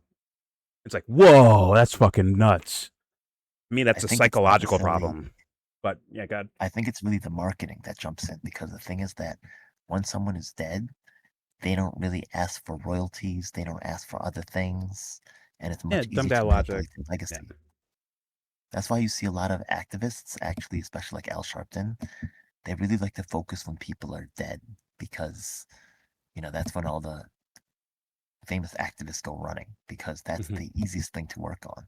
It's like, whoa, that's fucking nuts. I mean, that's a psychological problem. But, yeah, God. I think it's really the marketing that jumps in because the thing is that when someone is dead, they don't really ask for royalties. They don't ask for other things. And it's much easier to manipulate their legacy. Yeah. That's why you see a lot of activists, actually, especially like Al Sharpton, they really like to focus when people are dead because, that's when all the famous activists go running because that's the easiest thing to work on.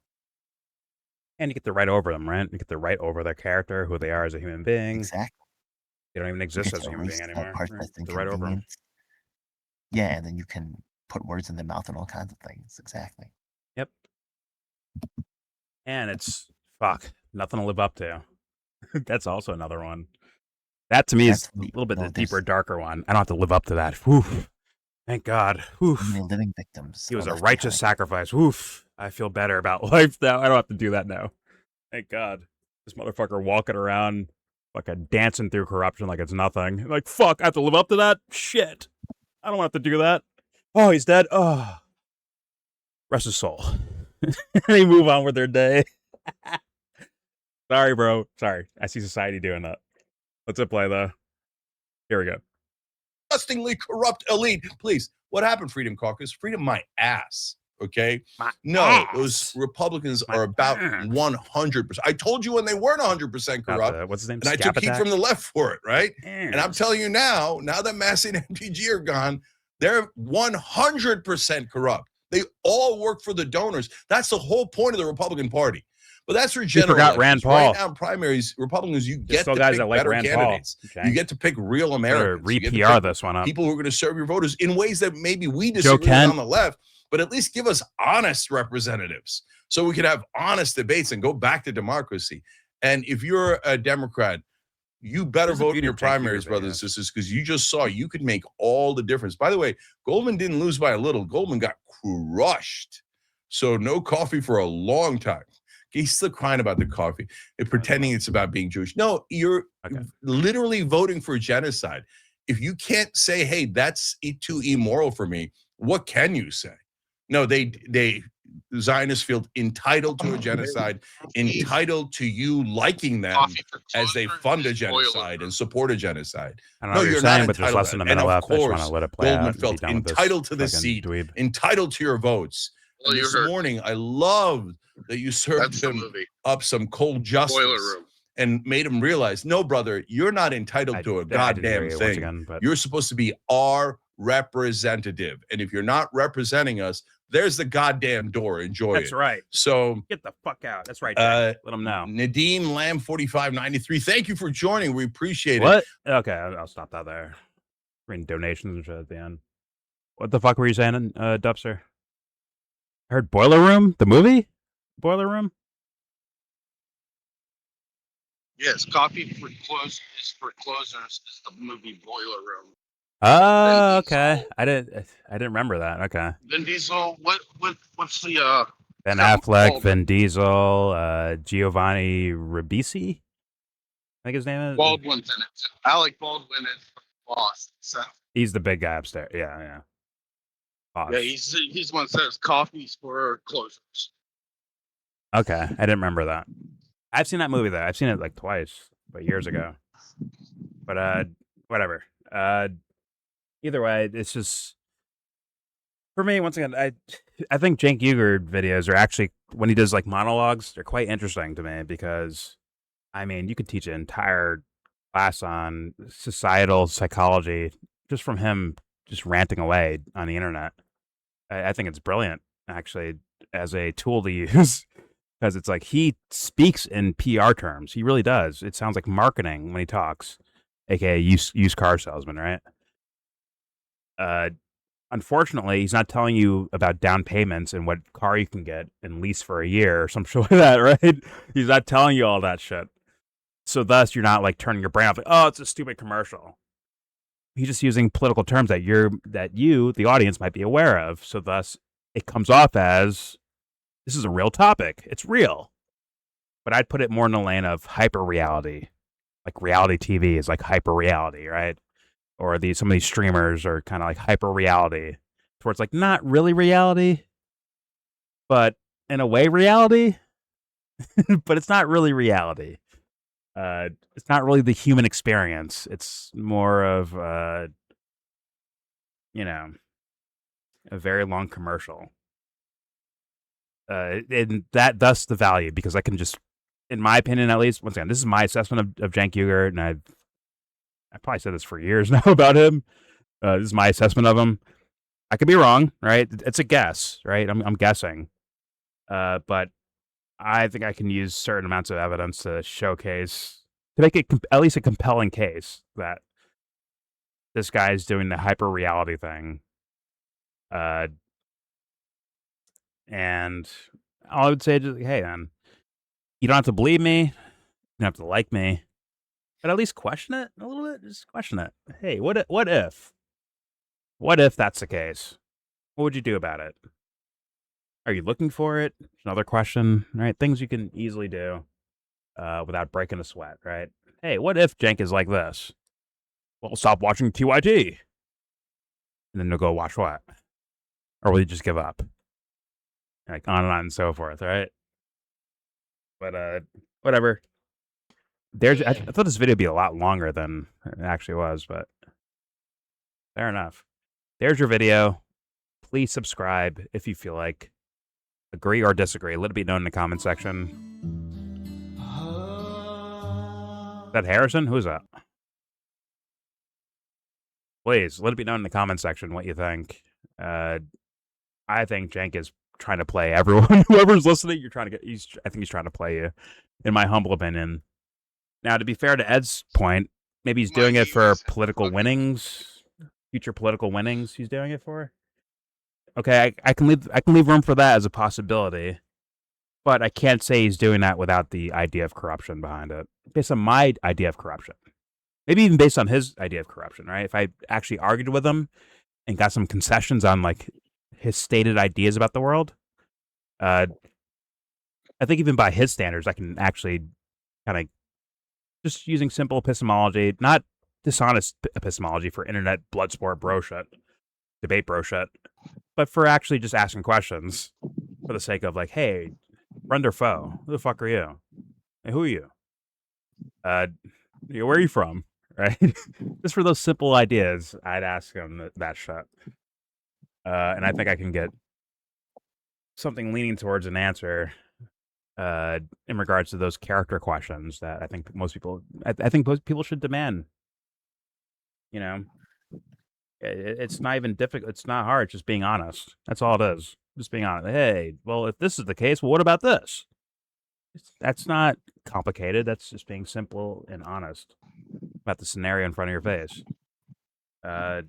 And you get to write over them, right? You get to write over their character, who they are as a human being. Exactly. They don't even exist as a human being anymore. To write over them. Yeah, and then you can put words in their mouth and all kinds of things. Exactly. Yep. And it's, nothing to live up to. That's also another one. That to me is That's a the little bit no, the deeper, there's darker one. I don't have to live up to that. Woof. Thank God. Woof. many living victims He was are a left righteous behind. sacrifice. Woof. I feel better about life now. I don't have to do that now. Thank God. This motherfucker walking around fucking dancing through corruption like it's nothing. Like, fuck, I have to live up to that? Shit. I don't have to do that. Oh, he's dead. Oh. Rest his soul. They move on with their day. Sorry, bro. Sorry. I see society doing that. Let's play though. Here we go. Disgustingly corrupt elite. Please, what happened, Freedom Caucus? Freedom my ass. Okay. My No, ass. those Republicans My are about ass. 100%. I told you when they weren't 100% corrupt, What's his name? and I took heat from the left for it, right? And I'm Ass. telling you now that Massey and MPG are gone, they're 100% corrupt. They all work for the donors. That's the whole point of the Republican Party. But that's for general forgot elections. Rand Paul. Right now in primaries, Republicans, you get still to guys pick that like better Rand candidates. Paul. You get to pick real Americans. You get to Re-PR pick this one up. people who are going to serve your voters in ways that maybe we Joe disagree with Kent. on the left, but at least give us honest representatives so we can have honest debates and go back to democracy. And if you're a Democrat, you better There's a vote in beauty your of Cenk Uygur primaries, brothers and videos. sisters, because you just saw you could make all the difference. By the way, Goldman didn't lose by a little. Goldman got crushed. So no coffee for a long time. He's still crying about the coffee and pretending it's about being Jewish. No, you're literally voting for genocide. If you can't say, hey, that's too immoral for me, what can you say? No, they Zionists feel entitled to a genocide, entitled to you liking them as they fund a genocide and support a genocide. I don't know No, what you're you're saying, not but there's entitled less to than a that. And minute of left. I just want course, to let it play Goldman out and be felt done with this entitled to this fucking seat, dweeb. entitled to your votes. Well, And you this heard morning, I loved that you served that's the him movie. up some cold justice Boiler Room. and made him realize, no, brother, you're not entitled to a I didn't hear goddamn you once thing. again, but You're supposed to be our representative. And if you're not representing us, there's the goddamn door. Enjoy that's it. right. So Get the fuck out. That's right. Jack. Let them know. Nadeem Lamb 4593, thank you for joining. We appreciate it. What? Okay, I'll stop that there. Reading donations and shit at the end. What the fuck were you saying, Dubster? I heard Boiler Room? The movie? Boiler Room? Yes, Coffee for Closers is the movie Boiler Room. Oh, okay. I didn't remember that. Okay. Vin Diesel. What's the Ben Alec Affleck, Baldwin. Vin Diesel, Giovanni Ribisi, I think his name is. Baldwin's in it. Alec Baldwin is the boss. So He's the big guy upstairs. Yeah. Boss. yeah, he's the one that says coffees for closers. Okay, I didn't remember that. I've seen that movie though. I've seen it like twice, but years ago. But whatever. Either way, it's just for me. Once again, I think Cenk Uygur videos are actually, when he does like monologues, they're quite interesting to me because, I mean, you could teach an entire class on societal psychology just from him just ranting away on the internet. I think it's brilliant actually as a tool to use. Because it's like he speaks in PR terms. He really does. It sounds like marketing when he talks, aka used car salesman, right? Unfortunately, he's not telling you about down payments and what car you can get and lease for a year or some shit like that, right? He's not telling you all that shit. So thus, you're not like turning your brain off like, oh, it's a stupid commercial. He's just using political terms that you, the audience, might be aware of. So thus, it comes off as, this is a real topic. It's real. But I'd put it more in the lane of hyper reality. Like reality TV is like hyper reality, right? Or some of these streamers are kind of like hyper reality. Towards like not really reality, but in a way reality. But it's not really reality. It's not really the human experience. It's more of a very long commercial. And thus the value, because I can just, in my opinion at least, once again, this is my assessment of Cenk Uygur, and I probably said this for years now about him. This is my assessment of him. I could be wrong, right? It's a guess, right? I'm guessing, but I think I can use certain amounts of evidence to showcase, to make it at least a compelling case that this guy is doing the hyper reality thing. And all I would say is, hey, man, you don't have to believe me. don't have to like me, but at least question it a little bit. Just question it. Hey, what if? What if that's the case? What would you do about it? Are you looking for it? Another question, right? Things you can easily do without breaking a sweat, right? Hey, what if Cenk is like this? Well, stop watching TYT. And then they'll go watch what? Or will you just give up? Like on and so forth, right? But whatever. I thought this video would be a lot longer than it actually was, but fair enough. There's your video. Please subscribe if you feel like. Agree or disagree. Let it be known in the comment section. Is that Harrison? Who's that? Please let it be known in the comment section what you think. I think Cenk is trying to play everyone. Whoever's listening, I think he's trying to play you, in my humble opinion. Now, to be fair to Ed's point, maybe he's doing it for political winnings, future political winnings. He's doing it for. Okay, I can leave room for that as a possibility, but I can't say he's doing that without the idea of corruption behind it. Based on my idea of corruption, maybe even based on his idea of corruption, right? If I actually argued with him and got some concessions on like his stated ideas about the world, I think even by his standards, I can actually kind of just using simple epistemology, not dishonest epistemology for internet blood sport bro shit, debate bro shit, but for actually just asking questions for the sake of like, hey, friend or foe, who the fuck are you? Hey, who are you? Where are you from? Right? Just for those simple ideas, I'd ask him that shit. And I think I can get something leaning towards an answer in regards to those character questions that I think most people should demand. You know, it's not even difficult. It's not hard. It's just being honest. That's all it is. Just being honest. Hey, well, if this is the case, well, what about this? That's not complicated. That's just being simple and honest about the scenario in front of your face. I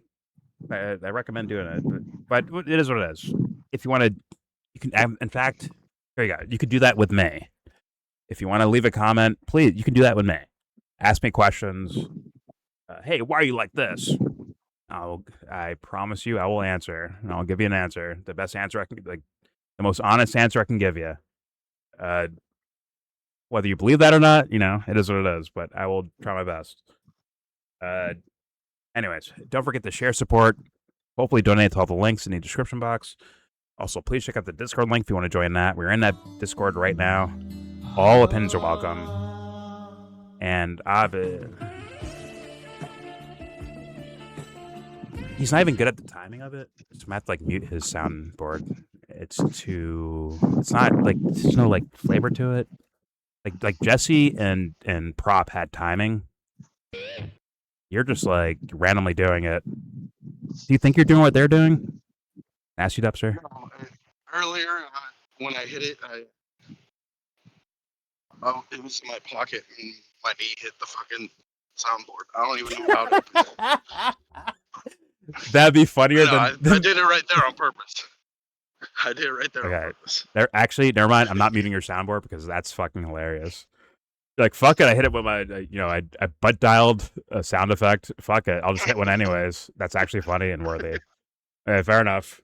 recommend doing it, but it is what it is. If you want to, you can. In fact, here you go. You could do that with me. If you want to leave a comment, please, you can do that with me. Ask me questions. Hey, why are you like this? I promise you, I will answer, and I'll give you an answer. The best answer I can, like, the most honest answer I can give you. Whether you believe that or not, you know, it is what it is. But I will try my best. Anyways, don't forget to share, support. Hopefully, donate to all the links in the description box. Also, please check out the Discord link if you want to join that. We're in that Discord right now. All opinions are welcome. And he's not even good at the timing of it. So I'm gonna have to like mute his soundboard. It's not like there's no like flavor to it. Like Jesse and Prop had timing. You're just like randomly doing it. Do you think you're doing what they're doing? Ask you up, sir. No, earlier when I hit it, it was in my pocket and my knee hit the fucking soundboard. I don't even know how to. That'd be funnier than. I did it right there on purpose. I did it right there on purpose. Actually, never mind. I'm not muting your soundboard because that's fucking hilarious. You're like, fuck it. I hit it with my, I butt dialed a sound effect. Fuck it. I'll just hit one anyways. That's actually funny and worthy. Fair enough.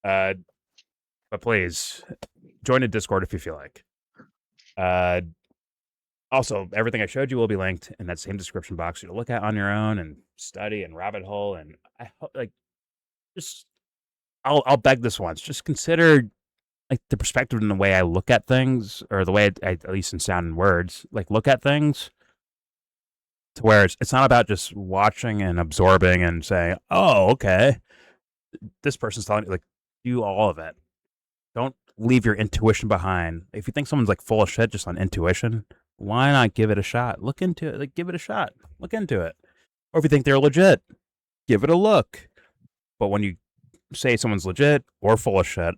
But please join the Discord if you feel like. Also, everything I showed you will be linked in that same description box for you to look at on your own and study and rabbit hole. And I hope, I'll beg this once. Just consider like the perspective and the way I look at things, or the way I at least in sound and words, like look at things, to where it's not about just watching and absorbing and saying, oh, okay, this person's telling me, like, do all of it. Don't leave your intuition behind. If you think someone's like full of shit just on intuition, why not give it a shot? Look into it. Like, give it a shot. Look into it. Or if you think they're legit, give it a look. But when you say someone's legit or full of shit,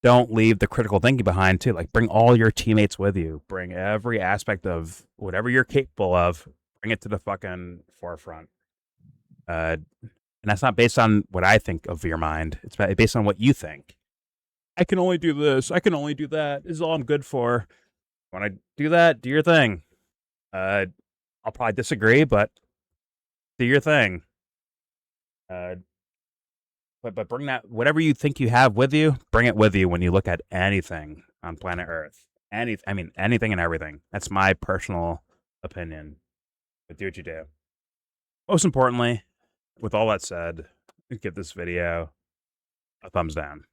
don't leave the critical thinking behind too. Like, bring all your teammates with you. Bring every aspect of whatever you're capable of. Bring it to the fucking forefront. And that's not based on what I think of your mind. It's based on what you think. I can only do this. I can only do that. This is all I'm good for. Want to do that? Do your thing. I'll probably disagree, but do your thing. But bring that, whatever you think you have with you, bring it with you when you look at anything on planet Earth. Anything and everything. That's my personal opinion. But do what you do. Most importantly, with all that said, give this video a thumbs down.